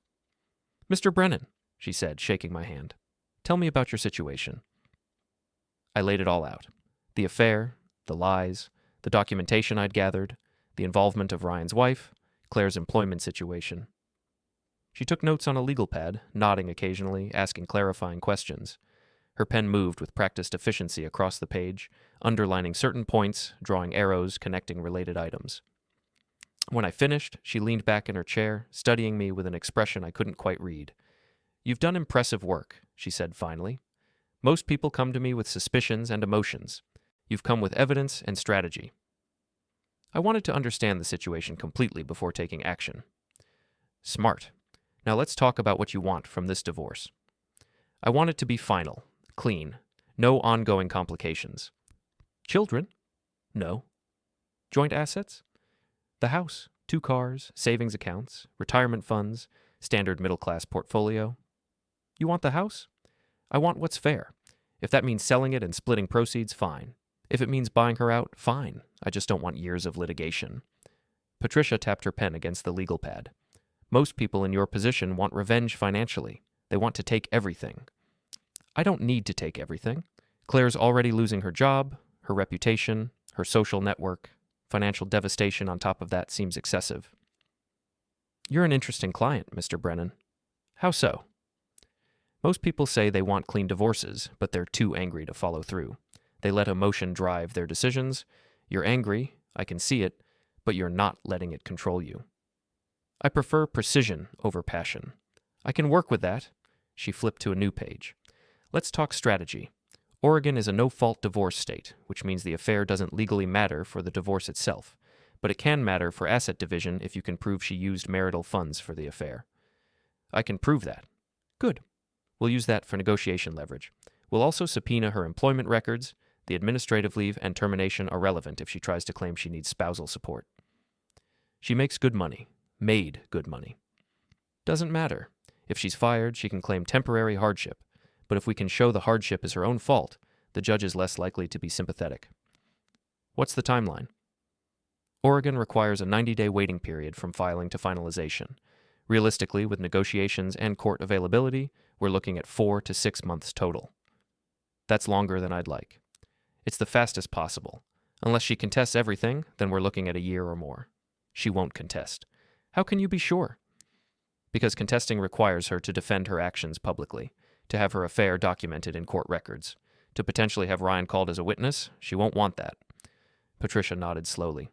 Mr. Brennan, she said, shaking my hand, tell me about your situation. I laid it all out. The affair, the lies, the documentation I'd gathered, the involvement of Ryan's wife, Claire's employment situation. She took notes on a legal pad, nodding occasionally, asking clarifying questions. Her pen moved with practiced efficiency across the page, underlining certain points, drawing arrows connecting related items. When I finished, she leaned back in her chair, studying me with an expression I couldn't quite read. You've done impressive work, she said finally. Most people come to me with suspicions and emotions. You've come with evidence and strategy. I wanted to understand the situation completely before taking action. Smart. Now let's talk about what you want from this divorce. I want it to be final, clean, no ongoing complications. Children? No. Joint assets? The house, 2 cars, savings accounts, retirement funds, standard middle-class portfolio. You want the house? I want what's fair. If that means selling it and splitting proceeds, fine. If it means buying her out, fine. I just don't want years of litigation. Patricia tapped her pen against the legal pad. Most people in your position want revenge financially. They want to take everything. I don't need to take everything. Claire's already losing her job, her reputation, her social network. Financial devastation on top of that seems excessive. You're an interesting client, Mr. Brennan. How so? Most people say they want clean divorces, but they're too angry to follow through. They let emotion drive their decisions. You're angry, I can see it, but you're not letting it control you. I prefer precision over passion. I can work with that. She flipped to a new page. Let's talk strategy. Oregon is a no-fault divorce state, which means the affair doesn't legally matter for the divorce itself, but it can matter for asset division if you can prove she used marital funds for the affair. I can prove that. Good. We'll use that for negotiation leverage. We'll also subpoena her employment records. The administrative leave and termination are relevant if she tries to claim she needs spousal support. She makes good money. Made good money. Doesn't matter. If she's fired, she can claim temporary hardship. But if we can show the hardship is her own fault, the judge is less likely to be sympathetic. What's the timeline? Oregon requires a 90-day waiting period from filing to finalization. Realistically, with negotiations and court availability, we're looking at 4 to 6 months total. That's longer than I'd like. It's the fastest possible. Unless she contests everything, then we're looking at a year or more. She won't contest. How can you be sure? Because contesting requires her to defend her actions publicly. to have her affair documented in court records. To potentially have Ryan called as a witness, she won't want that. Patricia nodded slowly.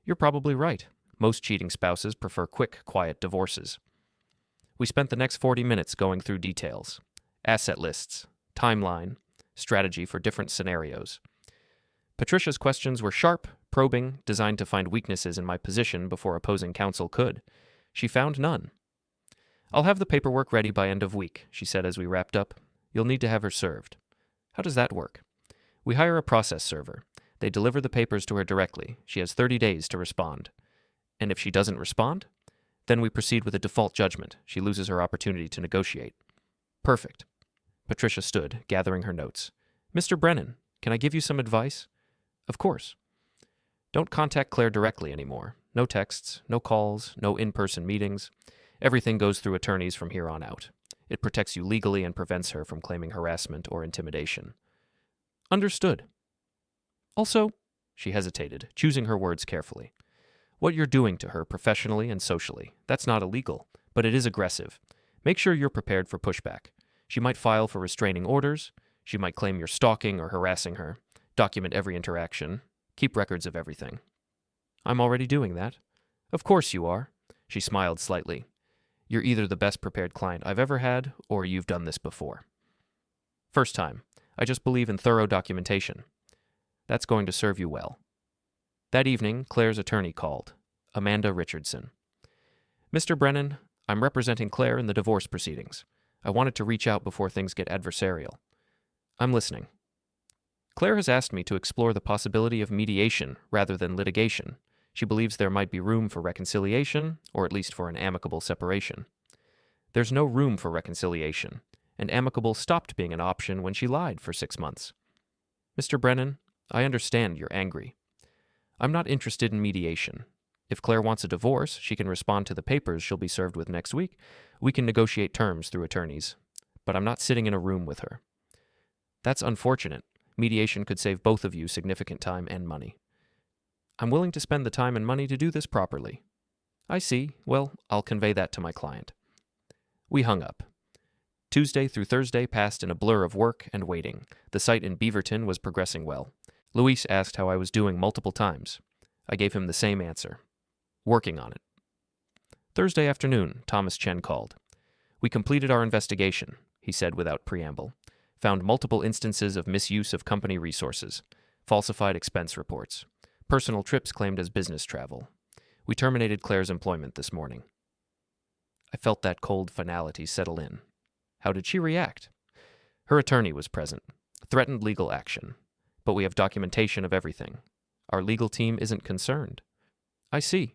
You're probably right. Most cheating spouses prefer quick, quiet divorces. We spent the next 40 minutes going through details. Asset lists, timeline, strategy for different scenarios. Patricia's questions were sharp, probing, designed to find weaknesses in my position before opposing counsel could. She found none. I'll have the paperwork ready by end of week, she said as we wrapped up. You'll need to have her served. How does that work? We hire a process server. They deliver the papers to her directly. She has 30 days to respond. And if she doesn't respond, then we proceed with a default judgment. She loses her opportunity to negotiate. Perfect. Patricia stood, gathering her notes. Mr. Brennan, can I give you some advice? Of course. Don't contact Claire directly anymore. No texts, no calls, no in-person meetings. Everything goes through attorneys from here on out. It protects you legally and prevents her from claiming harassment or intimidation. Understood. Also, she hesitated, choosing her words carefully. What you're doing to her professionally and socially, that's not illegal, but it is aggressive. Make sure you're prepared for pushback. She might file for restraining orders. She might claim you're stalking or harassing her. Document every interaction. Keep records of everything. I'm already doing that. Of course you are. She smiled slightly. You're either the best prepared client I've ever had, or you've done this before. First time. I just believe in thorough documentation. That's going to serve you well. That evening, Claire's attorney called, Amanda Richardson. Mr. Brennan, I'm representing Claire in the divorce proceedings. I wanted to reach out before things get adversarial. I'm listening. Claire has asked me to explore the possibility of mediation rather than litigation. She believes there might be room for reconciliation, or at least for an amicable separation. There's no room for reconciliation, and amicable stopped being an option when she lied for 6 months. Mr. Brennan, I understand you're angry. I'm not interested in mediation. If Claire wants a divorce, she can respond to the papers she'll be served with next week. We can negotiate terms through attorneys. But I'm not sitting in a room with her. That's unfortunate. Mediation could save both of you significant time and money. I'm willing to spend the time and money to do this properly. I see. Well, I'll convey that to my client. We hung up. Tuesday through Thursday passed in a blur of work and waiting. The site in Beaverton was progressing well. Luis asked how I was doing multiple times. I gave him the same answer. Working on it. Thursday afternoon, Thomas Chen called. We completed our investigation, he said without preamble. Found multiple instances of misuse of company resources, falsified expense reports, personal trips claimed as business travel. We terminated Claire's employment this morning. I felt that cold finality settle in. How did she react? Her attorney was present, threatened legal action. But we have documentation of everything. Our legal team isn't concerned. I see.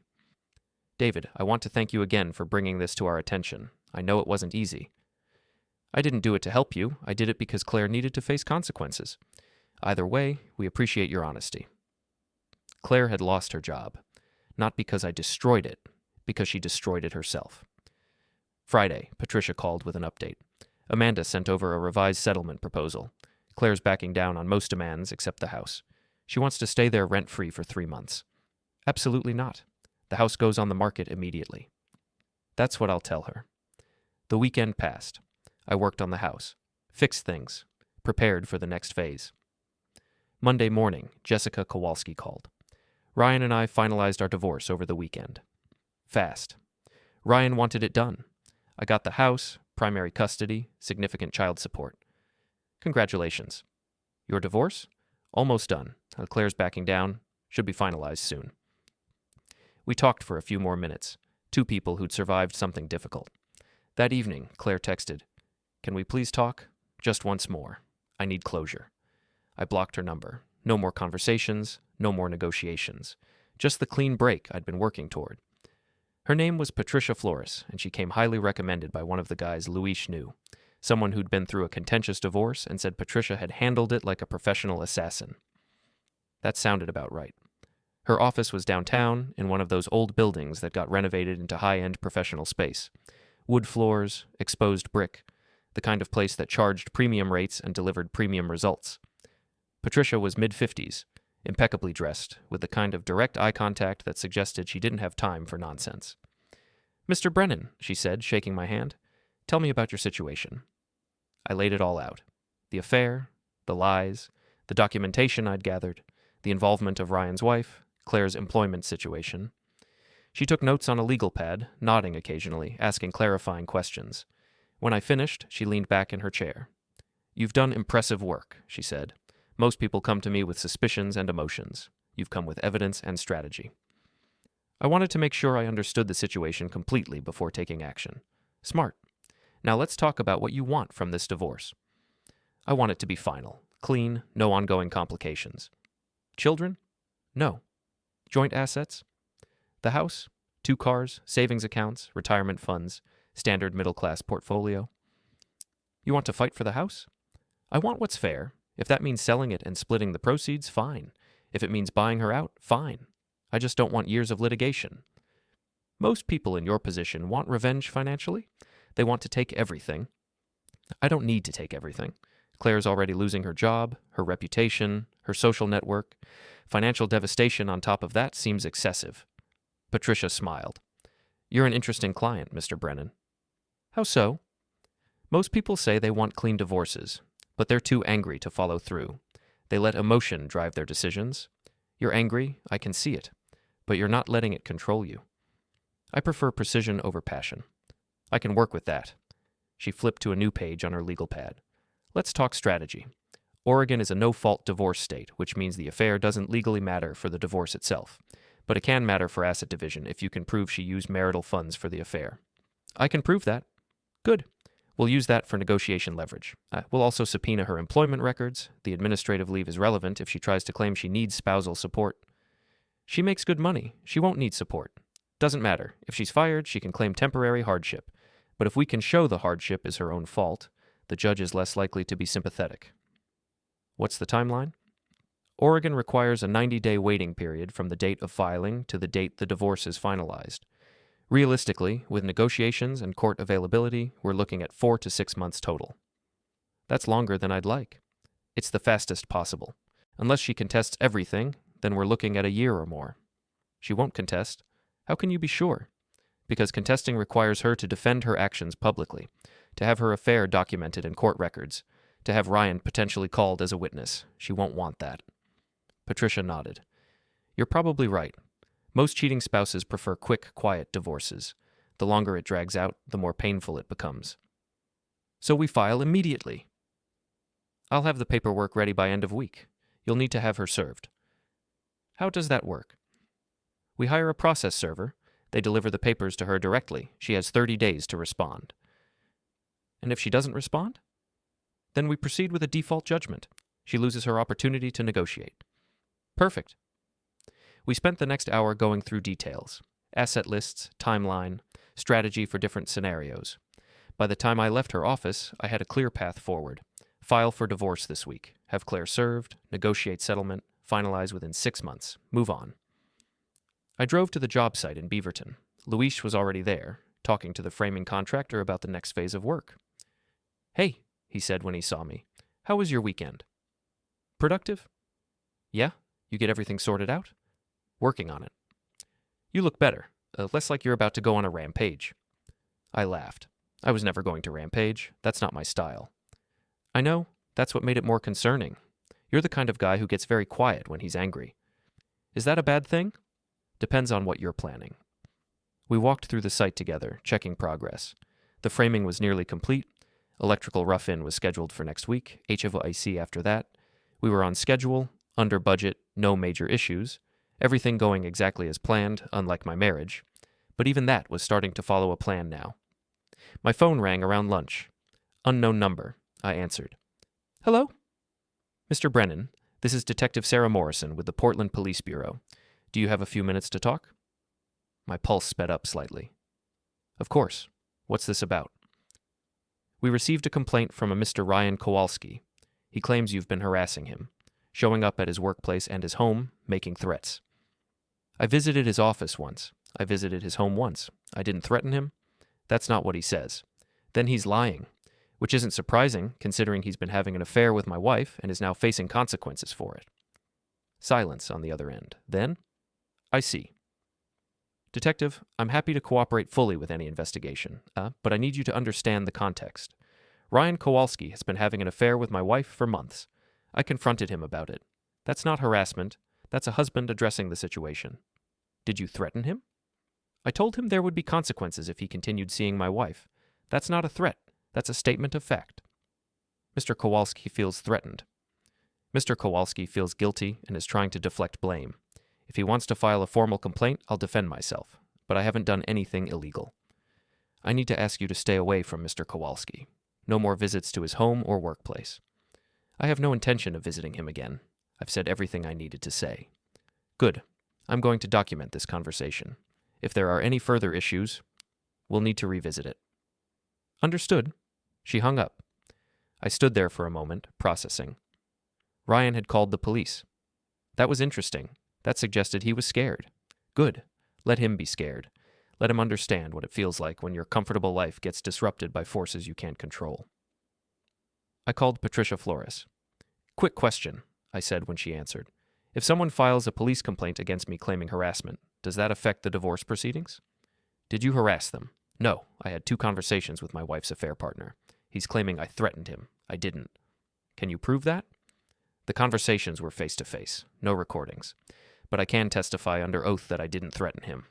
David, I want to thank you again for bringing this to our attention. I know it wasn't easy. I didn't do it to help you. I did it because Claire needed to face consequences. Either way, we appreciate your honesty. Claire had lost her job. Not because I destroyed it, because she destroyed it herself. Friday, Patricia called with an update. Amanda sent over a revised settlement proposal. Claire's backing down on most demands except the house. She wants to stay there rent-free for 3 months. Absolutely not. The house goes on the market immediately. That's what I'll tell her. The weekend passed. I worked on the house, fixed things, prepared for the next phase. Monday morning, Jessica Kowalski called. Ryan and I finalized our divorce over the weekend. Fast. Ryan wanted it done. I got the house, primary custody, significant child support. Congratulations. Your divorce? Almost done. Claire's backing down. Should be finalized soon. We talked for a few more minutes. 2 people who'd survived something difficult. That evening, Claire texted, "Can we please talk? Just once more. I need closure." I blocked her number. No more conversations, no more negotiations. Just the clean break I'd been working toward. Her name was Patricia Flores, and she came highly recommended by one of the guys Luis knew. Someone who'd been through a contentious divorce and said Patricia had handled it like a professional assassin. That sounded about right. Her office was downtown in one of those old buildings that got renovated into high-end professional space. Wood floors, exposed brick, the kind of place that charged premium rates and delivered premium results. Patricia was mid-50s, impeccably dressed, with the kind of direct eye contact that suggested she didn't have time for nonsense. "Mr. Brennan," she said, shaking my hand, "tell me about your situation." I laid it all out. The affair, the lies, the documentation I'd gathered, the involvement of Ryan's wife, Claire's employment situation. She took notes on a legal pad, nodding occasionally, asking clarifying questions. When I finished, she leaned back in her chair. "You've done impressive work," she said. "Most people come to me with suspicions and emotions. You've come with evidence and strategy." I wanted to make sure I understood the situation completely before taking action. Smart. Now let's talk about what you want from this divorce. I want it to be final, clean, no ongoing complications. Children? No. Joint assets? The house, 2 cars, savings accounts, retirement funds, standard middle-class portfolio. You want to fight for the house? I want what's fair. If that means selling it and splitting the proceeds, fine. If it means buying her out, fine. I just don't want years of litigation. Most people in your position want revenge financially. They want to take everything. I don't need to take everything. Claire's already losing her job, her reputation, her social network. Financial devastation on top of that seems excessive. Patricia smiled. "You're an interesting client, Mr. Brennan." "How so?" "Most people say they want clean divorces, but they're too angry to follow through. They let emotion drive their decisions. You're angry, I can see it, but you're not letting it control you. I prefer precision over passion. I can work with that." She flipped to a new page on her legal pad. "Let's talk strategy. Oregon is a no-fault divorce state, which means the affair doesn't legally matter for the divorce itself, but it can matter for asset division if you can prove she used marital funds for the affair." "I can prove that." "Good. We'll use that for negotiation leverage. We'll also subpoena her employment records. The administrative leave is relevant if she tries to claim she needs spousal support. She makes good money. She won't need support. Doesn't matter. If she's fired, she can claim temporary hardship. But if we can show the hardship is her own fault, the judge is less likely to be sympathetic." "What's the timeline?" "Oregon requires a 90-day waiting period from the date of filing to the date the divorce is finalized. Realistically, with negotiations and court availability, we're looking at 4 to 6 months total." "That's longer than I'd like." "It's the fastest possible. Unless she contests everything, then we're looking at a year or more." "She won't contest." "How can you be sure?" "Because contesting requires her to defend her actions publicly, to have her affair documented in court records, to have Ryan potentially called as a witness. She won't want that." Patricia nodded. "You're probably right. Most cheating spouses prefer quick, quiet divorces. The longer it drags out, the more painful it becomes." "So we file immediately." "I'll have the paperwork ready by end of week. You'll need to have her served." "How does that work?" "We hire a process server. They deliver the papers to her directly. She has 30 days to respond." "And if she doesn't respond?" "Then we proceed with a default judgment. She loses her opportunity to negotiate." "Perfect." We spent the next hour going through details: asset lists, timeline, strategy for different scenarios. By the time I left her office, I had a clear path forward. File for divorce this week, have Claire served, negotiate settlement, finalize within 6 months, move on. I drove to the job site in Beaverton. Luis was already there, talking to the framing contractor about the next phase of work. "Hey," he said when he saw me. "How was your weekend?" "Productive?" "Yeah? You get everything sorted out?" "Working on it." "You look better, less like you're about to go on a rampage." I laughed. I was never going to rampage. That's not my style. "I know. That's what made it more concerning. You're the kind of guy who gets very quiet when he's angry." "Is that a bad thing?" "Depends on what you're planning." We walked through the site together, checking progress. The framing was nearly complete. Electrical rough-in was scheduled for next week, HVAC after that. We were on schedule, under budget, no major issues. Everything going exactly as planned, unlike my marriage. But even that was starting to follow a plan now. My phone rang around lunch. Unknown number. I answered. "Hello?" "Mr. Brennan, this is Detective Sarah Morrison with the Portland Police Bureau. Do you have a few minutes to talk?" My pulse sped up slightly. "Of course. What's this about?" "We received a complaint from a Mr. Ryan Kowalski. He claims you've been harassing him, showing up at his workplace and his home, making threats." "I visited his office once. I visited his home once. I didn't threaten him. That's not what he says. Then he's lying, which isn't surprising considering he's been having an affair with my wife and is now facing consequences for it." Silence on the other end. Then, "I see. Detective, I'm happy to cooperate fully with any investigation, but I need you to understand the context. Ryan Kowalski has been having an affair with my wife for months. I confronted him about it. That's not harassment. That's a husband addressing the situation. Did you threaten him? I told him there would be consequences if he continued seeing my wife. That's not a threat. That's a statement of fact. Mr. Kowalski feels threatened. Mr. Kowalski feels guilty and is trying to deflect blame. If he wants to file a formal complaint, I'll defend myself, but I haven't done anything illegal. I need to ask you to stay away from Mr. Kowalski. No more visits to his home or workplace. I have no intention of visiting him again. I've said everything I needed to say. Good. I'm going to document this conversation. If there are any further issues, we'll need to revisit it. Understood. She hung up. I stood there for a moment, processing. Ryan had called the police. That was interesting. That suggested he was scared. Good. Let him be scared. Let him understand what it feels like when your comfortable life gets disrupted by forces you can't control. I called Patricia Flores. Quick question, I said when she answered. If someone files a police complaint against me claiming harassment, does that affect the divorce proceedings? Did you harass them? No, I had 2 conversations with my wife's affair partner. He's claiming I threatened him. I didn't. Can you prove that? The conversations were face-to-face, no recordings. But I can testify under oath that I didn't threaten him.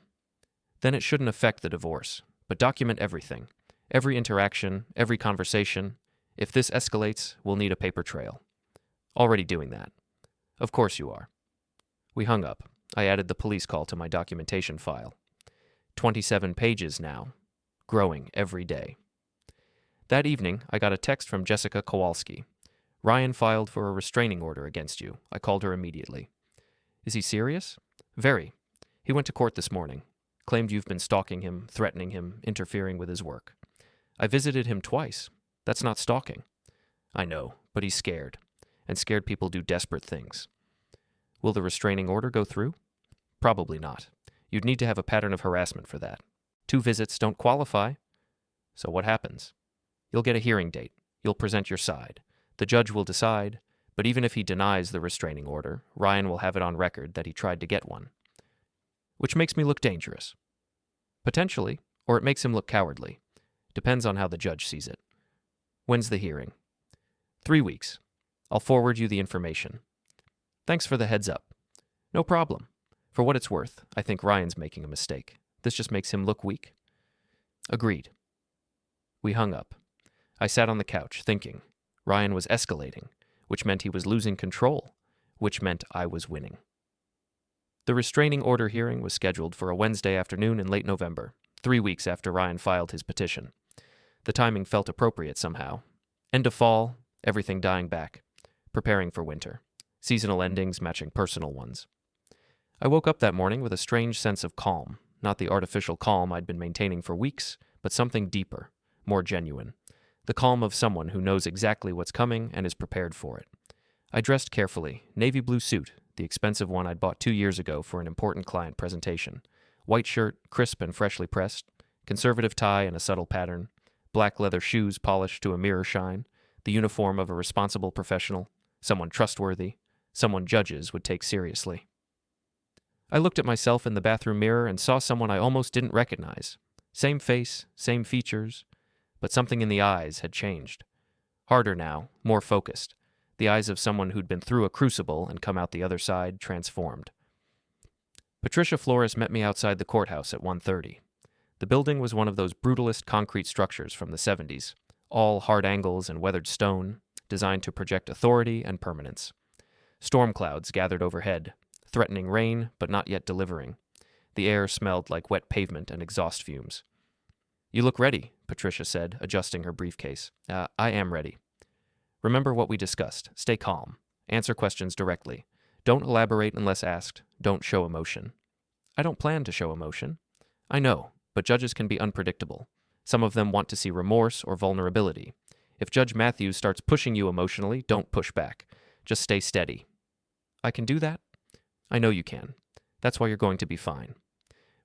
Then it shouldn't affect the divorce, but document everything. Every interaction, every conversation. If this escalates, we'll need a paper trail. Already doing that. Of course you are. We hung up. I added the police call to my documentation file. 27 pages now. Growing every day. That evening, I got a text from Jessica Kowalski. Ryan filed for a restraining order against you. I called her immediately. Is he serious? Very. He went to court this morning. Claimed you've been stalking him, threatening him, interfering with his work. I visited him twice. That's not stalking. I know, but he's scared. And scared people do desperate things. Will the restraining order go through? Probably not. You'd need to have a pattern of harassment for that. 2 visits don't qualify. So what happens? You'll get a hearing date. You'll present your side. The judge will decide, but even if he denies the restraining order, Ryan will have it on record that he tried to get one. Which makes me look dangerous. Potentially, or it makes him look cowardly. Depends on how the judge sees it. When's the hearing? 3 weeks. I'll forward you the information. Thanks for the heads up. No problem. For what it's worth, I think Ryan's making a mistake. This just makes him look weak. Agreed. We hung up. I sat on the couch, thinking. Ryan was escalating, which meant he was losing control, which meant I was winning. The restraining order hearing was scheduled for a Wednesday afternoon in late November, 3 weeks after Ryan filed his petition. The timing felt appropriate somehow. End of fall, everything dying back. Preparing for winter. Seasonal endings matching personal ones. I woke up that morning with a strange sense of calm, not the artificial calm I'd been maintaining for weeks, but something deeper, more genuine. The calm of someone who knows exactly what's coming and is prepared for it. I dressed carefully, navy blue suit, the expensive one I'd bought 2 years ago for an important client presentation. White shirt, crisp and freshly pressed, conservative tie in a subtle pattern, black leather shoes polished to a mirror shine, the uniform of a responsible professional, someone trustworthy, someone judges would take seriously. I looked at myself in the bathroom mirror and saw someone I almost didn't recognize. Same face, same features, but something in the eyes had changed. Harder now, more focused. The eyes of someone who'd been through a crucible and come out the other side transformed. Patricia Flores met me outside the courthouse at 1:30. The building was one of those brutalist concrete structures from the 70s, all hard angles and weathered stone, designed to project authority and permanence. Storm clouds gathered overhead, threatening rain but not yet delivering. The air smelled like wet pavement and exhaust fumes. You look ready, Patricia said, adjusting her briefcase. I am ready. Remember what we discussed. Stay calm. Answer questions directly. Don't elaborate unless asked. Don't show emotion. I don't plan to show emotion. I know, but judges can be unpredictable. Some of them want to see remorse or vulnerability. If Judge Matthews starts pushing you emotionally, don't push back. Just stay steady. I can do that? I know you can. That's why you're going to be fine.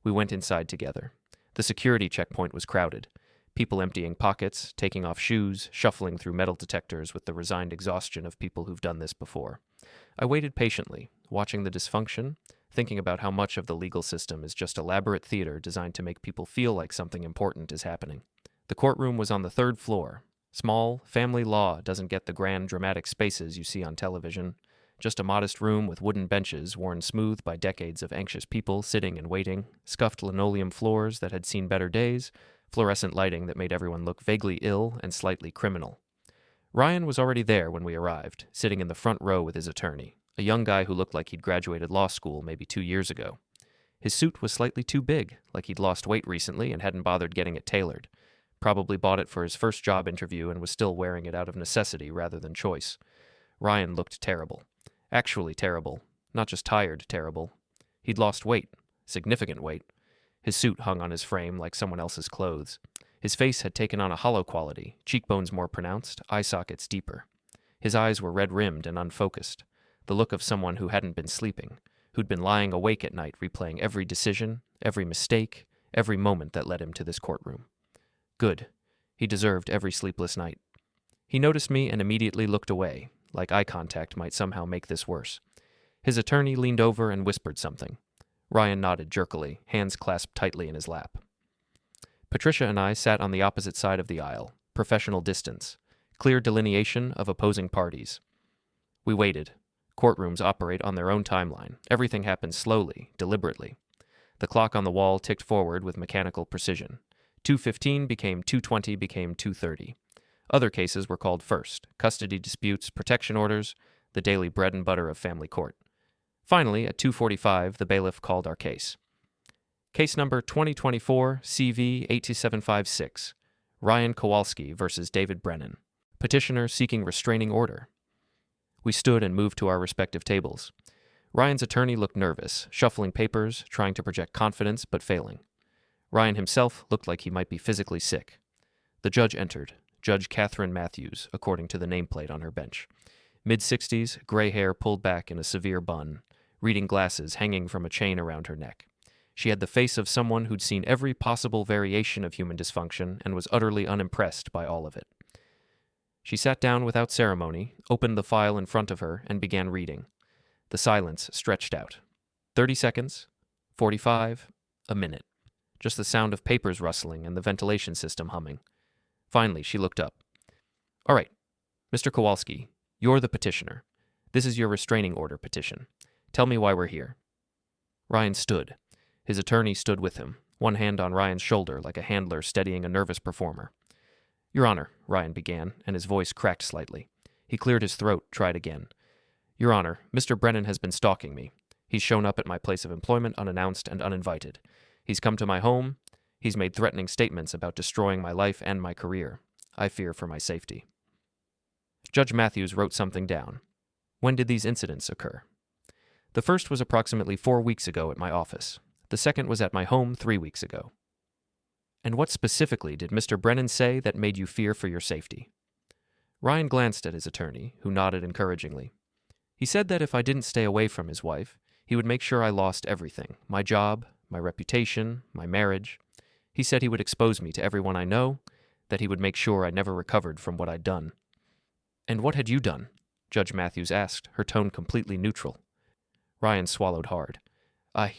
We went inside together. The security checkpoint was crowded. People emptying pockets, taking off shoes, shuffling through metal detectors with the resigned exhaustion of people who've done this before. I waited patiently, watching the dysfunction, thinking about how much of the legal system is just elaborate theater designed to make people feel like something important is happening. The courtroom was on the 3rd floor, Small, family law doesn't get the grand dramatic spaces you see on television. Just a modest room with wooden benches worn smooth by decades of anxious people sitting and waiting, scuffed linoleum floors that had seen better days, fluorescent lighting that made everyone look vaguely ill and slightly criminal. Ryan was already there when we arrived, sitting in the front row with his attorney, a young guy who looked like he'd graduated law school maybe 2 years ago. His suit was slightly too big, like he'd lost weight recently and hadn't bothered getting it tailored. Probably bought it for his first job interview and was still wearing it out of necessity rather than choice. Ryan looked terrible. Actually terrible. Not just tired terrible. He'd lost weight. Significant weight. His suit hung on his frame like someone else's clothes. His face had taken on a hollow quality, cheekbones more pronounced, eye sockets deeper. His eyes were red-rimmed and unfocused. The look of someone who hadn't been sleeping, who'd been lying awake at night replaying every decision, every mistake, every moment that led him to this courtroom. Good. He deserved every sleepless night. He noticed me and immediately looked away, like eye contact might somehow make this worse. His attorney leaned over and whispered something. Ryan nodded jerkily, hands clasped tightly in his lap. Patricia and I sat on the opposite side of the aisle, professional distance, clear delineation of opposing parties. We waited. Courtrooms operate on their own timeline. Everything happens slowly, deliberately. The clock on the wall ticked forward with mechanical precision. 2:15 became 2:20 became 2:30. Other cases were called first: custody disputes, protection orders, the daily bread and butter of family court. Finally, at 2:45, the bailiff called our case. Case number 2024 CV 82756, Ryan Kowalski versus David Brennan. Petitioner seeking restraining order. We stood and moved to our respective tables. Ryan's attorney looked nervous, shuffling papers, trying to project confidence but failing. Ryan himself looked like he might be physically sick. The judge entered, Judge Catherine Matthews, according to the nameplate on her bench. Mid-60s, gray hair pulled back in a severe bun, reading glasses hanging from a chain around her neck. She had the face of someone who'd seen every possible variation of human dysfunction and was utterly unimpressed by all of it. She sat down without ceremony, opened the file in front of her, and began reading. The silence stretched out. 30 seconds, 45, a minute. Just the sound of papers rustling and the ventilation system humming. Finally, she looked up. All right, Mr. Kowalski, you're the petitioner. This is your restraining order petition. Tell me why we're here. Ryan stood. His attorney stood with him, one hand on Ryan's shoulder like a handler steadying a nervous performer. Your Honor, Ryan began, and his voice cracked slightly. He cleared his throat, tried again. Your Honor, Mr. Brennan has been stalking me. He's shown up at my place of employment unannounced and uninvited. He's come to my home. He's made threatening statements about destroying my life and my career. I fear for my safety. Judge Matthews wrote something down. When did these incidents occur? The first was approximately 4 weeks ago at my office. The second was at my home 3 weeks ago. And what specifically did Mr. Brennan say that made you fear for your safety? Ryan glanced at his attorney, who nodded encouragingly. He said that if I didn't stay away from his wife, he would make sure I lost everything, my job, my reputation, my marriage. He said he would expose me to everyone I know, that he would make sure I never recovered from what I'd done. And what had you done? Judge Matthews asked, her tone completely neutral. Ryan swallowed hard. I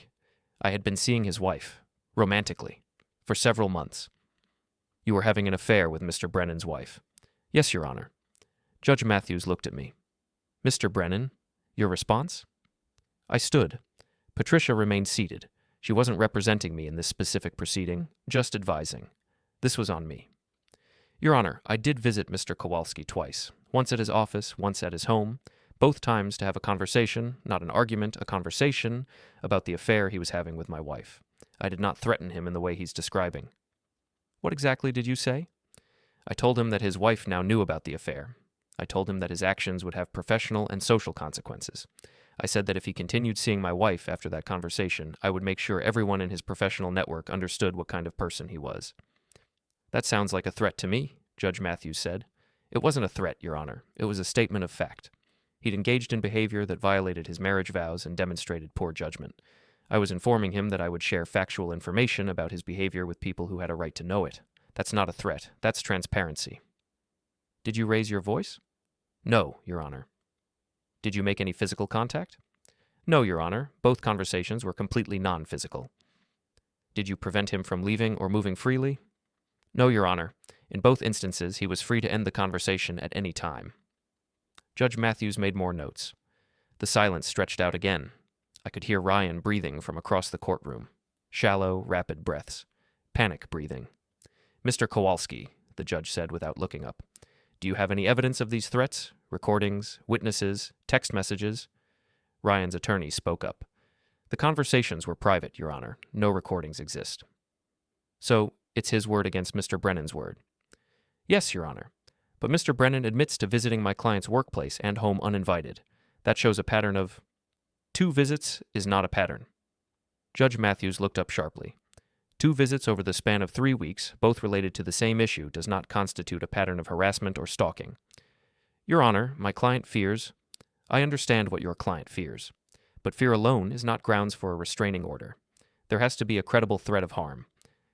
had been seeing his wife, romantically, for several months. You were having an affair with Mr. Brennan's wife. Yes, Your Honor. Judge Matthews looked at me. Mr. Brennan, your response? I stood. Patricia remained seated. She wasn't representing me in this specific proceeding, just advising. This was on me. Your Honor, I did visit Mr. Kowalski twice, once at his office, once at his home, both times to have a conversation, not an argument, a conversation, about the affair he was having with my wife. I did not threaten him in the way he's describing. What exactly did you say? I told him that his wife now knew about the affair. I told him that his actions would have professional and social consequences. I said that if he continued seeing my wife after that conversation, I would make sure everyone in his professional network understood what kind of person he was. That sounds like a threat to me, Judge Matthews said. It wasn't a threat, Your Honor. It was a statement of fact. He'd engaged in behavior that violated his marriage vows and demonstrated poor judgment. I was informing him that I would share factual information about his behavior with people who had a right to know it. That's not a threat. That's transparency. Did you raise your voice? No, Your Honor. Did you make any physical contact? No, Your Honor. Both conversations were completely non-physical. Did you prevent him from leaving or moving freely? No, Your Honor. In both instances, he was free to end the conversation at any time. Judge Matthews made more notes. The silence stretched out again. I could hear Ryan breathing from across the courtroom. Shallow, rapid breaths. Panic breathing. "Mr. Kowalski," the judge said without looking up, "do you have any evidence of these threats? Recordings, witnesses, text messages?" Ryan's attorney spoke up. "The conversations were private, Your Honor. No recordings exist." "So, it's his word against Mr. Brennan's word?" "Yes, Your Honor. But Mr. Brennan admits to visiting my client's workplace and home uninvited. That shows a pattern of 2 visits is not a pattern." Judge Matthews looked up sharply. 2 visits over the span of 3 weeks, both related to the same issue, does not constitute a pattern of harassment or stalking. Your Honor, my client fears. I understand what your client fears. But fear alone is not grounds for a restraining order. There has to be a credible threat of harm.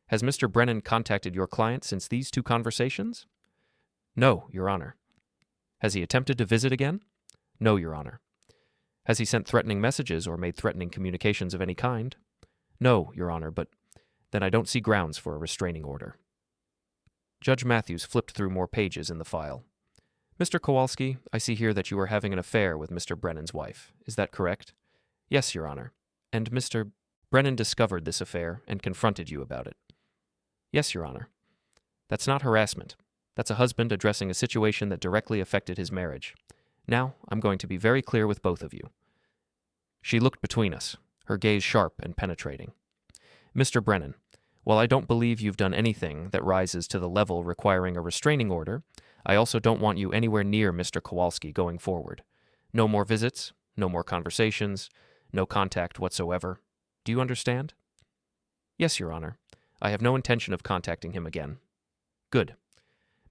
Has Mr. Brennan contacted your client since these 2 conversations? No, Your Honor. Has he attempted to visit again? No, Your Honor. Has he sent threatening messages or made threatening communications of any kind? No, Your Honor, but then I don't see grounds for a restraining order. Judge Matthews flipped through more pages in the file. "Mr. Kowalski, I see here that you are having an affair with Mr. Brennan's wife. Is that correct?" "Yes, Your Honor. And Mr. Brennan discovered this affair and confronted you about it." "Yes, Your Honor." "That's not harassment. That's a husband addressing a situation that directly affected his marriage. Now, I'm going to be very clear with both of you." She looked between us, her gaze sharp and penetrating. "Mr. Brennan, while I don't believe you've done anything that rises to the level requiring a restraining order, I also don't want you anywhere near Mr. Kowalski going forward. No more visits, no more conversations, no contact whatsoever. Do you understand?" "Yes, Your Honor. I have no intention of contacting him again." "Good.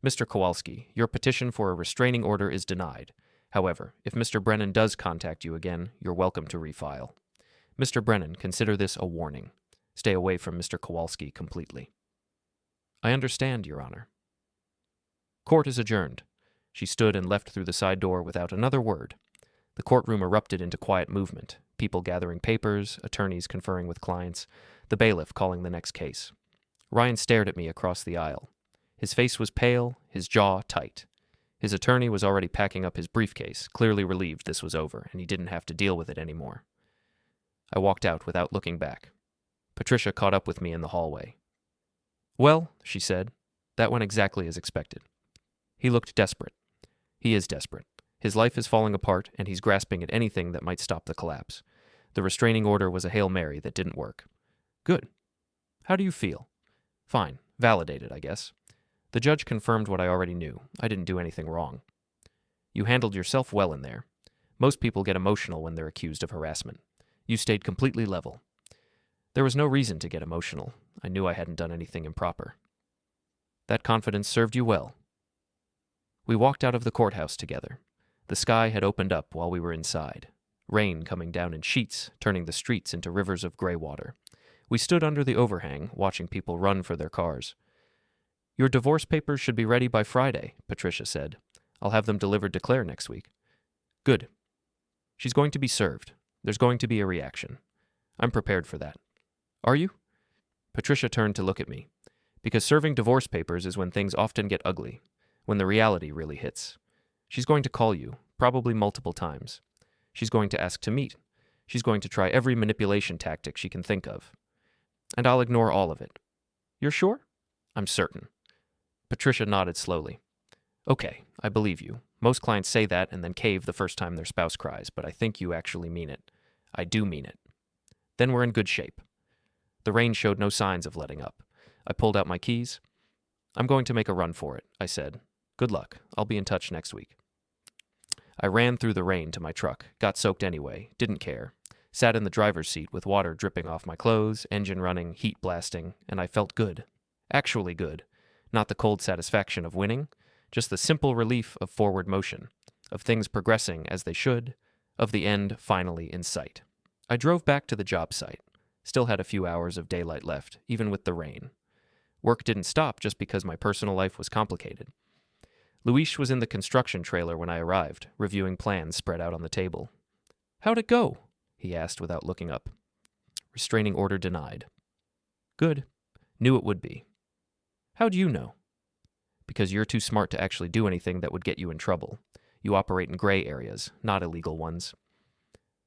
Mr. Kowalski, your petition for a restraining order is denied. However, if Mr. Brennan does contact you again, you're welcome to refile. Mr. Brennan, consider this a warning. Stay away from Mr. Kowalski completely." "I understand, Your Honor." Court is adjourned. She stood and left through the side door without another word. The courtroom erupted into quiet movement, people gathering papers, attorneys conferring with clients, the bailiff calling the next case. Ryan stared at me across the aisle. His face was pale, his jaw tight. His attorney was already packing up his briefcase, clearly relieved this was over and he didn't have to deal with it anymore. I walked out without looking back. Patricia caught up with me in the hallway. "Well," she said, "that went exactly as expected." He looked desperate. He is desperate. His life is falling apart, and he's grasping at anything that might stop the collapse. The restraining order was a Hail Mary that didn't work. "Good. How do you feel?" "Fine. Validated, I guess. The judge confirmed what I already knew. I didn't do anything wrong." "You handled yourself well in there. Most people get emotional when they're accused of harassment. You stayed completely level." "There was no reason to get emotional. I knew I hadn't done anything improper." "That confidence served you well." We walked out of the courthouse together. The sky had opened up while we were inside. Rain coming down in sheets, turning the streets into rivers of gray water. We stood under the overhang, watching people run for their cars. "Your divorce papers should be ready by Friday," Patricia said. "I'll have them delivered to Claire next week." "Good. She's going to be served. There's going to be a reaction. I'm prepared for that." "Are you?" Patricia turned to look at me. "Because serving divorce papers is when things often get ugly, when the reality really hits. She's going to call you, probably multiple times. She's going to ask to meet. She's going to try every manipulation tactic she can think of. And I'll ignore all of it." "You're sure?" "I'm certain." Patricia nodded slowly. "Okay, I believe you. Most clients say that and then cave the first time their spouse cries, but I think you actually mean it." "I do mean it." "Then we're in good shape." The rain showed no signs of letting up. I pulled out my keys. "I'm going to make a run for it," I said. "Good luck. I'll be in touch next week." I ran through the rain to my truck, got soaked anyway, didn't care. Sat in the driver's seat with water dripping off my clothes, engine running, heat blasting, and I felt good. Actually good. Not the cold satisfaction of winning, just the simple relief of forward motion, of things progressing as they should, of the end finally in sight. I drove back to the job site. Still had a few hours of daylight left, even with the rain. Work didn't stop just because my personal life was complicated. Luis was in the construction trailer when I arrived, reviewing plans spread out on the table. "How'd it go?" he asked without looking up. "Restraining order denied." "Good. Knew it would be." "How'd you know?" Because you're too smart to actually do anything that would get you in trouble. You operate in gray areas, not illegal ones.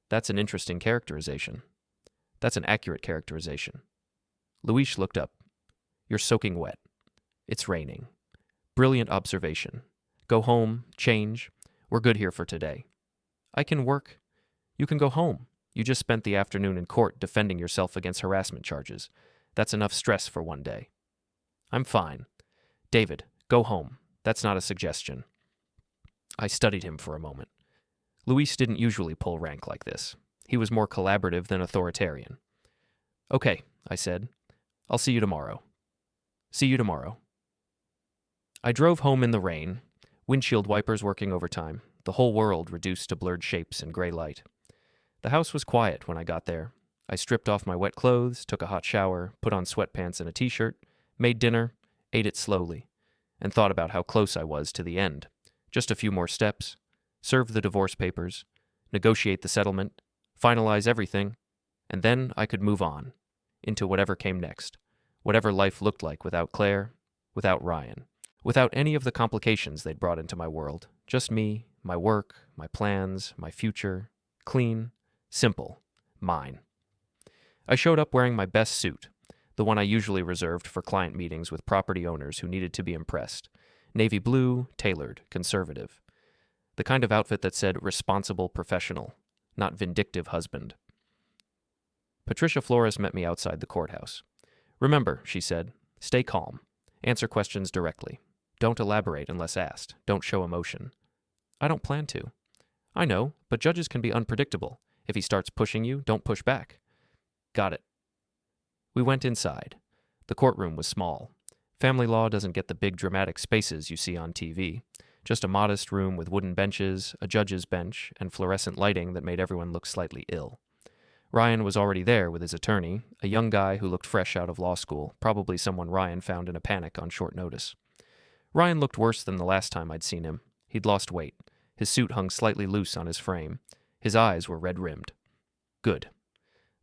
That's an interesting characterization. That's an accurate characterization. Luis looked up. You're soaking wet. It's raining. Brilliant observation. Go home, change. We're good here for today. I can work. You can go home. You just spent the afternoon in court defending yourself against harassment charges. That's enough stress for one day. I'm fine. David, go home. That's not a suggestion. I studied him for a moment. Luis didn't usually pull rank like this. He was more collaborative than authoritarian. Okay, I said. I'll see you tomorrow. See you tomorrow. I drove home in the rain, windshield wipers working overtime, the whole world reduced to blurred shapes and gray light. The house was quiet when I got there. I stripped off my wet clothes, took a hot shower, put on sweatpants and a t-shirt, made dinner, ate it slowly, and thought about how close I was to the end. Just a few more steps, serve the divorce papers, negotiate the settlement, finalize everything, and then I could move on, into whatever came next, whatever life looked like without Claire, without Ryan, without any of the complications they'd brought into my world. Just me, my work, my plans, my future, clean, simple, mine. I showed up wearing my best suit, the one I usually reserved for client meetings with property owners who needed to be impressed. Navy blue, tailored, conservative. The kind of outfit that said responsible professional, not vindictive husband. Patricia Flores met me outside the courthouse. Remember, she said, stay calm. Answer questions directly. Don't elaborate unless asked. Don't show emotion. I don't plan to. I know, but judges can be unpredictable. If he starts pushing you, don't push back. Got it. We went inside. The courtroom was small. Family law doesn't get the big dramatic spaces you see on TV. Just a modest room with wooden benches, a judge's bench, and fluorescent lighting that made everyone look slightly ill. Ryan was already there with his attorney, a young guy who looked fresh out of law school, probably someone Ryan found in a panic on short notice. Ryan looked worse than the last time I'd seen him. He'd lost weight. His suit hung slightly loose on his frame. His eyes were red-rimmed. Good.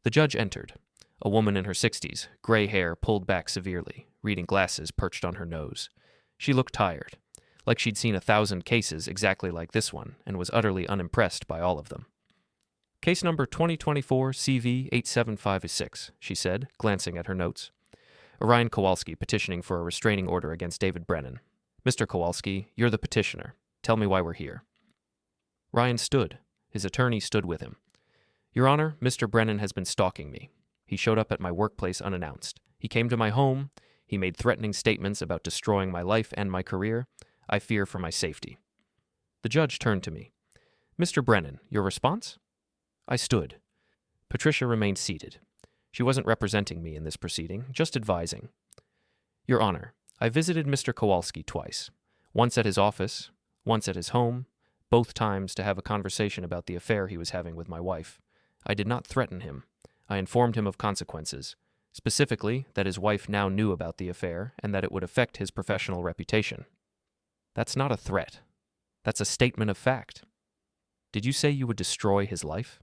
The judge entered. A woman in her 60s, gray hair pulled back severely, reading glasses perched on her nose. She looked tired, like she'd seen 1,000 cases exactly like this one, and was utterly unimpressed by all of them. Case number 2024 CV 875-6, she said, glancing at her notes. Orion Kowalski petitioning for a restraining order against David Brennan. Mr. Kowalski, you're the petitioner. Tell me why we're here. Ryan stood. His attorney stood with him. Your Honor, Mr. Brennan has been stalking me. He showed up at my workplace unannounced. He came to my home. He made threatening statements about destroying my life and my career. I fear for my safety. The judge turned to me. Mr. Brennan, your response? I stood. Patricia remained seated. She wasn't representing me in this proceeding, just advising. Your Honor, I visited Mr. Kowalski twice. Once at his office, once at his home, both times to have a conversation about the affair he was having with my wife. I did not threaten him. I informed him of consequences, specifically that his wife now knew about the affair and that it would affect his professional reputation. That's not a threat. That's a statement of fact. Did you say you would destroy his life?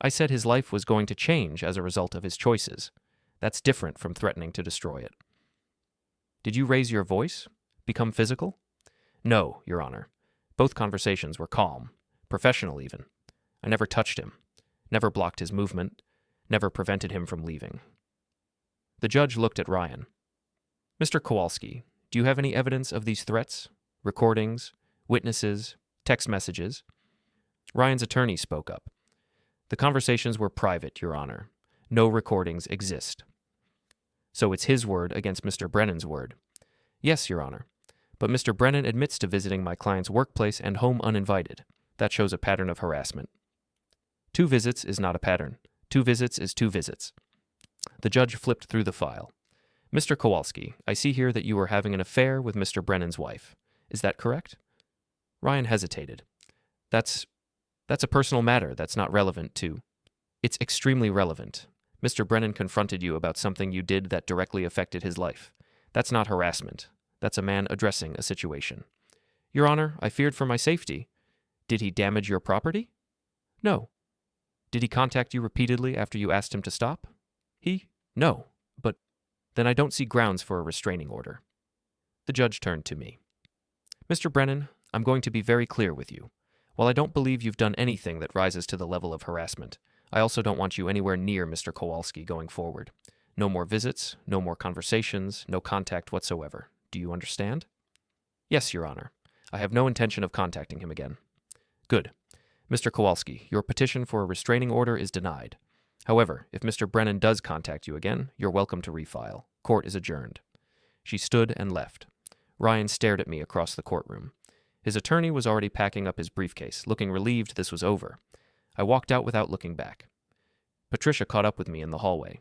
I said his life was going to change as a result of his choices. That's different from threatening to destroy it. Did you raise your voice? Become physical? No, Your Honor. Both conversations were calm, professional even. I never touched him, never blocked his movement, never prevented him from leaving. The judge looked at Ryan. Mr. Kowalski, do you have any evidence of these threats? Recordings, witnesses, text messages? Ryan's attorney spoke up. The conversations were private, Your Honor. No recordings exist. So it's his word against Mr. Brennan's word. Yes, Your Honor. But Mr. Brennan admits to visiting my client's workplace and home uninvited. That shows a pattern of harassment. 2 visits is not a pattern. 2 visits is 2 visits. The judge flipped through the file. Mr. Kowalski, I see here that you were having an affair with Mr. Brennan's wife. Is that correct? Ryan hesitated. That's a personal matter that's not relevant to... It's extremely relevant. Mr. Brennan confronted you about something you did that directly affected his life. That's not harassment. That's a man addressing a situation. Your Honor, I feared for my safety. Did he damage your property? No. Did he contact you repeatedly after you asked him to stop? No. But then I don't see grounds for a restraining order. The judge turned to me. Mr. Brennan, I'm going to be very clear with you. While I don't believe you've done anything that rises to the level of harassment, I also don't want you anywhere near Mr. Kowalski going forward. No more visits, no more conversations, no contact whatsoever. Do you understand? Yes, Your Honor. I have no intention of contacting him again. Good. Mr. Kowalski, your petition for a restraining order is denied. However, if Mr. Brennan does contact you again, you're welcome to refile. Court is adjourned. She stood and left. Ryan stared at me across the courtroom. His attorney was already packing up his briefcase, looking relieved this was over. I walked out without looking back. Patricia caught up with me in the hallway.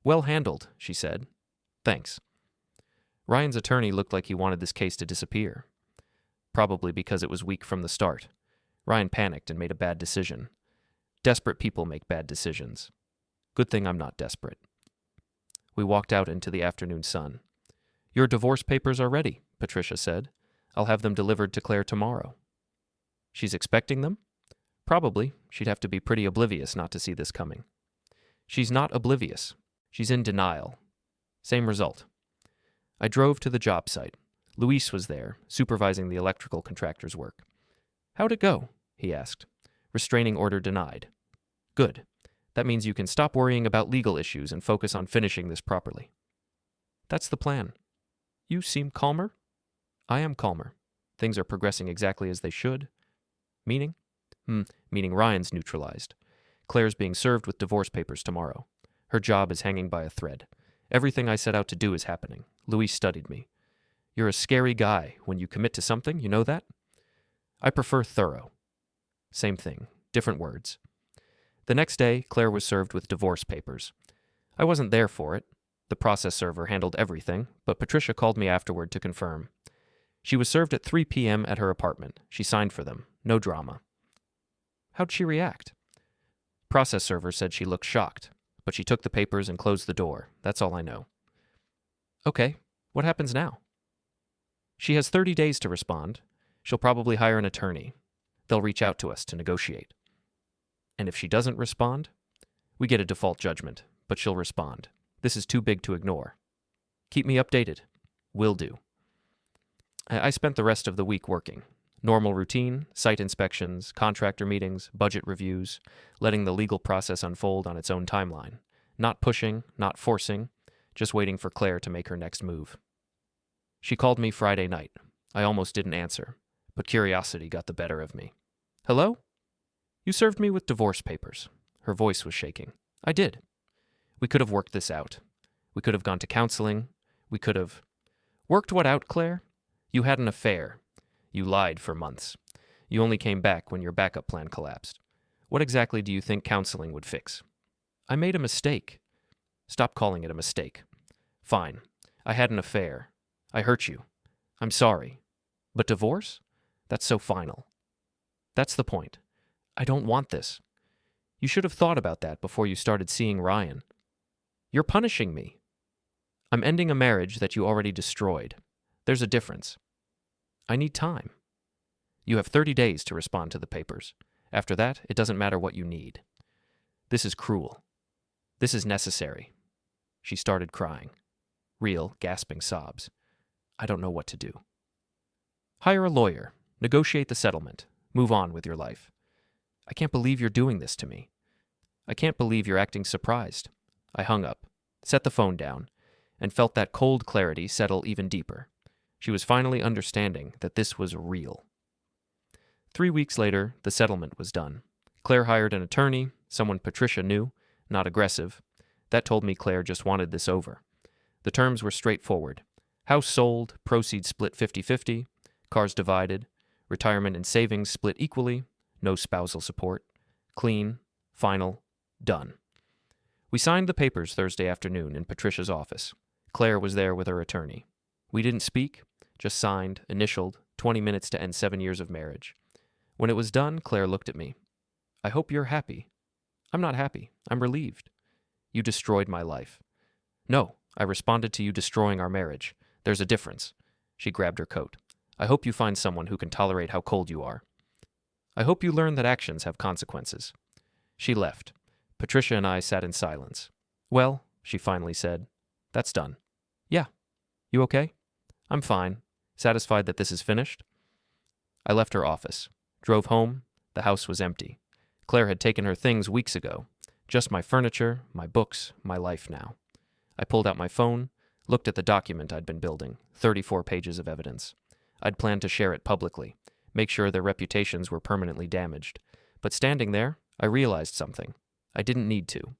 Well handled, she said. Thanks. Ryan's attorney looked like he wanted this case to disappear. Probably because it was weak from the start. Ryan panicked and made a bad decision. Desperate people make bad decisions. Good thing I'm not desperate. We walked out into the afternoon sun. Your divorce papers are ready, Patricia said. I'll have them delivered to Claire tomorrow. She's expecting them? Probably. She'd have to be pretty oblivious not to see this coming. She's not oblivious. She's in denial. Same result. I drove to the job site. Luis was there, supervising the electrical contractor's work. How'd it go? He asked. Restraining order denied. Good. That means you can stop worrying about legal issues and focus on finishing this properly. That's the plan. You seem calmer? I am calmer. Things are progressing exactly as they should. Meaning? Meaning Ryan's neutralized. Claire's being served with divorce papers tomorrow. Her job is hanging by a thread. Everything I set out to do is happening. Luis studied me. You're a scary guy. When you commit to something, you know that? I prefer thorough. Same thing, different words. The next day, Claire was served with divorce papers. I wasn't there for it. The process server handled everything, but Patricia called me afterward to confirm. She was served at 3 p.m. at her apartment. She signed for them. No drama. How'd she react? Process server said she looked shocked, but she took the papers and closed the door. That's all I know. Okay, what happens now? She has 30 days to respond. She'll probably hire an attorney. They'll reach out to us to negotiate. And if she doesn't respond, we get a default judgment, but she'll respond. This is too big to ignore. Keep me updated. Will do. I spent the rest of the week working. Normal routine, site inspections, contractor meetings, budget reviews, letting the legal process unfold on its own timeline. Not pushing, not forcing, just waiting for Claire to make her next move. She called me Friday night. I almost didn't answer, but curiosity got the better of me. Hello? You served me with divorce papers. Her voice was shaking. I did. We could have worked this out. We could have gone to counseling. We could have... Worked what out, Claire? You had an affair. You lied for months. You only came back when your backup plan collapsed. What exactly do you think counseling would fix? I made a mistake. Stop calling it a mistake. Fine. I had an affair. I hurt you. I'm sorry. But divorce? That's so final. That's the point. I don't want this. You should have thought about that before you started seeing Ryan. You're punishing me. I'm ending a marriage that you already destroyed. There's a difference. I need time. You have 30 days to respond to the papers. After that, it doesn't matter what you need. This is cruel. This is necessary. She started crying. Real, gasping sobs. I don't know what to do. Hire a lawyer. Negotiate the settlement. Move on with your life. I can't believe you're doing this to me. I can't believe you're acting surprised. I hung up, set the phone down, and felt that cold clarity settle even deeper. She was finally understanding that this was real. 3 weeks later, the settlement was done. Claire hired an attorney, someone Patricia knew, not aggressive. That told me Claire just wanted this over. The terms were straightforward. House sold, proceeds split 50-50, cars divided, retirement and savings split equally, no spousal support. Clean, final, done. We signed the papers Thursday afternoon in Patricia's office. Claire was there with her attorney. We didn't speak, just signed, initialed, 20 minutes to end 7 years of marriage. When it was done, Claire looked at me. I hope you're happy. I'm not happy. I'm relieved. You destroyed my life. No, I responded to you destroying our marriage. There's a difference. She grabbed her coat. I hope you find someone who can tolerate how cold you are. I hope you learn that actions have consequences. She left. Patricia and I sat in silence. Well, she finally said, that's done. Yeah. You okay? I'm fine, satisfied that this is finished. I left her office. Drove home. The house was empty. Claire had taken her things weeks ago. Just my furniture, my books, my life now. I pulled out my phone, looked at the document I'd been building, 34 pages of evidence. I'd planned to share it publicly, make sure their reputations were permanently damaged. But standing there, I realized something. I didn't need to.